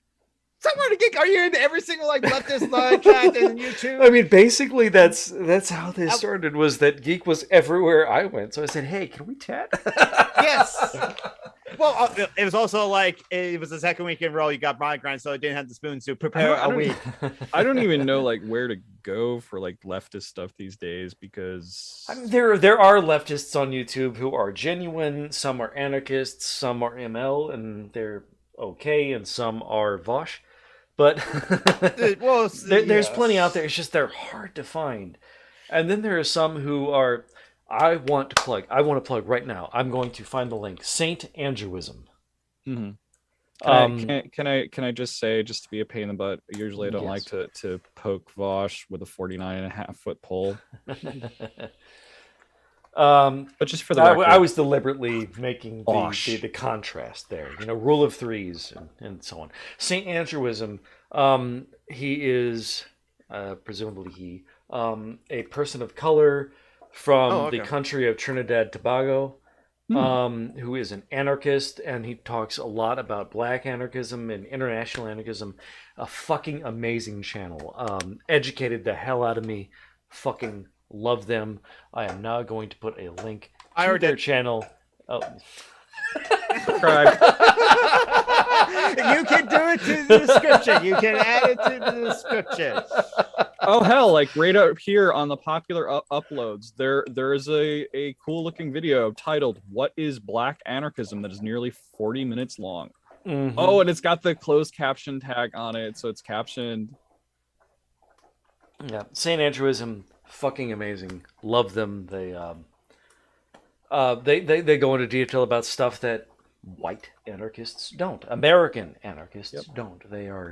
somewhere to Geek, are you in every single like leftist chat and YouTube? I mean, basically that's how this started. Was that Geek was everywhere I went, so I said, hey, can we chat? Yes. Well, it was also like it was the second week in a row you got migraine, so I didn't have the spoons to prepare a week. I don't even know like where to go for like leftist stuff these days, because I mean, there are leftists on YouTube who are genuine. Some are anarchists, some are ML, and they're okay, and some are Vosh. But there's plenty out there. It's just they're hard to find. And then there are some who are. I want to plug right now. I'm going to find the link. Saint Andrewism. Mm-hmm. Can I just say, just to be a pain in the butt, usually I don't like to poke Vosh with a 49.5-foot pole. But just for the record, I was deliberately making the contrast there. You know, rule of threes and so on. Saint Andrewism. He is presumably a person of color from the country of Trinidad Tobago, who is an anarchist, and he talks a lot about black anarchism and international anarchism. A fucking amazing channel. Educated the hell out of me. Fucking love them. I am now going to put a link to their channel. Oh. You can do it to the description. You can add it to the description. Oh hell, like right up here on the popular uploads, there is a cool looking video titled "What is Black Anarchism?" that is nearly 40 minutes long. Mm-hmm. Oh, and it's got the closed caption tag on it, so it's captioned. Yeah, Saint Andrewism, fucking amazing. Love them. They go into detail about stuff that white anarchists don't. American anarchists don't. They are,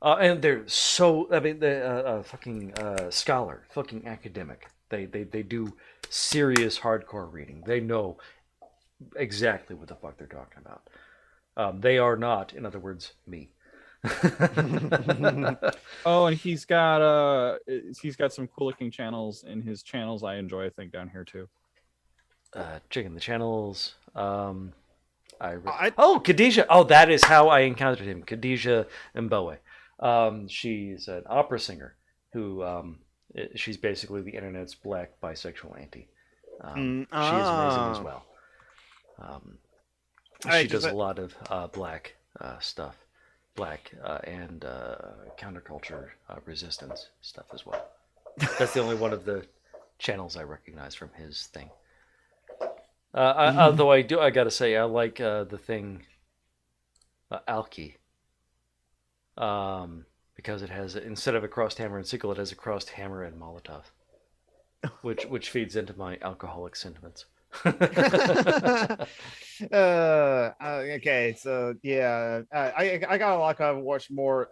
and they're so. I mean, they're fucking scholar, fucking academic. They do serious hardcore reading. They know exactly what the fuck they're talking about. They are not, in other words, me. Oh, and he's got some cool looking channels in his channels. I enjoy, I think, down here too. Checking the channels. Khadijah. Oh, that is how I encountered him. Khadijah Mbowe. She's an opera singer who she's basically the internet's black bisexual auntie. She is amazing as well. She does a lot of black stuff, and counterculture resistance stuff as well. That's the only one of the channels I recognize from his thing. Although I gotta say, I like the thing Alchemy, because it has, instead of a crossed hammer and sickle, it has a crossed hammer and Molotov, which feeds into my alcoholic sentiments. Okay, so yeah, I got a lot of watch more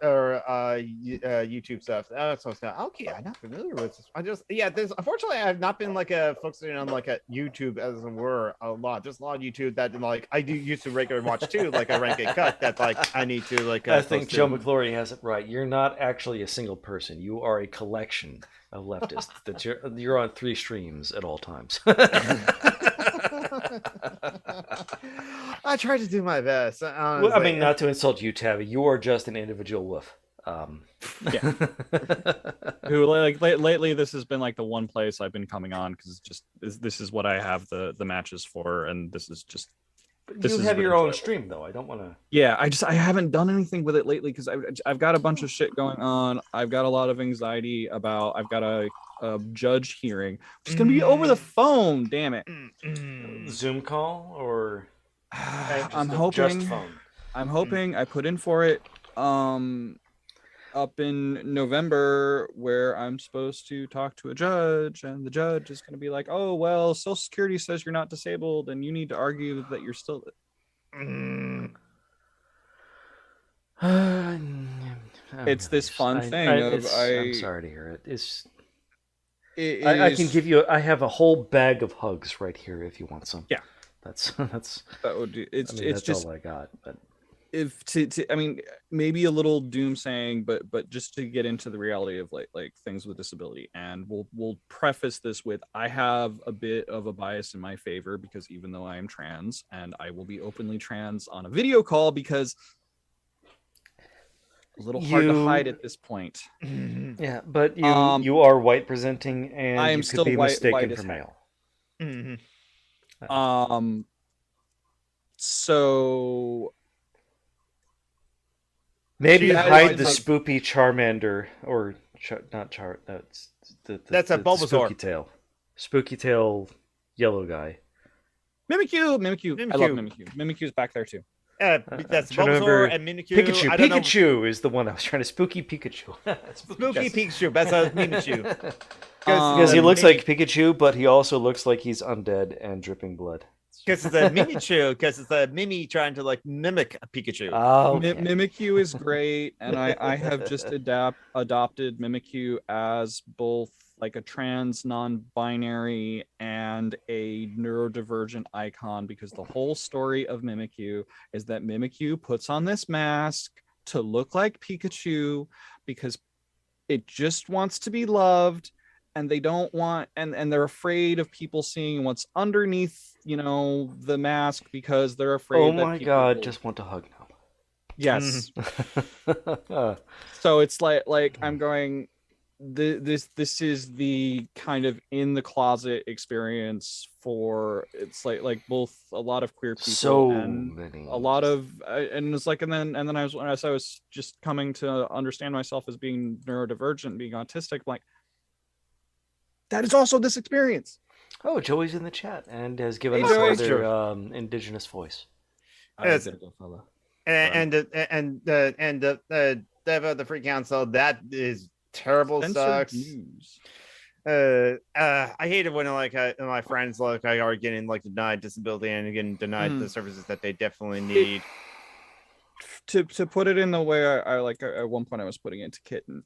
YouTube stuff. So okay, I'm not familiar with this. There's unfortunately I've not been like focusing on like a YouTube as it were a lot. There's a lot of YouTube that like I do used to regularly watch too, like a rank and cut that like I need to like. I think Joe McClory has it right. You're not actually a single person. You are a collection of leftists. That you're on 3 streams at all times. I try to do my best. Well, I mean, not to insult you, Tabby. You are just an individual wolf. Yeah. Who like lately? This has been like the one place I've been coming on because this is what I have the matches for, and this is just. You have your own stream though. I don't want to. Yeah, I haven't done anything with it lately because I've got a bunch of shit going on. I've got a lot of anxiety about. I've got a judge hearing, which is going to be over the phone. Damn it! Zoom call or I'm hoping. Just phone. I'm hoping. I put in for it. Up in November, where I'm supposed to talk to a judge, and the judge is going to be like, "Oh well, Social Security says you're not disabled, and you need to argue that you're still." It's this fun thing I'm sorry to hear it. I can give you. I have a whole bag of hugs right here if you want some. Yeah, that would do. It's that's just all I got. But if I mean, maybe a little doomsaying, but just to get into the reality of like things with disability, and we'll preface this with I have a bit of a bias in my favor because even though I am trans and I will be openly trans on a video call because a little hard to hide at this point. Yeah, but you are white presenting and I am you still could be white mistaken for male. So maybe hide the spoopy Charmander or that's a Bulbasaur. Spooky Tail. Spooky Tail yellow guy. Mimikyu. I love Mimikyu. Mimikyu's back there too. That's Bulbasaur and Mimikyu. Pikachu is the one I was trying to. Spooky Pikachu. Spooky Pikachu. That's a Mimikyu. Because he looks like Pikachu, but he also looks like he's undead and dripping blood. Because it's a Mimikyu. Because it's a Mimi trying to like mimic a Pikachu. Oh, okay. Mimikyu is great, and I have just adopted Mimikyu as both like a trans non-binary and a neurodivergent icon because the whole story of Mimikyu is that Mimikyu puts on this mask to look like Pikachu because it just wants to be loved and they don't want and they're afraid of people seeing what's underneath, the mask because they're afraid oh my god, just want to hug now. Yes. So it's like I'm going this is the kind of in the closet experience for it's like both a lot of queer people and a lot of and it's like and then I was as I was just coming to understand myself as being neurodivergent, being autistic, like that is also this experience. Oh, Joey's in the chat and has given us their indigenous voice. And the Free Council, that is terrible. Sucks. I hate it when my friends are getting denied disability and getting denied the services that they definitely need. To put it in the way I like at one point I was putting it to Kitten,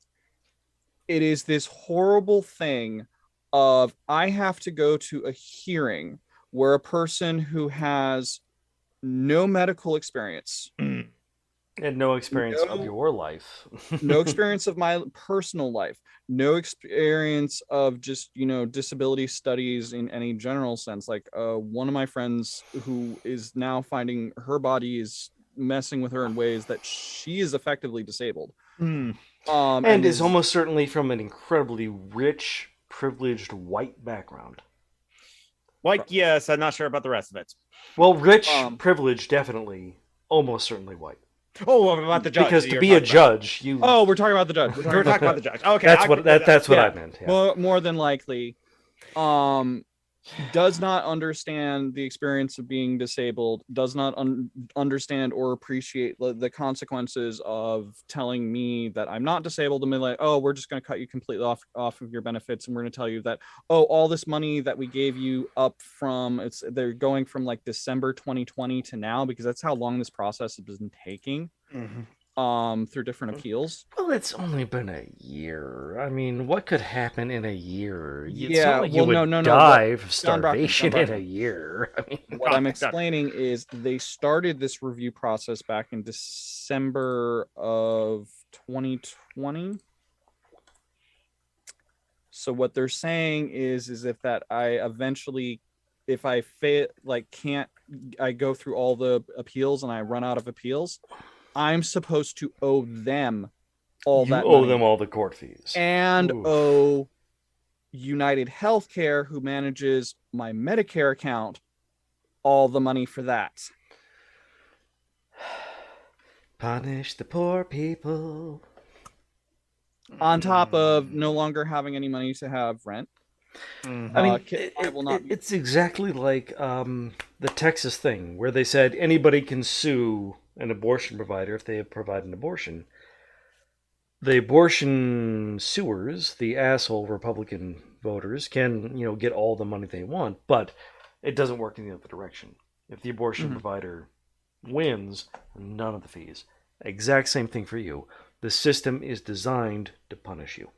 it is this horrible thing of I have to go to a hearing where a person who has no medical experience and no experience of your life, no experience of my personal life, no experience of just disability studies in any general sense. Like one of my friends who is now finding her body is messing with her in ways that she is effectively disabled, and is almost certainly from an incredibly rich, privileged white background. White, yes. I'm not sure about the rest of it. Well, rich, privileged, definitely, almost certainly white. Oh, about the judge. Because to be a judge, you. Oh, we're talking about the judge. We're talking about the judge. Okay, that's what I meant. Yeah. More than likely, does not understand the experience of being disabled, does not understand or appreciate the consequences of telling me that I'm not disabled and be like, oh, we're just going to cut you completely off of your benefits, and we're going to tell you that, oh, all this money that we gave you up from they're going from like December 2020 to now, because that's how long this process has been taking. Through different appeals. Well, it's only been a year. I mean, what could happen in a year? It's not like you would die of starvation in a year. I mean, what I'm explaining is they started this review process back in December of 2020. So what they're saying is if that I eventually, if I fail, can't I go through all the appeals and I run out of appeals, I'm supposed to owe them all that money. You owe them all the court fees. And owe United Healthcare, who manages my Medicare account, all the money for that. Punish the poor people. On top of no longer having any money to have rent. I mean, it's exactly like the Texas thing where they said anybody can sue an abortion provider if they provide an abortion. The abortion suers, the asshole Republican voters, can get all the money they want, but it doesn't work in the other direction. If the abortion provider wins, none of the fees. Exact same thing for you. The system is designed to punish you.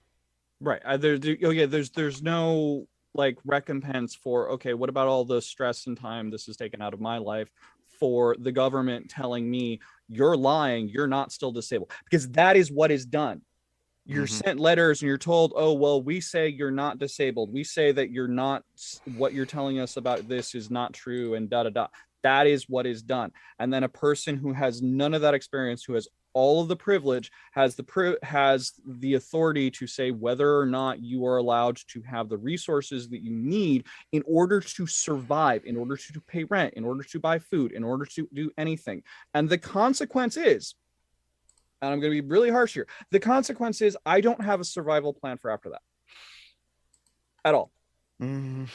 Right. There's no like recompense for, okay, what about all the stress and time this has taken out of my life for the government telling me you're lying, you're not still disabled? Because that is what is done. You're sent letters and you're told, oh, well, we say you're not disabled. We say that you're not, what you're telling us about this is not true, and da da da. That is what is done. And then a person who has none of that experience, who has all of the privilege, has the authority to say whether or not you are allowed to have the resources that you need in order to survive, in order to pay rent, in order to buy food, in order to do anything. And the consequence is, and I'm going to be really harsh here, the consequence is I don't have a survival plan for after that at all.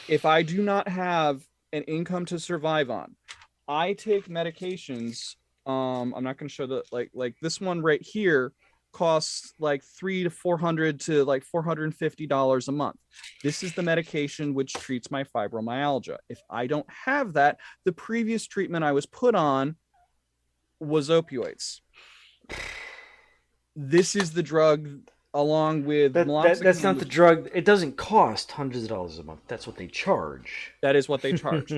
If I do not have an income to survive on, I take medications. I'm not going to show the like this one right here costs like $300 to $400 to like $450 a month. This is the medication which treats my fibromyalgia. If I don't have that, the previous treatment I was put on was opioids. This is the drug along with that's not the drug. It doesn't cost hundreds of dollars a month. That's what they charge. That is what they charge.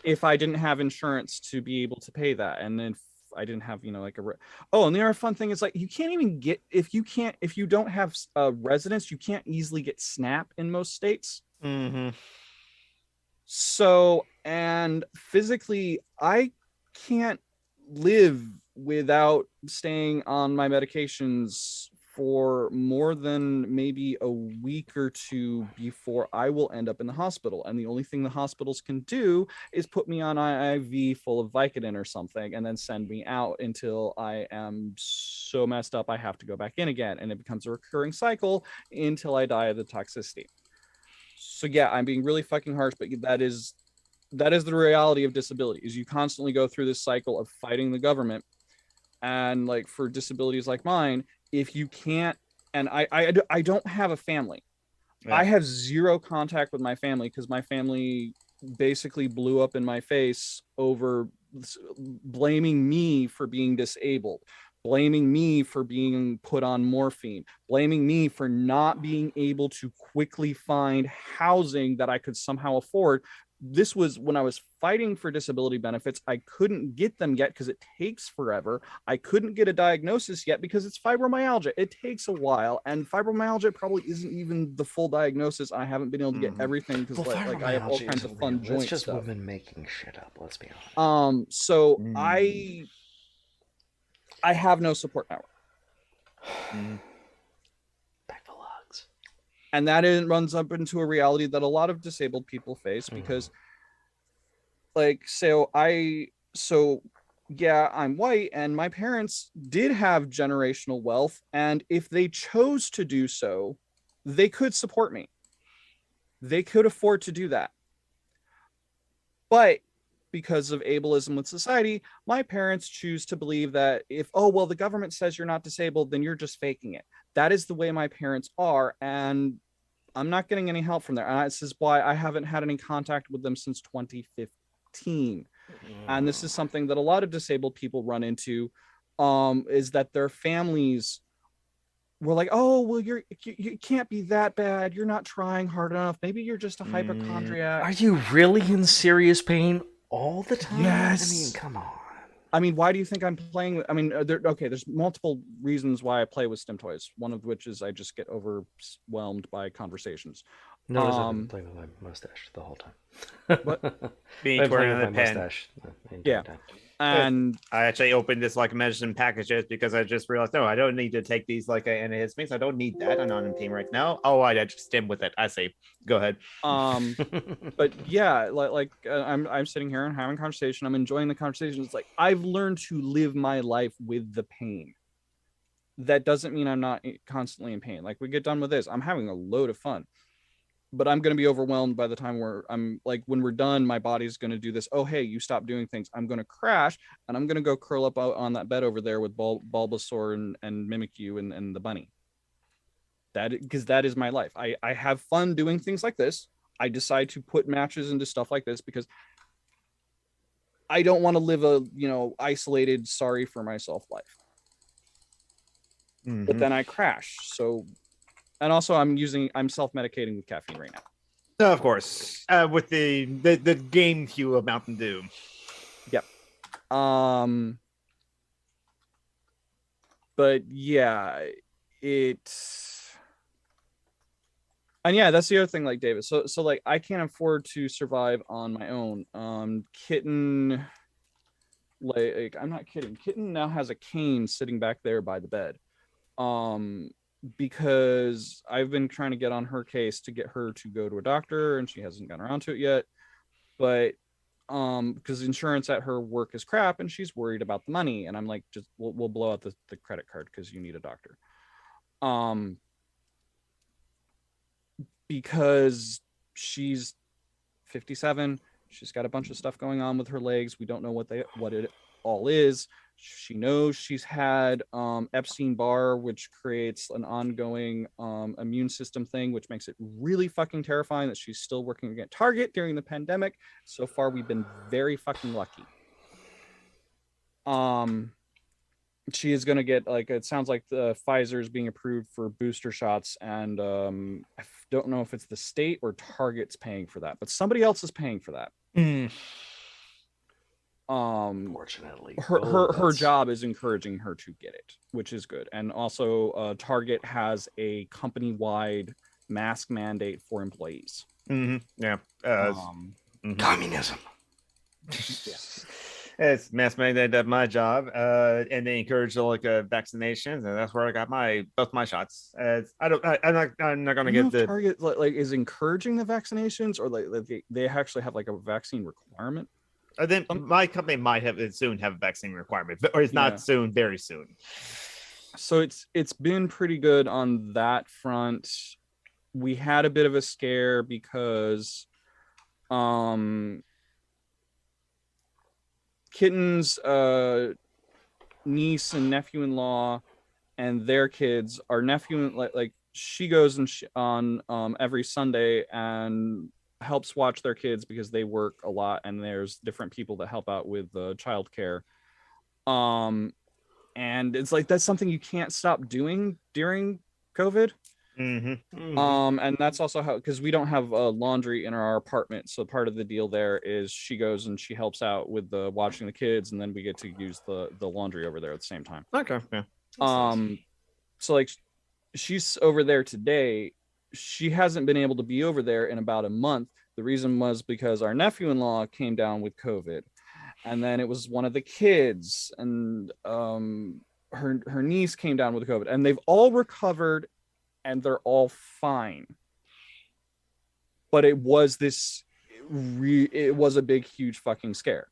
If I didn't have insurance to be able to pay that, and then I didn't have, and the other fun thing is, like, you can't even get, if you don't have a residence, you can't easily get SNAP in most states. So, and physically, I can't live without staying on my medications for more than maybe a week or two before I will end up in the hospital. And the only thing the hospitals can do is put me on an IV full of Vicodin or something and then send me out until I am so messed up I have to go back in again. And it becomes a recurring cycle until I die of the toxicity. So yeah, I'm being really fucking harsh, but that is the reality of disability, is you constantly go through this cycle of fighting the government. And like for disabilities like mine, if you can't, and I don't have a family. Yeah. I have zero contact with my family because my family basically blew up in my face over blaming me for being disabled, blaming me for being put on morphine, blaming me for not being able to quickly find housing that I could somehow afford. This was when I was fighting for disability benefits. I couldn't get them yet because it takes forever. I couldn't get a diagnosis yet because it's fibromyalgia. It takes a while, and fibromyalgia probably isn't even the full diagnosis. I haven't been able to get everything because like I have all kinds of fun joint It's just stuff. Women making shit up. Let's be honest. So I have no support network. And that runs up into a reality that a lot of disabled people face because, like, yeah, I'm white and my parents did have generational wealth. And if they chose to do so, they could support me. They could afford to do that. But because of ableism with society, my parents choose to believe that the government says you're not disabled, then you're just faking it. That is the way my parents are, and I'm not getting any help from there. And this is why I haven't had any contact with them since 2015. And this is something that a lot of disabled people run into, is that their families were like, oh, well, you can't be that bad. You're not trying hard enough. Maybe you're just a hypochondriac. Are you really in serious pain all the time? Yes. I mean, come on. I mean, why do you think I'm playing? I mean, there's multiple reasons why I play with stim toys. One of which is I just get overwhelmed by conversations. Notice I've been playing with my mustache the whole time. What? Being playing with my mustache. Yeah. And I actually opened this like medicine packages because I just realized, no, I don't need to take these like antihistamines. I don't need that. I'm not in pain right now. Oh, I just stim with it. I say, go ahead. But yeah, I'm sitting here and having a conversation. I'm enjoying the conversation. It's like I've learned to live my life with the pain. That doesn't mean I'm not constantly in pain. Like we get done with this, I'm having a load of fun. But I'm going to be overwhelmed by the time when we're done, my body's going to do this. Oh, hey, you stop doing things. I'm going to crash and I'm going to go curl up on that bed over there with Bulbasaur and Mimikyu and the bunny. Because that is my life. I have fun doing things like this. I decide to put matches into stuff like this because I don't want to live a, isolated, sorry for myself life. but then I crash. So, and also I'm self-medicating with caffeine right now. Of course, with the game cue of Mountain Dew. Yep. But yeah, and yeah, that's the other thing, like David. So like I can't afford to survive on my own. Kitten, like I'm not kidding. Kitten now has a cane sitting back there by the bed. Because I've been trying to get on her case to get her to go to a doctor, and she hasn't gotten around to it yet. But because insurance at her work is crap, and she's worried about the money, and I'm like, just we'll blow out the credit card because you need a doctor. Because she's 57, she's got a bunch of stuff going on with her legs. We don't know what it all is. She knows she's had Epstein-Barr, which creates an ongoing immune system thing, which makes it really fucking terrifying that she's still working at Target during the pandemic. So far, we've been very fucking lucky. She is going to get, like, it sounds like the Pfizer is being approved for booster shots, and I don't know if it's the state or Target's paying for that, but somebody else is paying for that. Fortunately, her job is encouraging her to get it, which is good. And also Target has a company-wide mask mandate for employees. Communism. Yes. It's mask mandate at my job, and they encourage vaccinations, and that's where I got both my shots. I'm not going to get the Target like is encouraging the vaccinations, or like they actually have like a vaccine requirement. Then my company might soon have a vaccine requirement, or it's not soon, very soon. So it's been pretty good on that front. We had a bit of a scare because Kitten's niece and nephew-in-law and their kids, our nephew, like she goes on every Sunday and helps watch their kids because they work a lot, and there's different people that help out with childcare. And it's like that's something you can't stop doing during COVID. And that's also how, because we don't have laundry in our apartment, so part of the deal there is she goes and she helps out with the watching the kids, and then we get to use the laundry over there at the same time. Okay. Yeah. So like she's over there today. She hasn't been able to be over there in about a month. The reason was because our nephew-in-law came down with COVID, and then it was one of the kids, and her niece came down with COVID, and they've all recovered and they're all fine. But it was it was a big, huge fucking scare.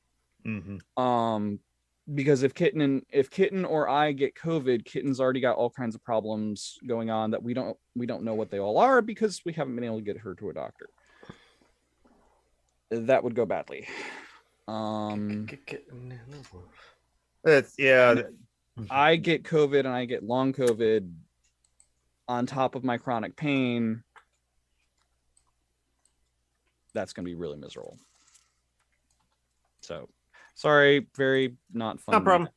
Because if Kitten or I get COVID, Kitten's already got all kinds of problems going on that we don't know what they all are, because we haven't been able to get her to a doctor. That would go badly. I get COVID and I get long COVID on top of my chronic pain. That's going to be really miserable. So, sorry, very not fun. No problem.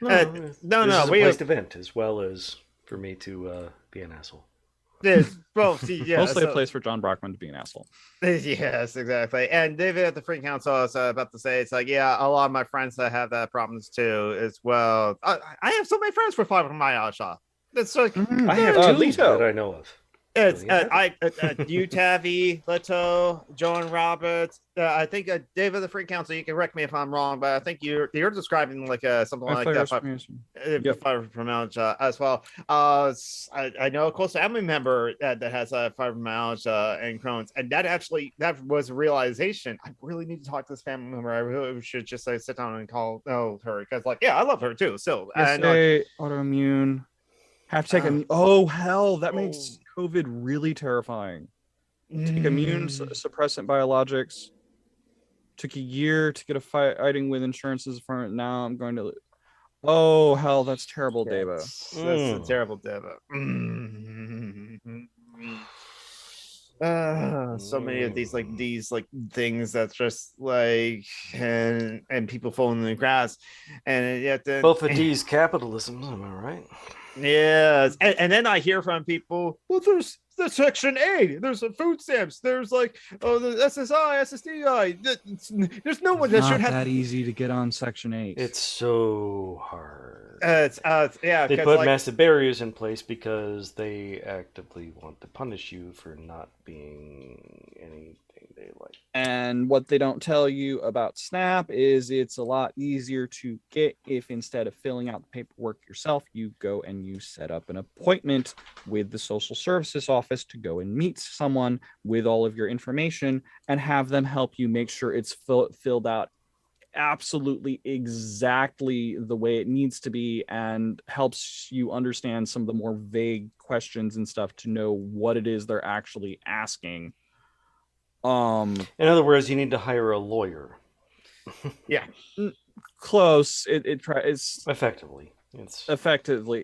No. We have a event as well as for me to be an asshole. Mostly a place for John Brockman to be an asshole. Yes, exactly. And David at the Free Council was about to say, it's like, yeah, a lot of my friends that have that problems too as well. I have so many friends with fibromyalgia. It's like I have two that I know of. It's you, Tavi, Leto, Joan Roberts. I think David the Free Council. You can correct me if I'm wrong, but I think you're describing like something like that. Fibromyalgia as well. I know a close family member that has fibromyalgia and Crohn's, and that was a realization. I really need to talk to this family member. I really should just sit down and call her, because I love her too. So autoimmune. Have to take oh hell, that makes COVID really terrifying. Take immune suppressant biologics. Took a year to get a fighting with insurances for it. Now I'm going to. Oh hell, that's terrible, Deva. That's a terrible Deva. So many of these things that's just like and people falling in the grass, and yet then both of these capitalism, am I right? Yes, and then I hear from people, well, there's the Section 8, there's the food stamps, there's like the SSI, SSDI. There's no one that should have that easy to get on Section 8. It's so hard. Yeah, they put massive barriers in place because they actively want to punish you for not being anything they like. And what they don't tell you about SNAP is it's a lot easier to get if instead of filling out the paperwork yourself, you go and you set up an appointment with the social services office to go and meet someone with all of your information and have them help you make sure it's filled out absolutely exactly the way it needs to be, and helps you understand some of the more vague questions and stuff to know what it is they're actually asking. In other words, you need to hire a lawyer. Yeah, close. It's effectively.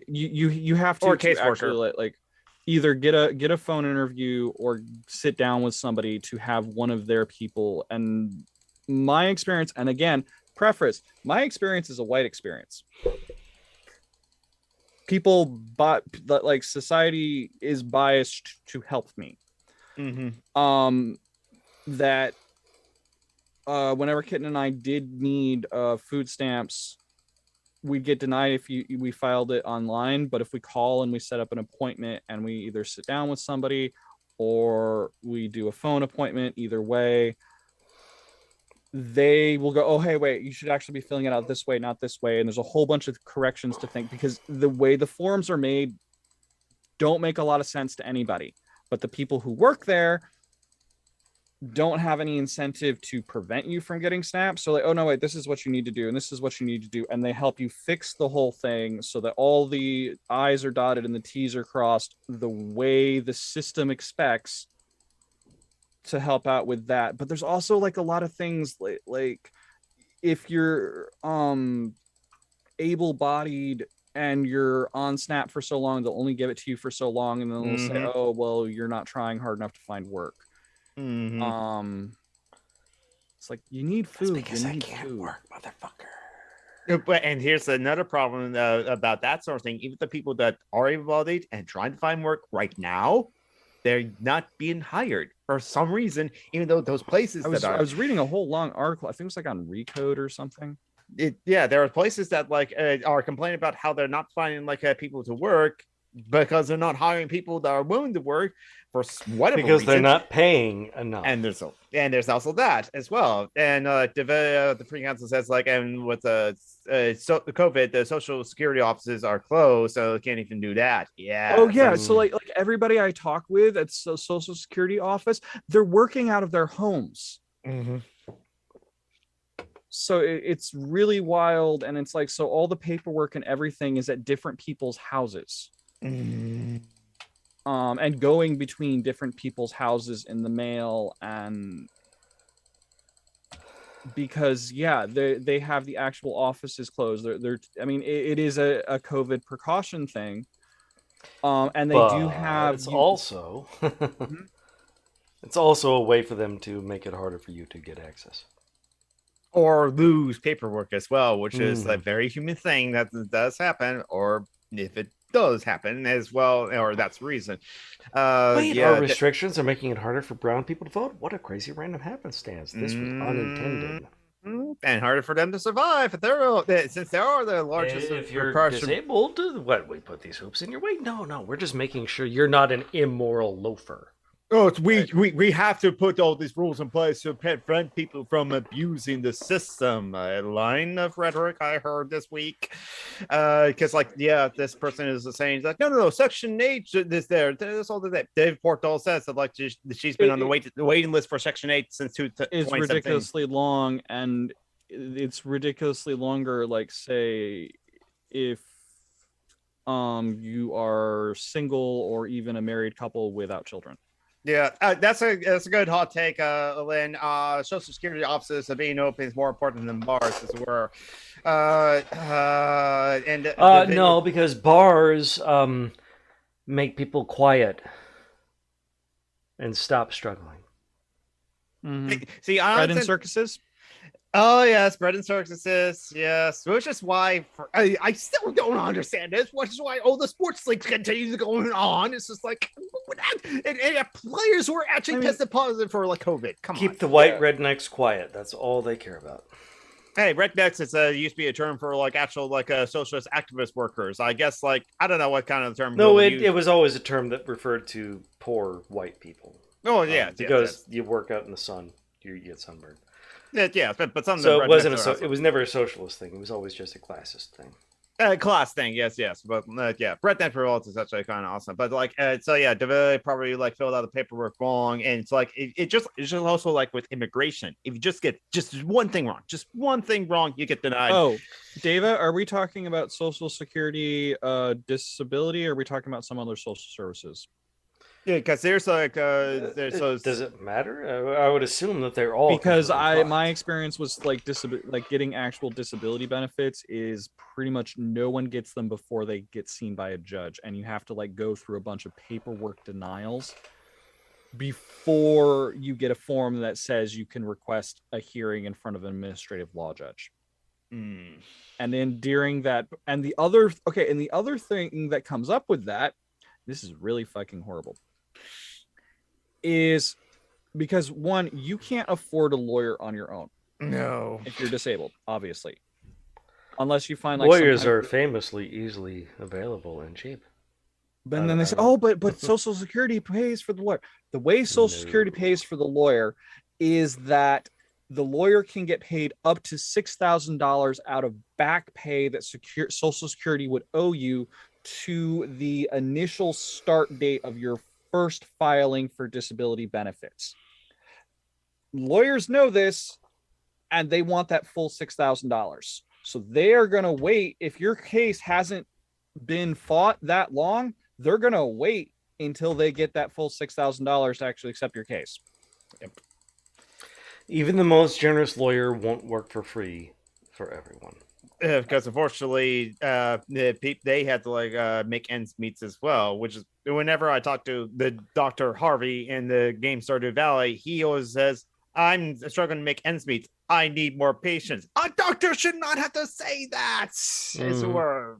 You have to actually like either get a phone interview or sit down with somebody to have one of their people. And my experience, and again, preface, my experience is a white experience. Like society is biased to help me. Mm-hmm. That whenever Kitten and I did need food stamps, we'd get denied if we filed it online. But if we call and we set up an appointment and we either sit down with somebody or we do a phone appointment, either way, they will go, oh, hey, wait, you should actually be filling it out this way, not this way. And there's a whole bunch of corrections to think, because the way the forms are made don't make a lot of sense to anybody. But the people who work there don't have any incentive to prevent you from getting SNAP. So like, oh no, wait, this is what you need to do, and this is what you need to do. And they help you fix the whole thing so that all the I's are dotted and the T's are crossed the way the system expects, to help out with that. But there's also like a lot of things like if you're able-bodied and you're on SNAP for so long, they'll only give it to you for so long, and then they'll say, oh, well, you're not trying hard enough to find work. It's like, you need food. That's because I can't work, motherfucker. But and here's another problem about that sort of thing. Even the people that are able-bodied and trying to find work right now, they're not being hired for some reason, even though those places I was reading a whole long article. I think it was like on Recode or something. There are places that like are complaining about how they're not finding like people to work because they're not hiring people that are willing to work for whatever because reason. They're not paying enough. And there's also that as well. And the Free Council says like, and with the COVID, the social security offices are closed, so they can't even do that. Yeah. Oh yeah. So like everybody I talk with at the social security office, they're working out of their homes. Mm-hmm. So it's really wild, and it's like, so all the paperwork and everything is at different people's houses. Mm. And going between different people's houses in the mail, and because they have the actual offices closed. I mean, it is a COVID precaution thing, and they do have. It's also it's also a way for them to make it harder for you to get access. Or lose paperwork as well, which is a very human thing that does happen, or if it does happen as well, or that's the reason. Our restrictions are making it harder for brown people to vote. What a crazy random happenstance. This was unintended. And harder for them to survive since they are the largest. If you're disabled, what, we put these hoops in your way? No, we're just making sure you're not an immoral loafer. Oh, we have to put all these rules in place to prevent people from abusing the system. A line of rhetoric I heard this week, because this person is saying like, no, Section 8 is there. That's all that Dave Portal says that like she's been on the waiting list for Section 8 since 2017. It's ridiculously long, and it's ridiculously longer. Like, say, if you are single or even a married couple without children. Yeah, that's a good hot take, Lynn. Social security offices being open is more important than bars, as it were. No, because bars make people quiet. and stop struggling. Mm-hmm. See, bread and circuses. Oh yes, bread and circuses, yes. Which is why I still don't understand this. Which is why all the sports leagues continue going on. It's just like, and players who are actually tested positive for like COVID. Keep the white rednecks quiet. That's all they care about. Hey, rednecks, it's used to be a term for like actual like socialist activist workers. I guess like I don't know what kind of term. No, it was always a term that referred to poor white people. Oh yeah, because you work out in the sun, you get sunburned. Yeah, but some. So it wasn't it was never a socialist thing. It was always just a classist thing. Class thing, yes, but yeah, redneck revolts is actually kind of awesome. But like, so yeah, they probably like filled out the paperwork wrong, and it's like it's just also like with immigration. If you just get just one thing wrong, you get denied. Oh, Deva, are we talking about Social Security disability, or are we talking about some other social services? Yeah, because there's like does it matter? I would assume that they're all, because my experience was like getting actual disability benefits is pretty much no one gets them before they get seen by a judge, and you have to like go through a bunch of paperwork denials before you get a form that says you can request a hearing in front of an administrative law judge. And then during that, and the other thing that comes up with that, this is really fucking horrible, is because one, you can't afford a lawyer on your own. No, if you're disabled, obviously, unless you find like lawyers are famously easily available and cheap. But then they say, but Social Security pays for the lawyer. The way Social Security pays for the lawyer is that the lawyer can get paid up to $6,000 out of back pay that Social Security would owe you to the initial start date of your first filing for disability benefits. Lawyers know this, and they want that full $6,000. So they are going to wait. If your case hasn't been fought that long, they're going to wait until they get that full $6,000 to actually accept your case. Yep. Even the most generous lawyer won't work for free for everyone. Because unfortunately, they had to like make ends meet as well. Which is whenever I talk to the Dr. Harvey in the game Stardew Valley, he always says, "I'm struggling to make ends meet. I need more patience." A doctor should not have to say that. It's a word.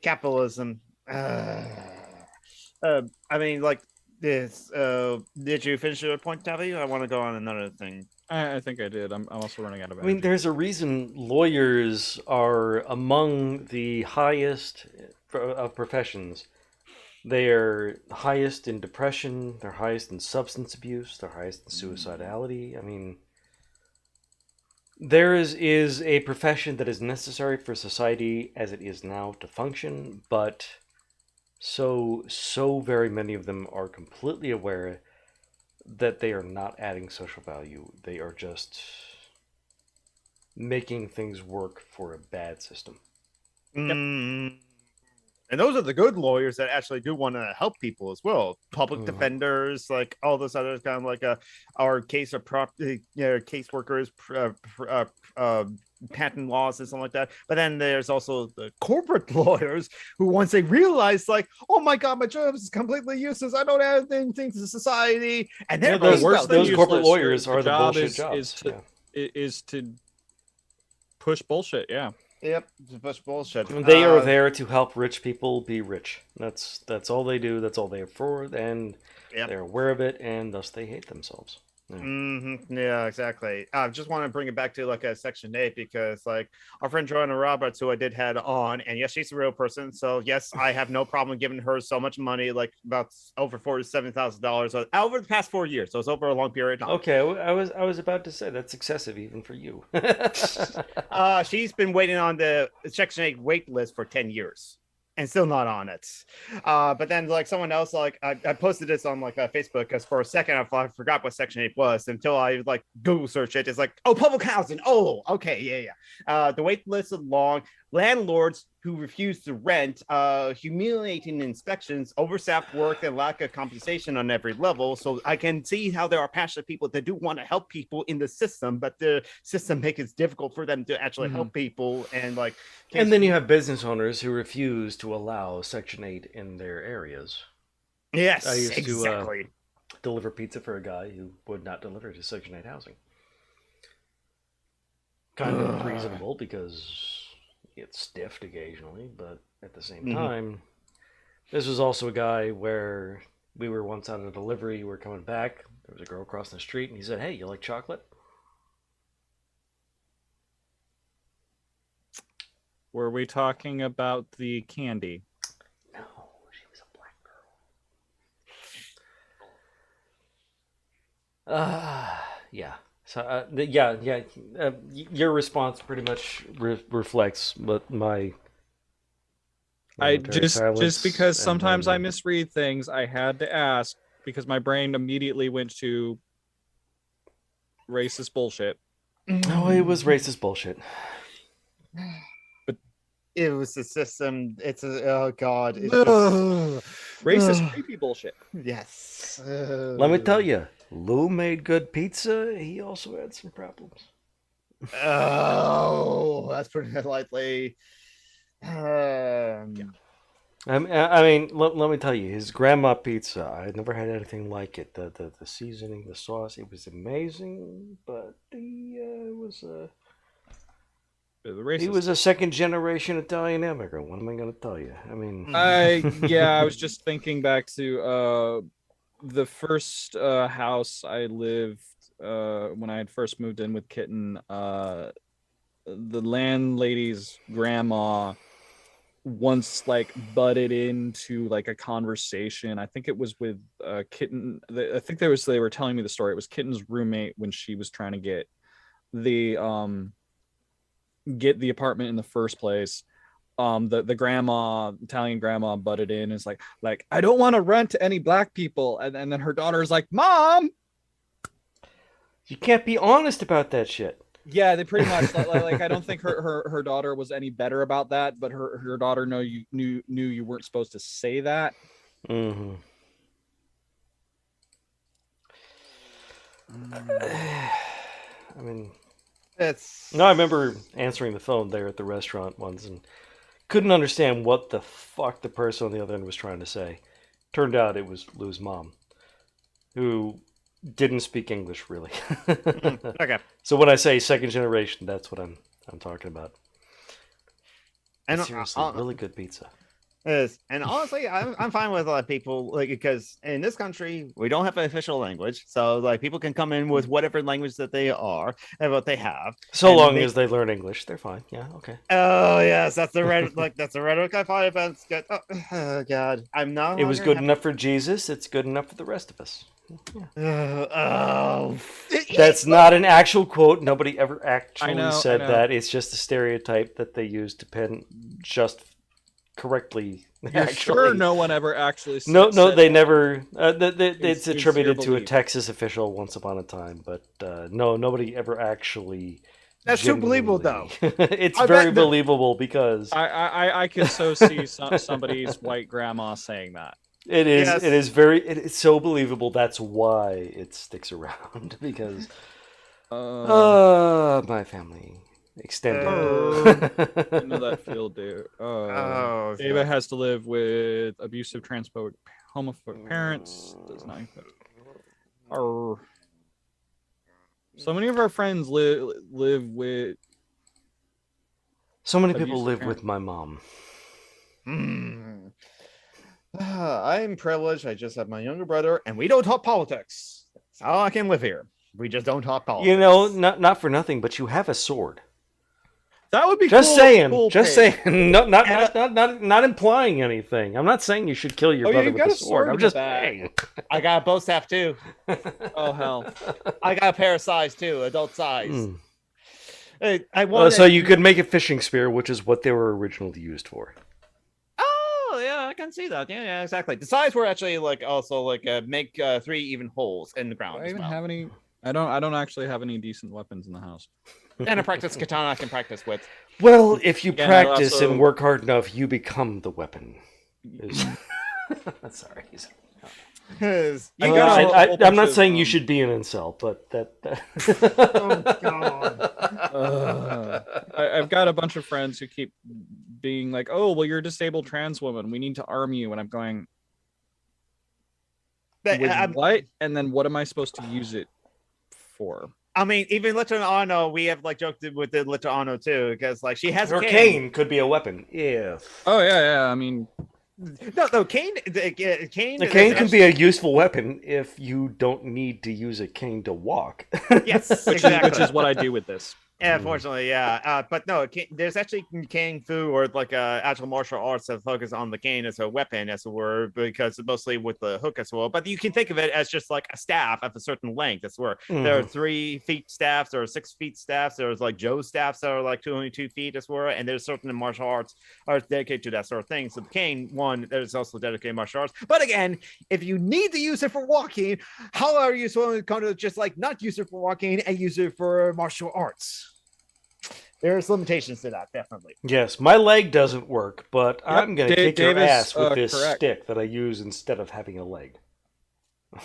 Capitalism. I mean, like this. Did you finish your point, Tavi? I want to go on another thing. I think I did. I'm also running out of energy. I mean, there's a reason lawyers are among the highest of professions. They are highest in depression, they're highest in substance abuse, they're highest in suicidality. I mean, there is a profession that is necessary for society as it is now to function, but so very many of them are completely aware that they are not adding social value. They are just making things work for a bad system. Yep. And those are the good lawyers that actually do want to help people as well. Public defenders, like all those others, kind of like our case of caseworkers, patent laws and something like that. But then there's also the corporate lawyers who, once they realize, like, oh my god, my job is completely useless. I don't add anything to society. And they're those corporate lawyers are the bullshit jobs. Is to push bullshit. Yeah. Yep, to push bullshit. They are there to help rich people be rich. That's all they do. That's all they are for, and they're aware of it, and thus they hate themselves. Yeah. Yeah, exactly. I just want to bring it back to like a Section 8 because like our friend Joanna Roberts, who I did had on, and yes, she's a real person. So yes, I have no problem giving her so much money, like about over $47,000 over the past 4 years. So it's over a long period of time. Okay, I was about to say that's excessive even for you. She's been waiting on the Section 8 wait list for 10 years. And still not on it. But then like someone else, like I posted this on like Facebook because for a second I forgot what Section 8 was until I like Google search it. It's like, oh, public housing. Oh, okay, yeah. The wait list is long. Landlords who refuse to rent, humiliating inspections, overstaffed work, and lack of compensation on every level. So I can see how there are passionate people that do want to help people in the system, but the system makes it difficult for them to actually help people. And like, and then you have business owners who refuse to allow Section 8 in their areas. Yes, exactly. deliver pizza for a guy who would not deliver to Section 8 housing. Kind of reasonable because it's stiffed occasionally, but at the same time, this was also a guy where we were once out of delivery, we were coming back, there was a girl crossing the street, and he said, "Hey, you like chocolate?" Were we talking about the candy? No, she was a black girl. Yeah. So, your response pretty much reflects what my. I just because sometimes I misread things, I had to ask because my brain immediately went to racist bullshit. No, it was racist bullshit. But it was the system. It's oh god, it's racist creepy bullshit. Yes. Let me tell you, Lou made good pizza. He also had some problems. Oh, that's pretty lightly. I mean, let me tell you, his grandma pizza. I had never had anything like it. The seasoning, the sauce, it was amazing. But he was a second generation Italian immigrant. What am I going to tell you? I mean, I was just thinking back to the first house I lived when I had first moved in with Kitten. The landlady's grandma once like butted into like a conversation. I think it was with Kitten. I think they were telling me the story. It was Kitten's roommate when she was trying to get the apartment in the first place. The grandma, Italian grandma, butted in and is like I don't want to rent to any black people, and then her daughter is like, "Mom, you can't be honest about that shit." Yeah, they pretty much like I don't think her daughter was any better about that, but her daughter knew you weren't supposed to say that. Mm-hmm. I mean, I remember answering the phone there at the restaurant once and couldn't understand what the fuck the person on the other end was trying to say. Turned out it was Lou's mom, who didn't speak English really. Okay. So when I say second generation, that's what I'm talking about. And seriously, really good pizza. Is and honestly, I'm fine with people like because in this country we don't have an official language, so like people can come in with whatever language that they are and what they have. So long as they learn English, they're fine. Yeah, okay. Oh yes, that's the rhetoric I find about. It's good. Oh god, I'm not. It was good enough for Jesus. It's good enough for the rest of us. Yeah. That's not an actual quote. Nobody ever actually said that. It's just a stereotype that they use to pen just correctly. You're sure no one ever actually said No, they never. It's attributed to a Texas official once upon a time, but no, nobody ever actually. That's too believable, though. It's very believable because I can so see somebody's white grandma saying that. It is. Yes. It is very. It's so believable. That's why it sticks around because my family extended. I know that feel, dude. David has to live with abusive, transphobic, homophobic parents. Does not. So many of our friends live with. So many people live with my mom. I'm privileged. I just have my younger brother, and we don't talk politics. That's how I can live here. We just don't talk politics. You know, not for nothing, but you have a sword. That would be just cool, saying. Cool just saying. Not implying anything. I'm not saying you should kill your brother with a sword. I'm just saying. I got a bow staff too. Oh hell! I got a pair of size too, adult size. So you could make a fishing spear, which is what they were originally used for. Oh yeah, I can see that. Yeah, exactly. The size were actually make 3 even holes in the ground. Do I even have any? I don't actually have any decent weapons in the house. And a practice katana I can practice with. Well, if you practice and work hard enough, you become the weapon. Sorry. I'm not saying you should be an incel, but that. Oh god. I've got a bunch of friends who keep being like, "Oh, well, you're a disabled trans woman. We need to arm you," and I'm going. With what? And then what am I supposed to use it for? I mean, even Little Ano, we have like joked with the Little Ano too, because like she has her a cane could be a weapon. Yeah. Oh yeah. I mean, no, cane. The cane can be a useful weapon if you don't need to use a cane to walk. Yes, which is what I do with this. Yeah, fortunately, yeah. But no, there's actually cane fu or like actual martial arts that focus on the cane as a weapon, as it were, because mostly with the hook as well. But you can think of it as just like a staff of a certain length. That's where there are 3 feet staffs, there are 6 feet staffs, there's like Joe's staffs that are like 2 feet as well, and there's certain martial arts are dedicated to that sort of thing. So the cane one, there's also dedicated martial arts. But again, if you need to use it for walking, how are you supposed to kind of just like not use it for walking and use it for martial arts? There's limitations to that, definitely. Yes, my leg doesn't work, but I'm going to kick your ass with this stick that I use instead of having a leg.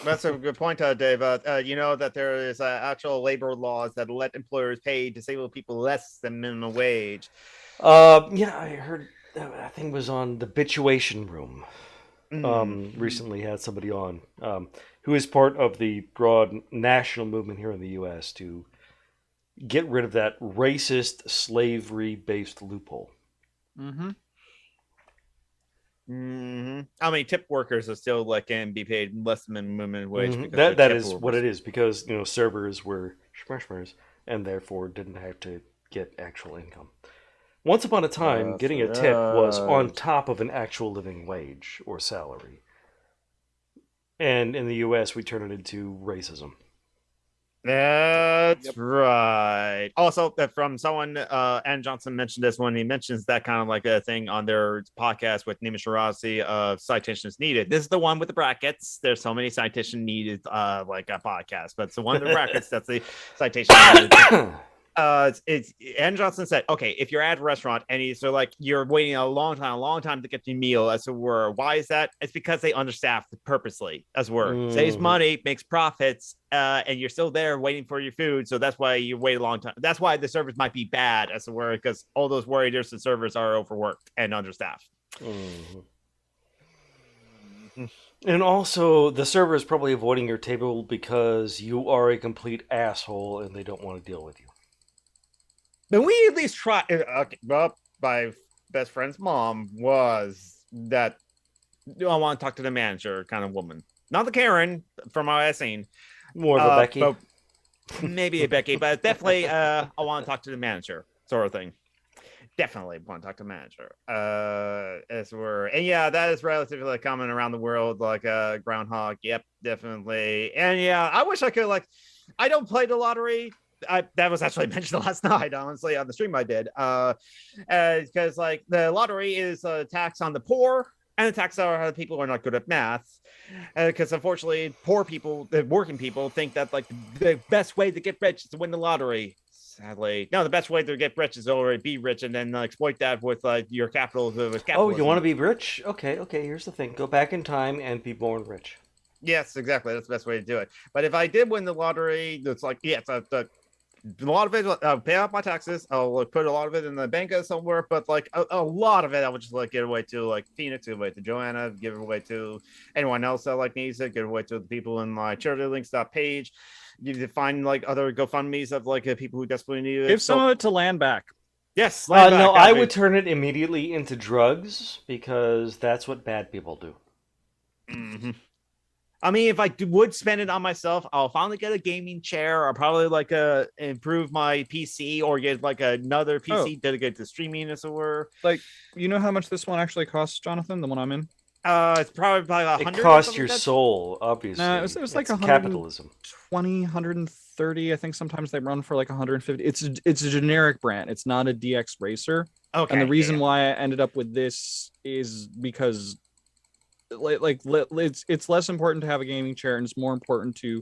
That's a good point, Dave. You know that there is actual labor laws that let employers pay disabled people less than minimum wage. Yeah, I heard. I think it was on the Bituation Room. Recently had somebody on who is part of the broad national movement here in the U.S. to get rid of that racist, slavery-based loophole. I mean, tip workers are still like can be paid less than minimum wage. That is what it is, because servers were schmashmers and therefore didn't have to get actual income. Once upon a time, getting a tip was on top of an actual living wage or salary. And in the U.S., we turn it into racism. That's right. Also, from someone, Ann Johnson mentioned this when he mentions that kind of like a thing on their podcast with Nima Shirazi of Citations Needed. This is the one with the brackets. There's so many citation needed, like a podcast, but it's the one with the brackets that's the citation needed. It's Ann Johnson said, okay, if you're at a restaurant and you're waiting a long time to get your meal, as it were. Why is that? It's because they understaffed purposely, as it were. Saves money, makes profits, and you're still there waiting for your food. So that's why you wait a long time. That's why the servers might be bad, as it were, because all those waiters and servers are overworked and understaffed. And also, the server is probably avoiding your table because you are a complete asshole and they don't want to deal with you. But we at least try. Okay, well, my best friend's mom was that I want to talk to the manager kind of woman, not the Karen from what I've seen. More of a Becky, maybe a Becky, but definitely I want to talk to the manager sort of thing. Definitely want to talk to the manager. As we're and yeah, that is relatively common around the world, like groundhog. Yep, definitely. And yeah, I wish I could I don't play the lottery. That was actually mentioned last night, honestly, on the stream I did. Because the lottery is a tax on the poor and a tax on the people who are not good at math. Because unfortunately, poor people, the working people, think that the best way to get rich is to win the lottery. Sadly, no, the best way to get rich is to already be rich and then exploit that with your capital. With capitalism. Oh, you want to be rich? Okay. Here's the thing: go back in time and be born rich. Yes, exactly. That's the best way to do it. But if I did win the lottery, it's a lot of it, I'll pay out my taxes. I'll put a lot of it in the bank somewhere, but a lot of it, I would just give away to Phoenix, give away to Joanna, give away to anyone else that needs it, give away to the people in my charity links page. You find other GoFundMe's of people who desperately need it. Give some of it to land back. Yes, land back. No, I would turn it immediately into drugs because that's what bad people do. Mm-hmm. I mean, if I would spend it on myself, I'll finally get a gaming chair. I'll probably improve my PC or get another PC dedicated to streaming, as it were. You know how much this one actually costs, Jonathan? The one I'm in. It's probably $100. It costs your soul, obviously. It was like capitalism. 130. I think sometimes they run for 150. It's a generic brand. It's not a DX Racer. Okay. And the reason why I ended up with this is because it's less important to have a gaming chair, and it's more important to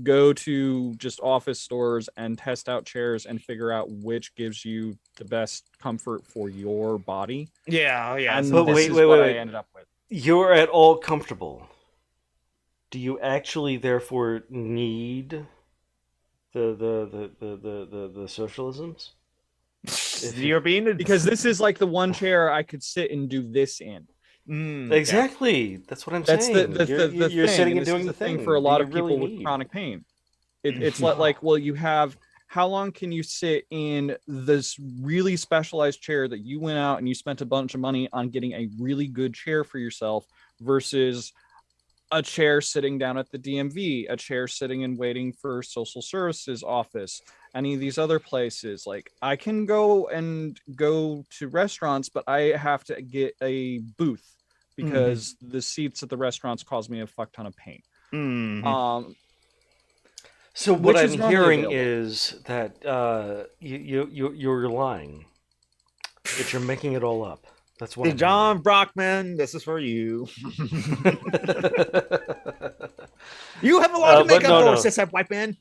go to just office stores and test out chairs and figure out which gives you the best comfort for your body. Yeah. And but wait. I ended up with. You're at all comfortable. Do you actually therefore need the socialisms? If you're being because this is the one chair I could sit and do this in. Exactly. That's what I'm saying. You're sitting and doing the thing for a lot of people with chronic pain. It's like, well, you have, how long can you sit in this really specialized chair that you went out and you spent a bunch of money on getting a really good chair for yourself versus a chair sitting down at the DMV, a chair sitting and waiting for social services office, any of these other places. Like, I can go to restaurants, but I have to get a booth because the seats at the restaurants cause me a fuck ton of pain. So what I'm hearing is that you're lying, that you're making it all up. That's what. Hey, John Brockman, this is for you. You have a lot to make up for, cishet white man.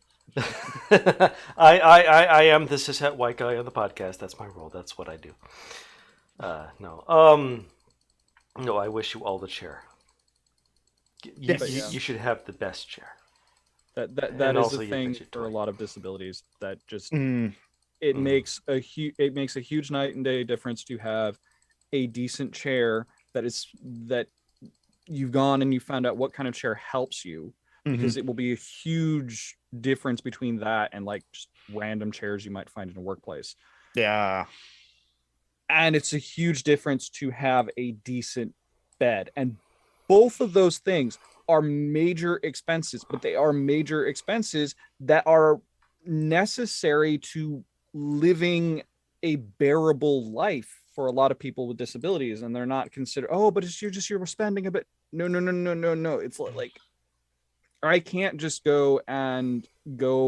I am the cishet white guy on the podcast. That's my role. That's what I do. No, I wish you all the chair. You should have the best chair. That is the thing for a lot of disabilities. That just it makes a huge night and day difference to have a decent chair that you've gone and you found out what kind of chair helps you, because it will be a huge difference between that and like just random chairs you might find in a workplace. Yeah. And it's a huge difference to have a decent bed. And both of those things are major expenses, but they are major expenses that are necessary to living a bearable life for a lot of people with disabilities. And they're not considered, but you're spending a bit. No. It's like, I can't just go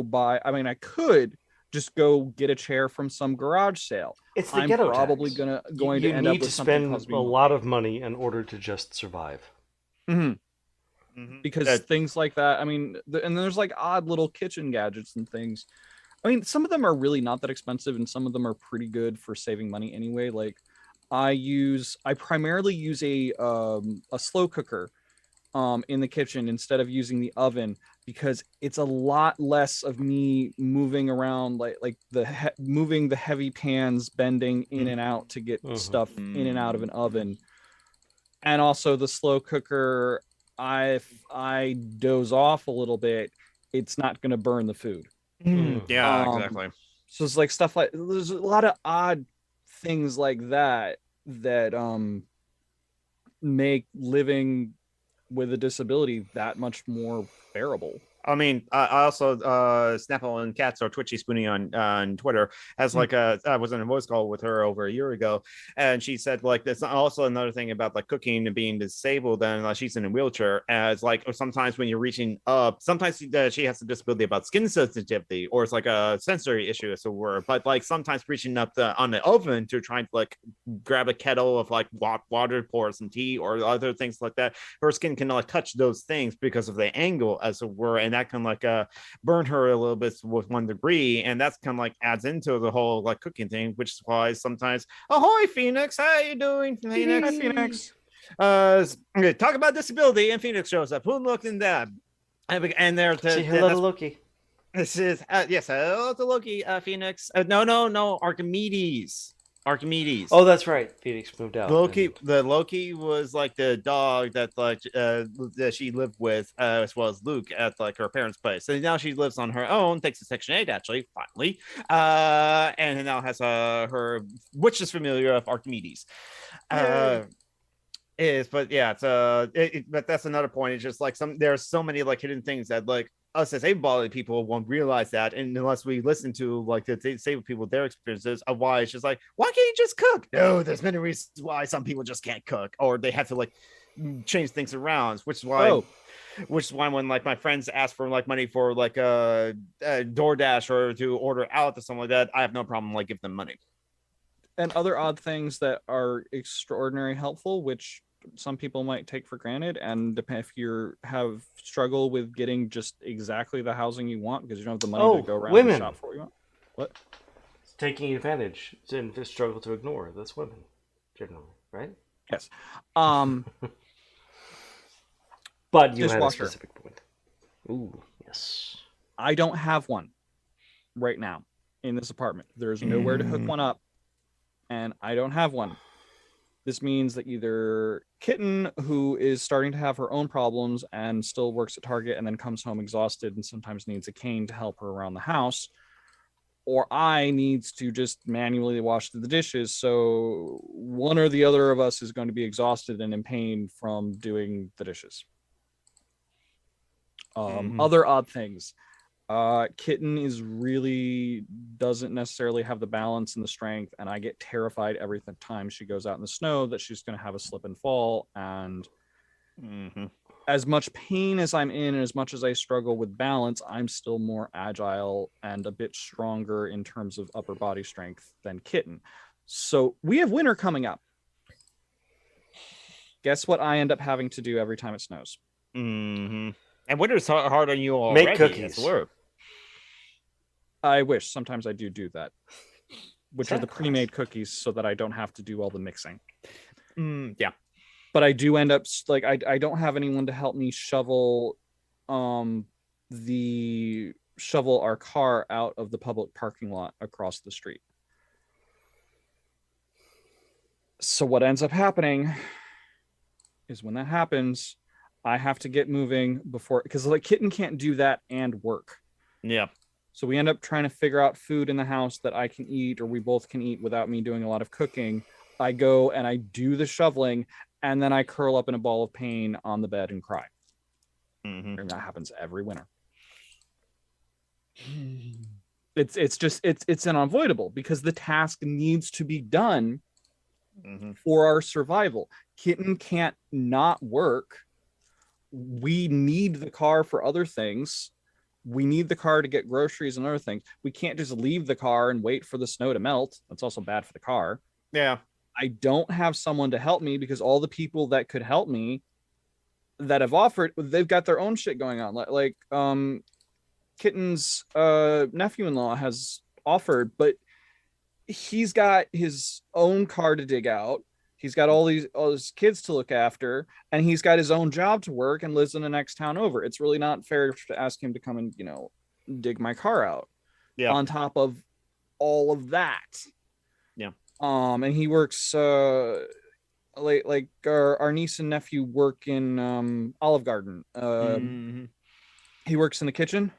buy. I mean, I could just go get a chair from some garage sale. It's the I'm ghetto probably tax. going to end up with something. You need to spend a lot of money in order to just survive. Because things like that, I mean, and there's like odd little kitchen gadgets and things. I mean, some of them are really not that expensive, and some of them are pretty good for saving money anyway. Like, I primarily use a slow cooker in the kitchen instead of using the oven, because it's a lot less of me moving around, moving the heavy pans, bending in and out to get stuff in and out of an oven. And also the slow cooker, if I doze off a little bit, it's not going to burn the food. Yeah, exactly. So it's like stuff like, there's a lot of odd things like that make living with a disability that much more bearable. I mean, I also Snapple and Cats or Twitchy Spoonie on Twitter has like I was in a voice call with her over a year ago, and she said like there's also another thing about like cooking and being disabled, and she's in a wheelchair, as like sometimes when you're reaching up, sometimes she has a disability about skin sensitivity, or it's like a sensory issue as it were, but like sometimes reaching up on the oven to try to like grab a kettle of like water, pour some tea or other things like that, her skin can like touch those things because of the angle as it were, and that can like burn her a little bit with 1 degree, and that's kind of like adds into the whole like cooking thing, which is why sometimes, ahoy Phoenix, how you doing, Phoenix? Hi, Phoenix. Okay, talk about disability, and Phoenix shows up. Who looked in that? And there say hello to Loki. This is yes, hello to Loki. Phoenix. No, Archimedes. Oh, that's right. Phoenix moved out. Loki was like the dog that like that she lived with, as well as Luke at like her parents' place. So now she lives on her own, takes a Section 8 actually, finally, and now has her, which is familiar of Archimedes. But yeah, but that's another point. It's just like there's so many like hidden things that like us as able-bodied people won't realize that, and unless we listen to like the disabled people, their experiences of why it's just like, why can't you just cook? No, there's many reasons why some people just can't cook, or they have to like change things around, which is why when like my friends ask for like money for like a DoorDash or to order out or something like that, I have no problem like give them money. And other odd things that are extraordinarily helpful, which some people might take for granted, and if you have struggle with getting just exactly the housing you want because you don't have the money to go around and shop for what you want. What? It's taking advantage and just struggle to ignore. That's women, generally, right? Yes. But you had a specific point. Ooh, yes. I don't have one right now in this apartment. There's nowhere to hook one up, and I don't have one. This means that either Kitten, who is starting to have her own problems and still works at Target and then comes home exhausted and sometimes needs a cane to help her around the house, or I needs to just manually wash the dishes. So one or the other of us is going to be exhausted and in pain from doing the dishes. Other odd things. Kitten is really doesn't necessarily have the balance and the strength, and I get terrified every time she goes out in the snow that she's going to have a slip and fall. And as much pain as I'm in and as much as I struggle with balance, I'm still more agile and a bit stronger in terms of upper body strength than Kitten. So we have winter coming up. Guess what I end up having to do every time it snows? And winter's hard on you already. Make cookies. I wish. Sometimes I do that, which are the pre-made cookies so that I don't have to do all the mixing. Yeah. But I do end up like I don't have anyone to help me shovel our car out of the public parking lot across the street. So what ends up happening is when that happens, I have to get moving before, because like Kitten can't do that and work. Yeah. So we end up trying to figure out food in the house that I can eat or we both can eat without me doing a lot of cooking. I go and I do the shoveling, and then I curl up in a ball of pain on the bed and cry. And that happens every winter. It's unavoidable because the task needs to be done for our survival. Kitten can't not work. We need the car for other things. We need the car to get groceries and other things. We can't just leave the car and wait for the snow to melt. That's also bad for the car. Yeah. I don't have someone to help me because all the people that could help me that have offered, they've got their own shit going on. Like Kitten's nephew-in-law has offered, but he's got his own car to dig out. He's got all his kids to look after, and he's got his own job to work and lives in the next town over. It's really not fair to ask him to come and, dig my car out. Yeah. On top of all of that. Yeah. And he works like our niece and nephew work in Olive Garden. He works in the kitchen.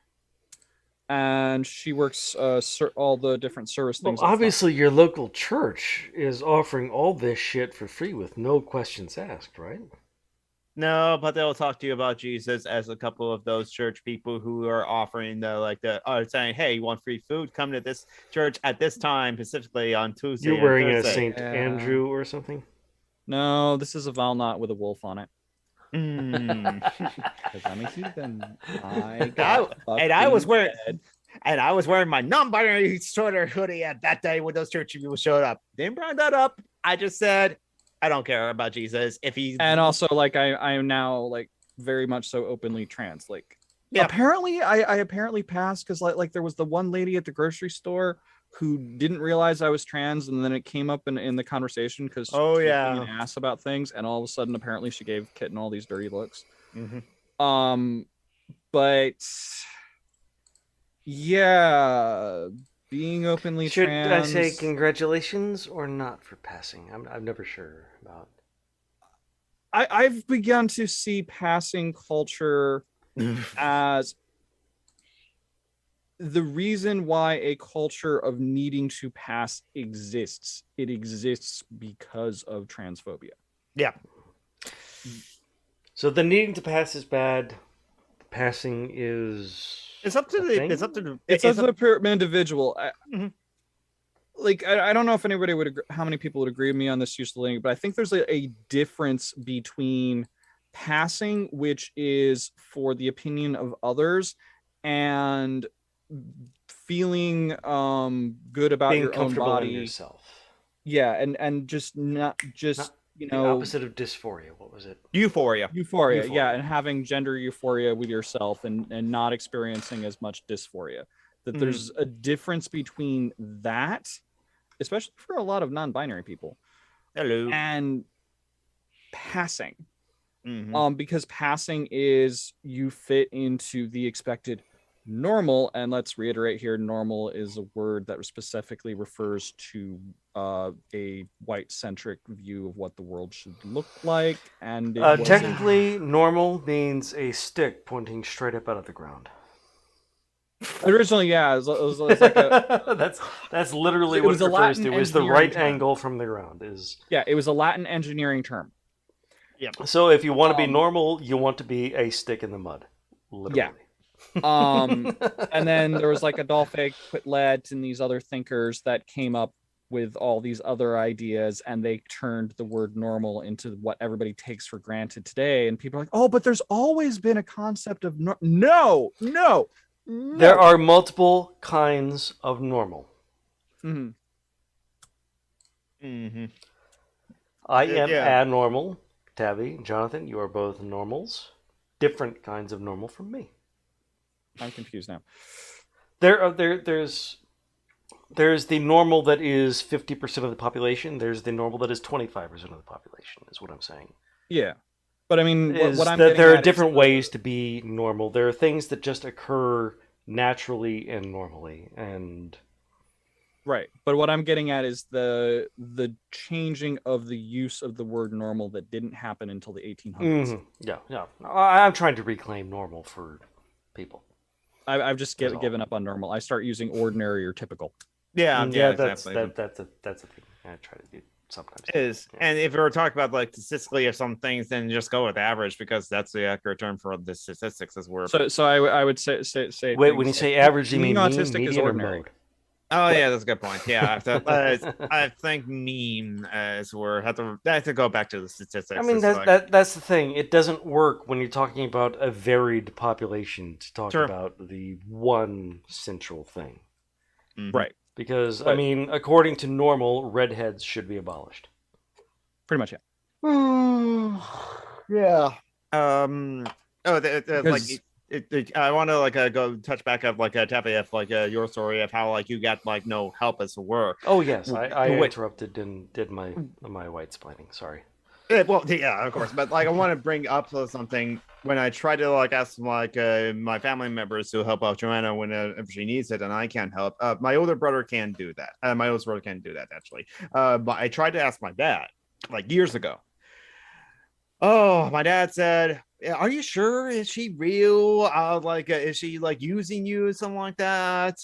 And she works all the different service things. Well, obviously, your local church is offering all this shit for free with no questions asked, right? No, but they'll talk to you about Jesus as a couple of those church people who are offering saying, "Hey, you want free food? Come to this church at this time, specifically on Tuesday." You're wearing a St. Andrew or something? No, this is a Valnut with a wolf on it. Because I'm a heathen. I was wearing my non-binary sweater hoodie at that day when those church people showed up. Didn't bring that up. I just said I don't care about Jesus. And also like I am now like very much so openly trans. Like apparently I apparently passed because like there was the one lady at the grocery store who didn't realize I was trans, and then it came up in the conversation because she was being an ass about things, and all of a sudden apparently she gave Kitten all these dirty looks. But yeah, being openly trans. Should I say congratulations or not for passing? I'm never sure about. I've begun to see passing culture as the reason why a culture of needing to pass exists. It exists because of transphobia. Yeah. So the needing to pass is bad. The passing is. It's up to the individual. Like I don't know if anybody would agree, how many people would agree with me on this use of the language, but I think there's a difference between passing, which is for the opinion of others, and feeling good about being your own body, yourself. Yeah, and just not the opposite of dysphoria. What was it? Euphoria, yeah, and having gender euphoria with yourself and not experiencing as much dysphoria. That there's a difference between that, especially for a lot of non-binary people. Hello. And passing. Because passing is you fit into the expected normal, and let's reiterate here, normal is a word that specifically refers to a white-centric view of what the world should look like. And technically, normal means a stick pointing straight up out of the ground. Originally, yeah, it was like a. that's literally what it refers to. Is the right angle from the ground. It was a Latin engineering term. Yeah. So if you want to be normal, you want to be a stick in the mud. Literally. Yeah. And then there was like Adolphe Quetelet and these other thinkers that came up with all these other ideas, and they turned the word normal into what everybody takes for granted today. And people are like, oh, but there's always been a concept of no. There are multiple kinds of normal. Mm-hmm. Mm-hmm. I am abnormal. Tabby, Jonathan, you are both normals. Different kinds of normal from me. I'm confused now. There's the normal that is 50% of the population. There's the normal that is 25% of the population, is what I'm saying. Yeah. But I mean, what I'm there are different ways to be normal. There are things that just occur naturally and normally, and right. But what I'm getting at is the changing of the use of the word normal that didn't happen until the 1800s. Mm-hmm. Yeah. I'm trying to reclaim normal for people. I've just given up on normal. I start using ordinary or typical. Yeah. That's a thing I try to do sometimes. It is. Yeah. And if we were talking about like statistically of some things, then just go with average, because that's the accurate term for the statistics as we're. So I would say. Wait, when you say average, you mean autistic is ordinary. Oh yeah, that's a good point. Yeah, I think meme as we're have to go back to the statistics. I mean that's the thing. It doesn't work when you're talking about a varied population to talk about the one central thing, right? Because I mean, according to normal, redheads should be abolished. Pretty much, yeah. I want to go touch back up Taffy, your story of how you got no help as a work. Oh yes, I interrupted and did my white splaining. Sorry. Well, yeah, of course, but I want to bring up something when I try to ask my family members to help out Joanna if she needs it, and I can't help. My older brother can do that. My oldest brother can do that actually. But I tried to ask my dad years ago. Oh, my dad said, "Are you sure? Is she real? Is she using you or something like that?"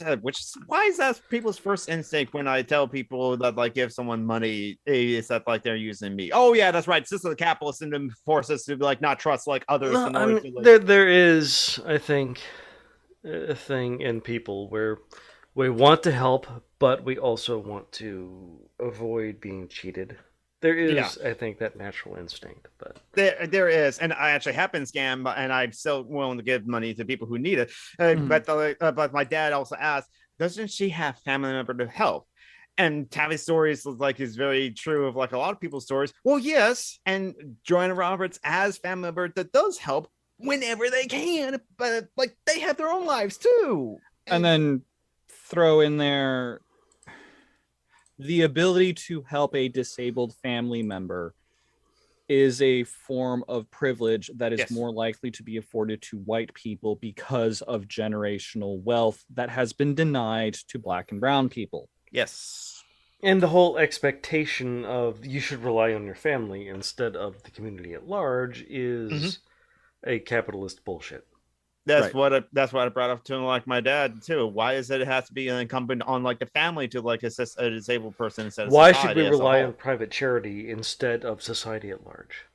Why is that people's first instinct when I tell people that give someone money is that they're using me? Oh yeah, that's right. It's just the capitalist syndrome forces us to not trust others. No, there is, I think, a thing in people where we want to help, but we also want to avoid being cheated. There is, I think, that natural instinct, but there is, and I actually have been scammed, and I'm still willing to give money to people who need it. But my dad also asked, "Doesn't she have family member to help?" And Tavi's story is very true of a lot of people's stories. Well, yes, and Joanna Roberts as family member that does help whenever they can, but they have their own lives too. And then throw in there the ability to help a disabled family member is a form of privilege that is more likely to be afforded to white people because of generational wealth that has been denied to Black and brown people. Yes. And the whole expectation of you should rely on your family instead of the community at large is a capitalist bullshit. That's what I brought up to my dad too. Why is it has to be incumbent on the family to assist a disabled person instead of why should we rely on private charity instead of society at large?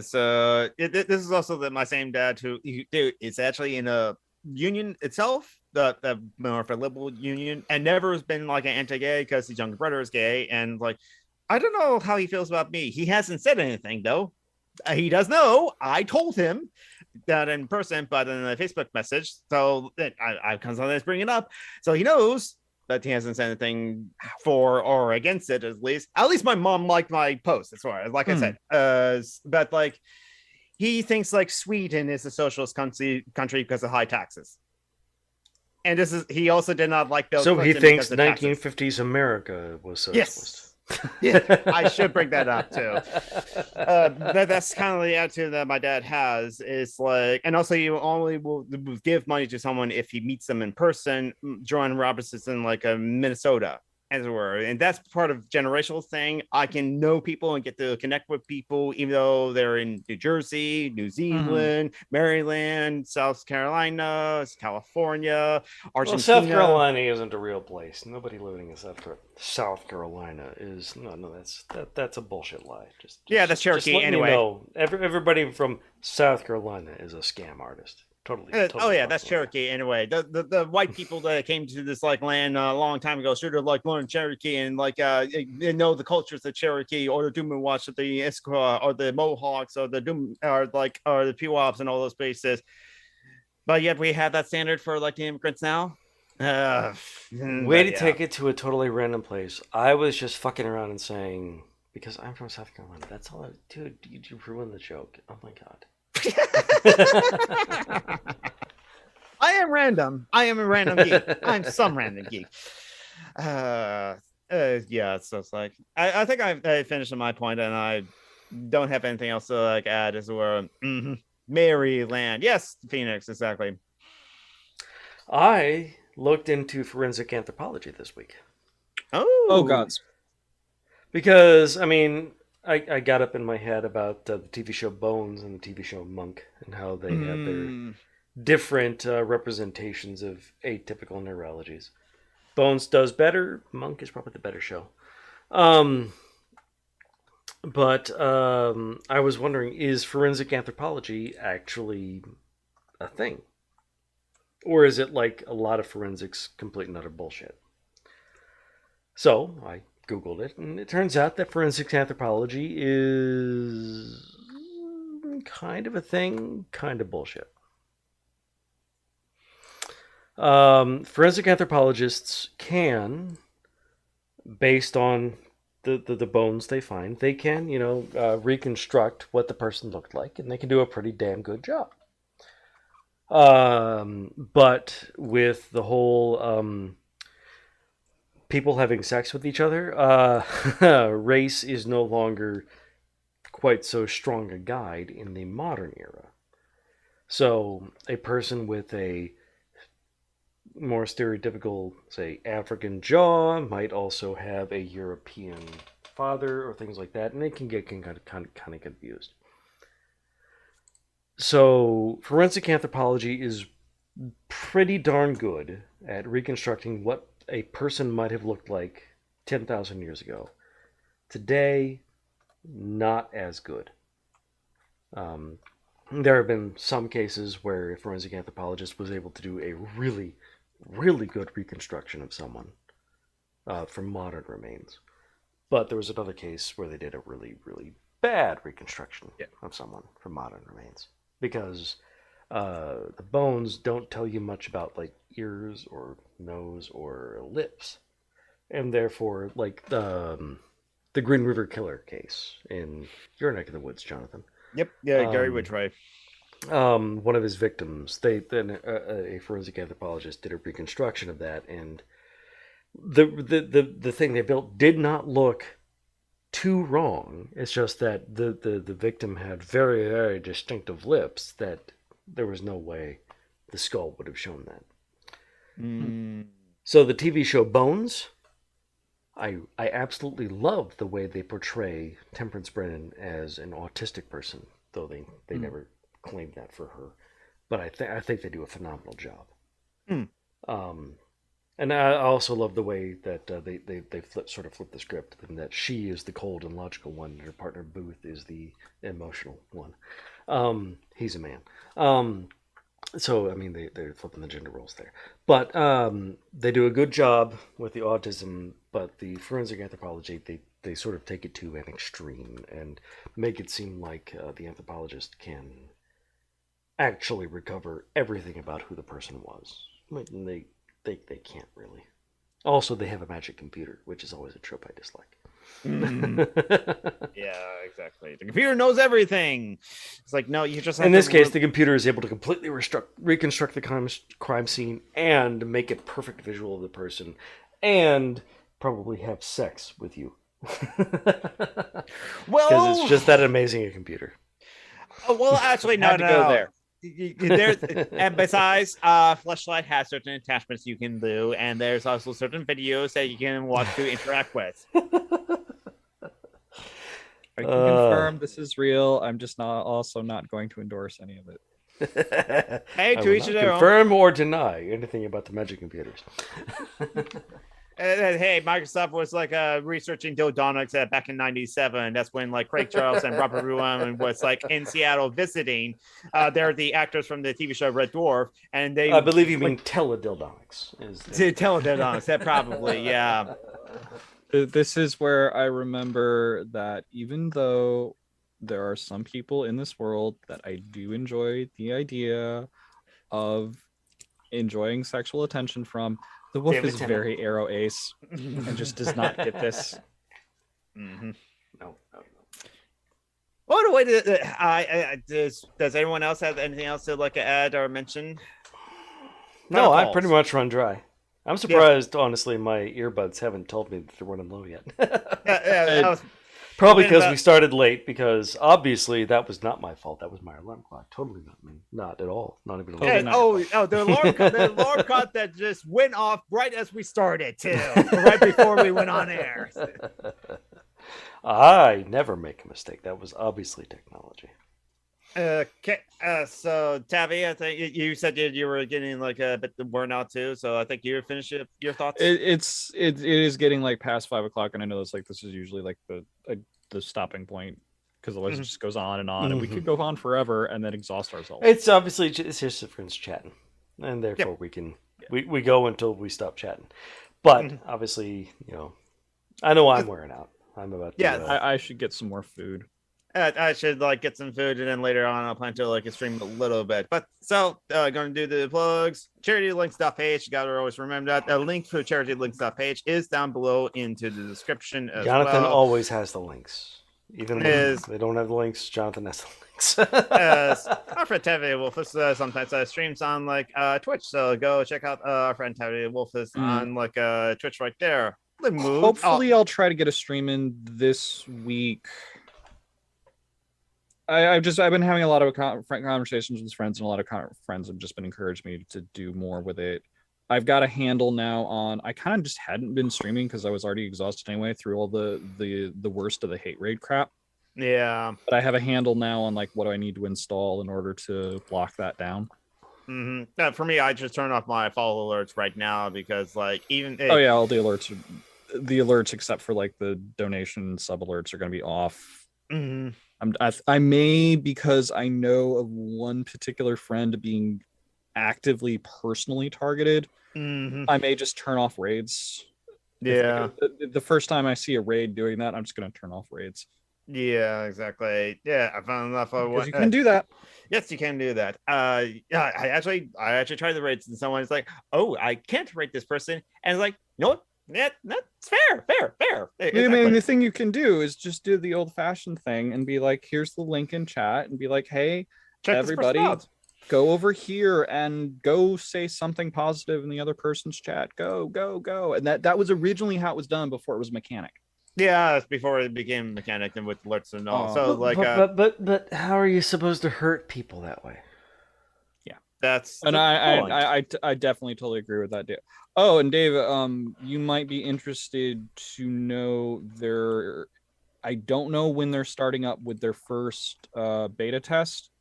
So this is also my same dad who is actually in a union itself, the more of a liberal union, and never has been an anti-gay because his younger brother is gay, and I don't know how he feels about me. He hasn't said anything though. He does know. I told him that in person, but in a Facebook message. So I constantly bring it up. So he knows that he hasn't said anything for or against it. At least my mom liked my post. As far as I said, but he thinks Sweden is a socialist country because of high taxes. And he also did not like Bill Clinton. So he thinks 1950s America was socialist. Yeah, I should bring that up too. That's kind of the attitude that my dad has. Is like, and also you only will give money to someone if he meets them in person. John Roberts is in like a Minnesota, as it were, and that's part of generational thing. I can know people and get to connect with people, even though they're in New Jersey, New Zealand, Maryland, South Carolina, California, Argentina. Well, South Carolina isn't a real place. Nobody living in South Carolina is that's a bullshit lie. That's Cherokee anyway. Everybody from South Carolina is a scam artist. Totally that's Cherokee anyway. The white people that came to this like land a long time ago should have like learned Cherokee and like know the cultures of Cherokee or the Dumawash or the Issaquah or the Mohawks or the or the Pewaps and all those places. But yet we have that standard for like the immigrants now. Way to take it to a totally random place. I was just fucking around and saying, because I'm from South Carolina. That's all. Dude, you ruined the joke. Oh my god. I am random. I am a random geek. I'm some random geek. So it's like I think I finished my point, and I don't have anything else to like add as well. Maryland, yes, Phoenix, exactly. I looked into forensic anthropology this week. Oh gods. Because I mean, I got up in my head about the TV show Bones and the TV show Monk and how they have their different representations of atypical neurologies. Bones does better. Monk is probably the better show. But I was wondering, is forensic anthropology actually a thing? Or is it like a lot of forensics complete and utter bullshit? So I Googled it, and it turns out that forensic anthropology is kind of a thing, kind of bullshit. Forensic anthropologists can, based on the bones they find, they can, reconstruct what the person looked like, and they can do a pretty damn good job. But with the whole people having sex with each other, race is no longer quite so strong a guide in the modern era. So a person with a more stereotypical, say, African jaw might also have a European father or things like that, and it can get kind of confused. So forensic anthropology is pretty darn good at reconstructing what a person might have looked like 10,000 years ago. Today, not as good. There have been some cases where a forensic anthropologist was able to do a really, really good reconstruction of someone from modern remains. But there was another case where they did a really, really bad reconstruction of someone from modern remains. Because the bones don't tell you much about like ears or nose or lips. And therefore, like the Green River Killer case in your neck of the woods, Jonathan. Yep, Gary Ridgway. One of his victims, a forensic anthropologist did a reconstruction of that, and the thing they built did not look too wrong. It's just that the victim had very, very distinctive lips that there was no way the skull would have shown that. So the TV show Bones, I absolutely love the way they portray Temperance Brennan as an autistic person, though they never claimed that for her. But I think they do a phenomenal job. And I also love the way that they flip the script, and that she is the cold and logical one, and her partner Booth is the emotional one. He's a man. So, I mean, they're flipping the gender roles there. But they do a good job with the autism, but the forensic anthropology, they sort of take it to an extreme and make it seem like the anthropologist can actually recover everything about who the person was. And they can't really. Also, they have a magic computer, which is always a trope I dislike. Yeah, exactly. The computer knows everything. It's like, no, you just have in this case, the computer is able to completely reconstruct the crime scene and make a perfect visual of the person and probably have sex with you. Because it's just that amazing a computer. Well, actually, no. Go there. And besides, Fleshlight has certain attachments you can do, and there's also certain videos that you can watch to interact with. I can confirm this is real. I'm just not going to endorse any of it. Hey, to each their own. Confirm or deny anything about the magic computers. Hey, Microsoft was like researching Dildonics back in '97. That's when like Craig Charles and Robert Ruan was like in Seattle visiting. They're the actors from the TV show Red Dwarf, and they. I believe you mean teledildonics. Teledildonics, that probably, yeah. This is where I remember that even though there are some people in this world that I do enjoy the idea of enjoying sexual attention from, the wolf is very arrow ace and just does not get this. Mm-hmm. No. What way does anyone else have anything else to like add or mention? No, I pretty much run dry. I'm surprised, honestly, my earbuds haven't told me that they're running low yet. Probably because we started late, because obviously that was not my fault. That was my alarm clock. Totally not me. Not at all. Not even a little. The alarm clock that just went off right as we started, too. Right before we went on air. I never make a mistake. That was obviously technology. Okay, so Tavi, I think you said you were getting like a bit of burnout too. So I think you finished your thoughts. It is getting like past 5 o'clock, and I know this is usually like the stopping point, because otherwise it just goes on, and we could go on forever and then exhaust ourselves. It's obviously just the friends chatting, and therefore we go until we stop chatting. But obviously, I know I'm wearing out. I'm about to. I should get some more food. I should like get some food, and then later on I'll plan to like stream a little bit. But so going to do the plugs. CharityLinks.page. You got to always remember that the link to CharityLinks.page is down below into the description as Jonathan always has the links, even when they don't have the links. Jonathan has the links. Our friend Tavi Wolfus sometimes streams on like Twitch, so go check out our friend Tavi Wolfus on like Twitch right there. Hopefully, I'll try to get a stream in this week. I've been having a lot of conversations with friends, and a lot of friends have just been encouraging me to do more with it. I've got a handle now on. I kind of just hadn't been streaming because I was already exhausted anyway through all the worst of the hate raid crap. Yeah, but I have a handle now on like what do I need to install in order to block that down. Mm-hmm. For me, I just turn off my follow alerts right now because like even all the alerts except for like the donation sub alerts are going to be off. Mm-hmm. I may, because I know of one particular friend being actively personally targeted. Mm-hmm. I may just turn off raids. Yeah. The first time I see a raid doing that, I'm just going to turn off raids. Yeah, exactly. Yeah, I found enough of what you can do that. Yes, you can do that. I actually tried the raids, and someone's like, "Oh, I can't rate this person," and it's like, "You know what? That's fair. Exactly. I mean, the thing you can do is just do the old-fashioned thing and be like, here's the link in chat, and be like, hey, check everybody, go over here and go say something positive in the other person's chat. Go. And that was originally how it was done before it was mechanic. Yeah, that's before it became mechanic and with alerts and all. But how are you supposed to hurt people that way? That's and I definitely totally agree with that. Oh, and Dave, you might be interested to know I don't know when they're starting up with their first beta test.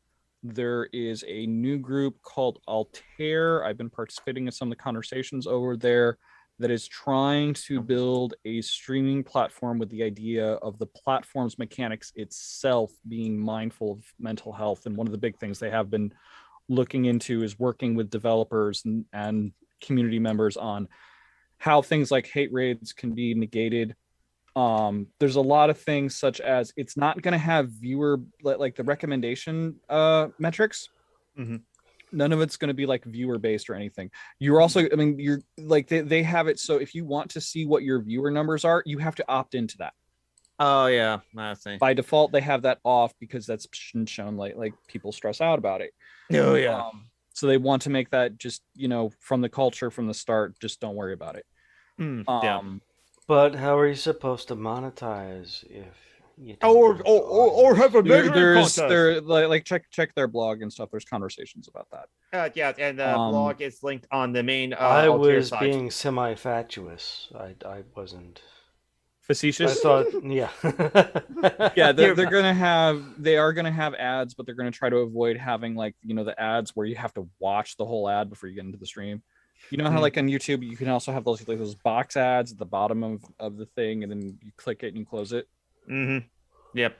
There is a new group called Altair. I've been participating in some of the conversations over there that is trying to build a streaming platform with the idea of the platform's mechanics itself being mindful of mental health. And one of the big things they have been looking into is working with developers and community members on how things like hate raids can be negated. There's a lot of things such as it's not going to have viewer like the recommendation metrics. Mm-hmm. None of it's going to be like viewer based or anything. You're also, I mean, you're like they have it so if you want to see what your viewer numbers are, you have to opt into that. Oh yeah, I see. By default, they have that off because that's shown like people stress out about it. Oh yeah. So they want to make that just from the culture from the start. Just don't worry about it. Yeah. But how are you supposed to monetize if you or have a measuring contest? There like check their blog and stuff. There's conversations about that. Yeah, and the blog is linked on the main. I was being semi-fatuous. I wasn't facetious. I thought, yeah, yeah. They are gonna have ads, but they're gonna try to avoid having like the ads where you have to watch the whole ad before you get into the stream. You know how like on YouTube you can also have those box ads at the bottom of the thing, and then you click it and you close it. Yep.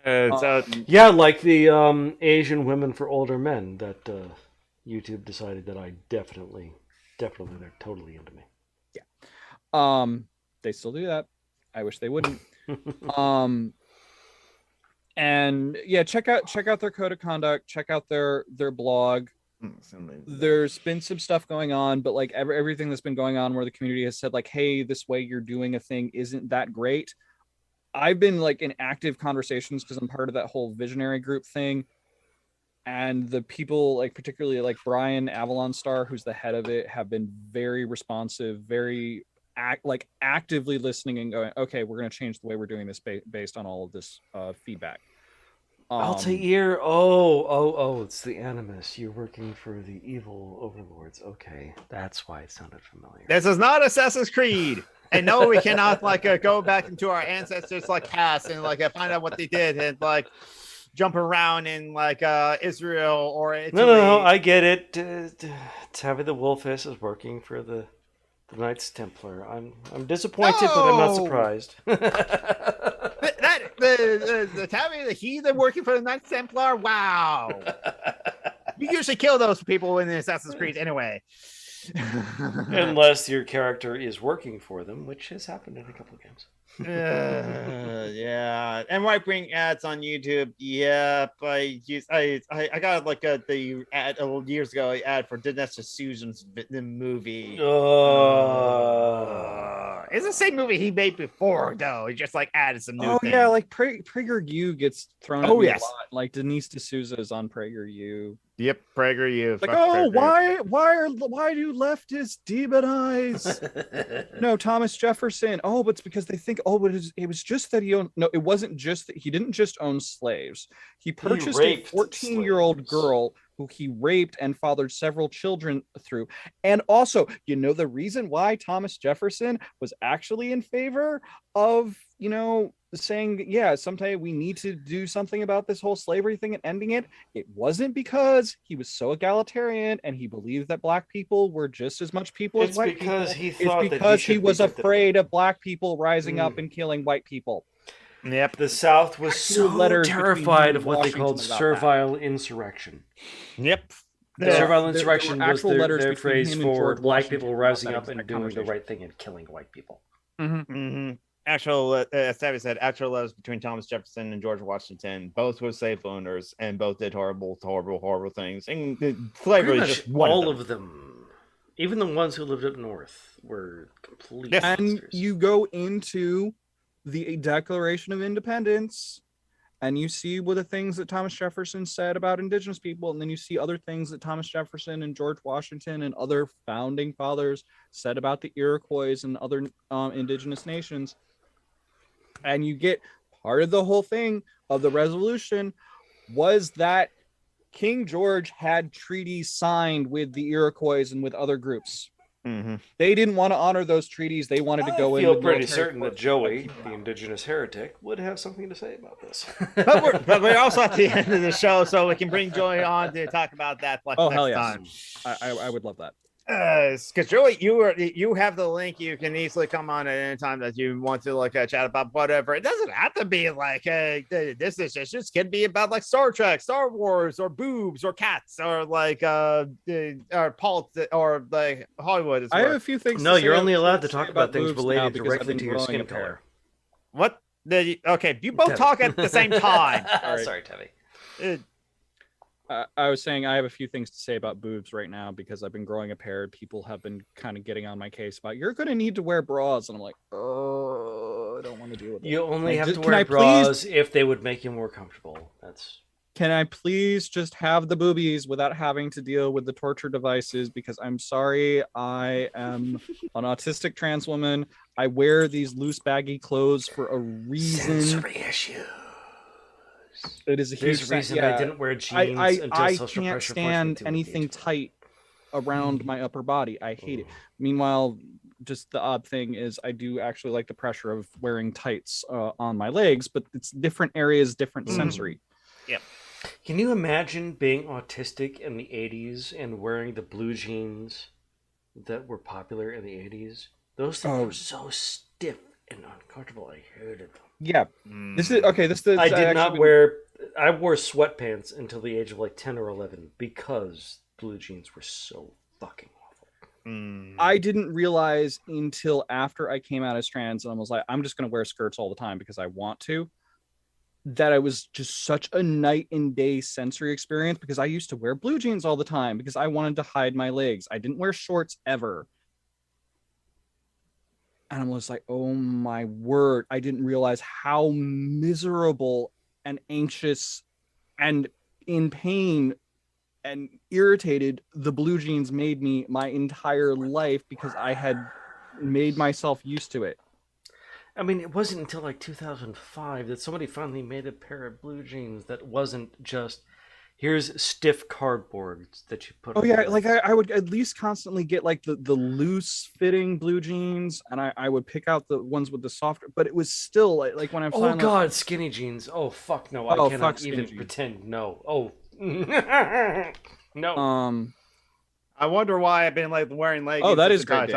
Yeah, like the Asian women for older men that YouTube decided that I definitely they're totally into me. Yeah. They still do that. I wish they wouldn't. And yeah, check out their code of conduct. Check out their blog. There's been some stuff going on, but like everything that's been going on where the community has said like, hey, this way you're doing a thing isn't that great. I've been like in active conversations because I'm part of that whole visionary group thing, and the people like particularly like Brian Avalon Star, who's the head of it, have been very responsive, very actively listening and going, okay, we're going to change the way we're doing this based on all of this feedback. Altair, oh, it's the Animus. You're working for the evil overlords. Okay, that's why it sounded familiar. This is not Assassin's Creed. And no, we cannot like go back into our ancestors like past and like find out what they did and like jump around in like Israel or Italy. No, I get it. Tavi the Wolfess is working for the Knights Templar. I'm disappointed, but I'm not surprised. The Tavi the heathen working for the Knights Templar. Wow. You usually kill those people in the Assassin's Creed anyway. Unless your character is working for them, which has happened in a couple of games. Yeah, and right wing ads on YouTube. Yeah, I got like the ad years ago. Ad for Dinesh Susan's movie. It's the same movie he made before, though. He just like added some new. Yeah, like PragerU gets thrown. At me a lot. Like Denise D'Souza is on PragerU. Yep, PragerU. Like, why do leftists demonize? No, Thomas Jefferson. Oh, but it's because they think, but it was just that he owned. No, it wasn't just that he didn't just own slaves. He purchased a 14-year-old girl who he raped and fathered several children through. And also, the reason why Thomas Jefferson was actually in favor of, saying, yeah, someday we need to do something about this whole slavery thing and ending it. It wasn't because he was so egalitarian and he believed that black people were just as much people as white people. It's because he was afraid of black people rising up and killing white people. Yep. The South was so terrified of what they called servile insurrection. Yep. The servile insurrection was their phrase for black people rising up and doing the right thing and killing white people. Actual, as Tavi said, actual letters between Thomas Jefferson and George Washington. Both were slave owners and both did horrible things. And slavery is just one all of them. Even the ones who lived up north were complete monsters. And you go into the Declaration of Independence and you see what the things that Thomas Jefferson said about indigenous people, and then you see other things that Thomas Jefferson and George Washington and other founding fathers said about the Iroquois and other indigenous nations. And you get part of the whole thing of the Revolution was that King George had treaties signed with the Iroquois and with other groups. They didn't want to honor those treaties. They wanted to go in. I feel pretty certain that Joey, the indigenous heretic, would have something to say about this. but we're also at the end of the show, so we can bring Joey on to talk about that next time. I would love that. Because Joey, you have the link. You can easily come on at any time that you want to chat about whatever. It doesn't have to be like this is just could be about like Star Trek, Star Wars, or boobs, or cats, or like or politics, or like Hollywood. I have a few things. No, you're only allowed to talk about things related directly to your skin color. What? Okay, you both talk at the same time. Sorry, Tevi. I was saying I have a few things to say about boobs right now because I've been growing a pair. People have been kind of getting on my case about you're going to need to wear bras, and I'm like, I don't want to deal with it. You only have to wear bras if they would make you more comfortable. That's Can I please just have the boobies without having to deal with the torture devices? Because I'm sorry, I am an autistic trans woman. I wear these loose, baggy clothes for a reason. Sensory issues. It is a There's huge a reason yeah. I didn't wear jeans until I social can't pressure stand anything tight around my upper body. I hate it. Meanwhile, just the odd thing is I do actually like the pressure of wearing tights on my legs, but it's different areas, different sensory. Yep. Can you imagine being autistic in the 80s and wearing the blue jeans that were popular in the 80s? Those things were so stiff and uncomfortable. I hated them. Yeah. This is okay. I did not wear. I wore sweatpants until the age of like 10 or 11 because blue jeans were so fucking awful. I didn't realize until after I came out as trans and I was like, I'm just going to wear skirts all the time because I want to, that I was just such a night and day sensory experience, because I used to wear blue jeans all the time because I wanted to hide my legs. I didn't wear shorts ever. And I was like, oh my word. I didn't realize how miserable and anxious and in pain and irritated the blue jeans made me my entire life, because I had made myself used to it. I mean, it wasn't until like 2005 that somebody finally made a pair of blue jeans that wasn't just, here's stiff cardboard that you put on. Oh yeah, like I would at least constantly get like the loose fitting blue jeans, and I would pick out the ones with the softer, but it was still like when I'm oh god, skinny jeans. Oh fuck no, I cannot even pretend. No. Oh no. I wonder why I've been like wearing leggings. Oh, that is great.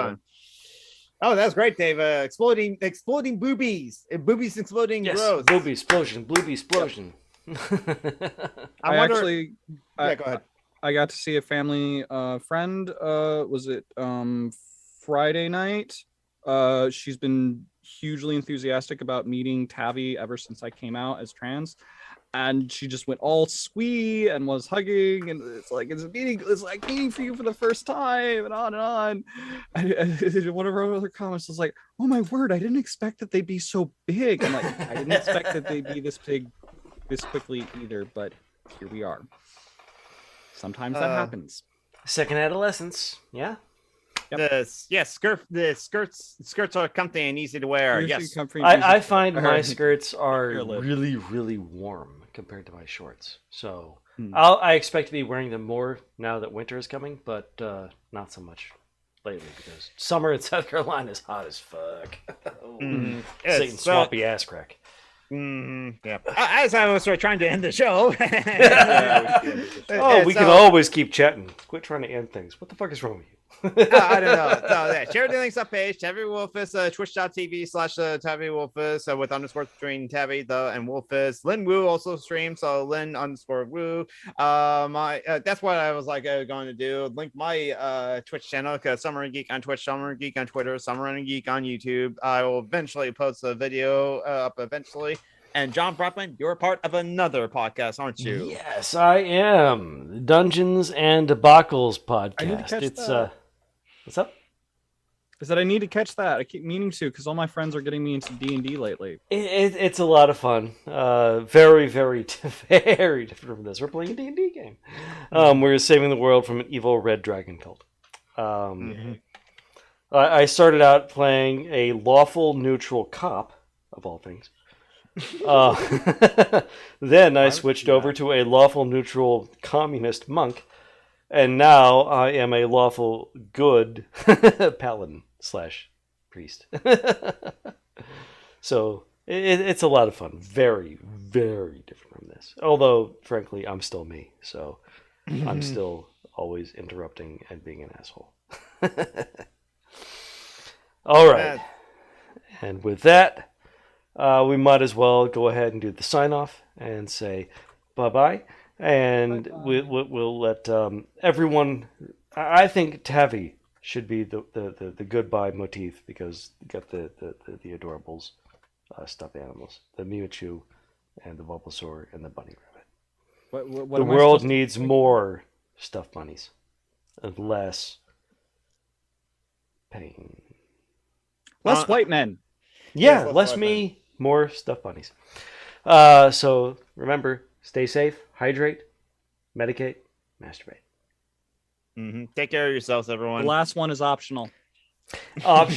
Oh, that's great, Dave. Exploding boobies. Boobies exploding. Yes, gross. Booby explosion. I actually go ahead. I got to see a family friend. Was it Friday night? She's been hugely enthusiastic about meeting Tavi ever since I came out as trans. And she just went all squee and was hugging, and it's like meeting for you for the first time, and on. And one of her other comments was like, "Oh my word, I didn't expect that they'd be so big." I'm like, I didn't expect that they'd be this big, this quickly either, but here we are. Sometimes that happens. Second adolescence, yeah. Yep. The skirts are comfy and easy to wear. Yes, I find my skirts are really, really warm compared to my shorts. So I expect to be wearing them more now that winter is coming, but not so much lately because summer in South Carolina is hot as fuck. Satan swampy ass crack. Yeah. As I was trying to end the show. We can always keep chatting. Quit trying to end things. What the fuck is wrong with you? I don't know. So, yeah, share the links up page. Tavi Wolfus, twitch.tv/Tavi Wolfus with underscore between Tavi and Wolfus. Lin Wu also streams, so Lin_Wu. That's what I was like going to do. Link my Twitch channel, because Summer and Geek on Twitch, Summer and Geek on Twitter, Summer and Geek on YouTube. I will eventually post a video up eventually. And John Brockman, you're part of another podcast, aren't you? Yes, I am. Dungeons and Debacles podcast. I need to catch that. What's up? Is that I need to catch that. I keep meaning to, because all my friends are getting me into D&D lately. It's a lot of fun. Very, very, very different from this. We're playing a D&D game. We're saving the world from an evil red dragon cult. I started out playing a lawful neutral cop, of all things. Then I switched over to a lawful neutral communist monk. And now I am a lawful good paladin / priest. So it's a lot of fun. Very, very different from this. Although, frankly, I'm still me. So I'm still always interrupting and being an asshole. All right. And with that, we might as well go ahead and do the sign off and say bye-bye. And we'll let everyone. I think Tavi should be the goodbye motif, because you got the adorables, stuffed animals, the Mewtwo, and the Bulbasaur, and the bunny rabbit. The world needs more stuffed bunnies, and less pain. Less white men. Yeah, less me, more stuffed bunnies. So remember, Stay safe, hydrate, medicate, masturbate. Take care of yourselves, everyone. The last one is optional. Optional.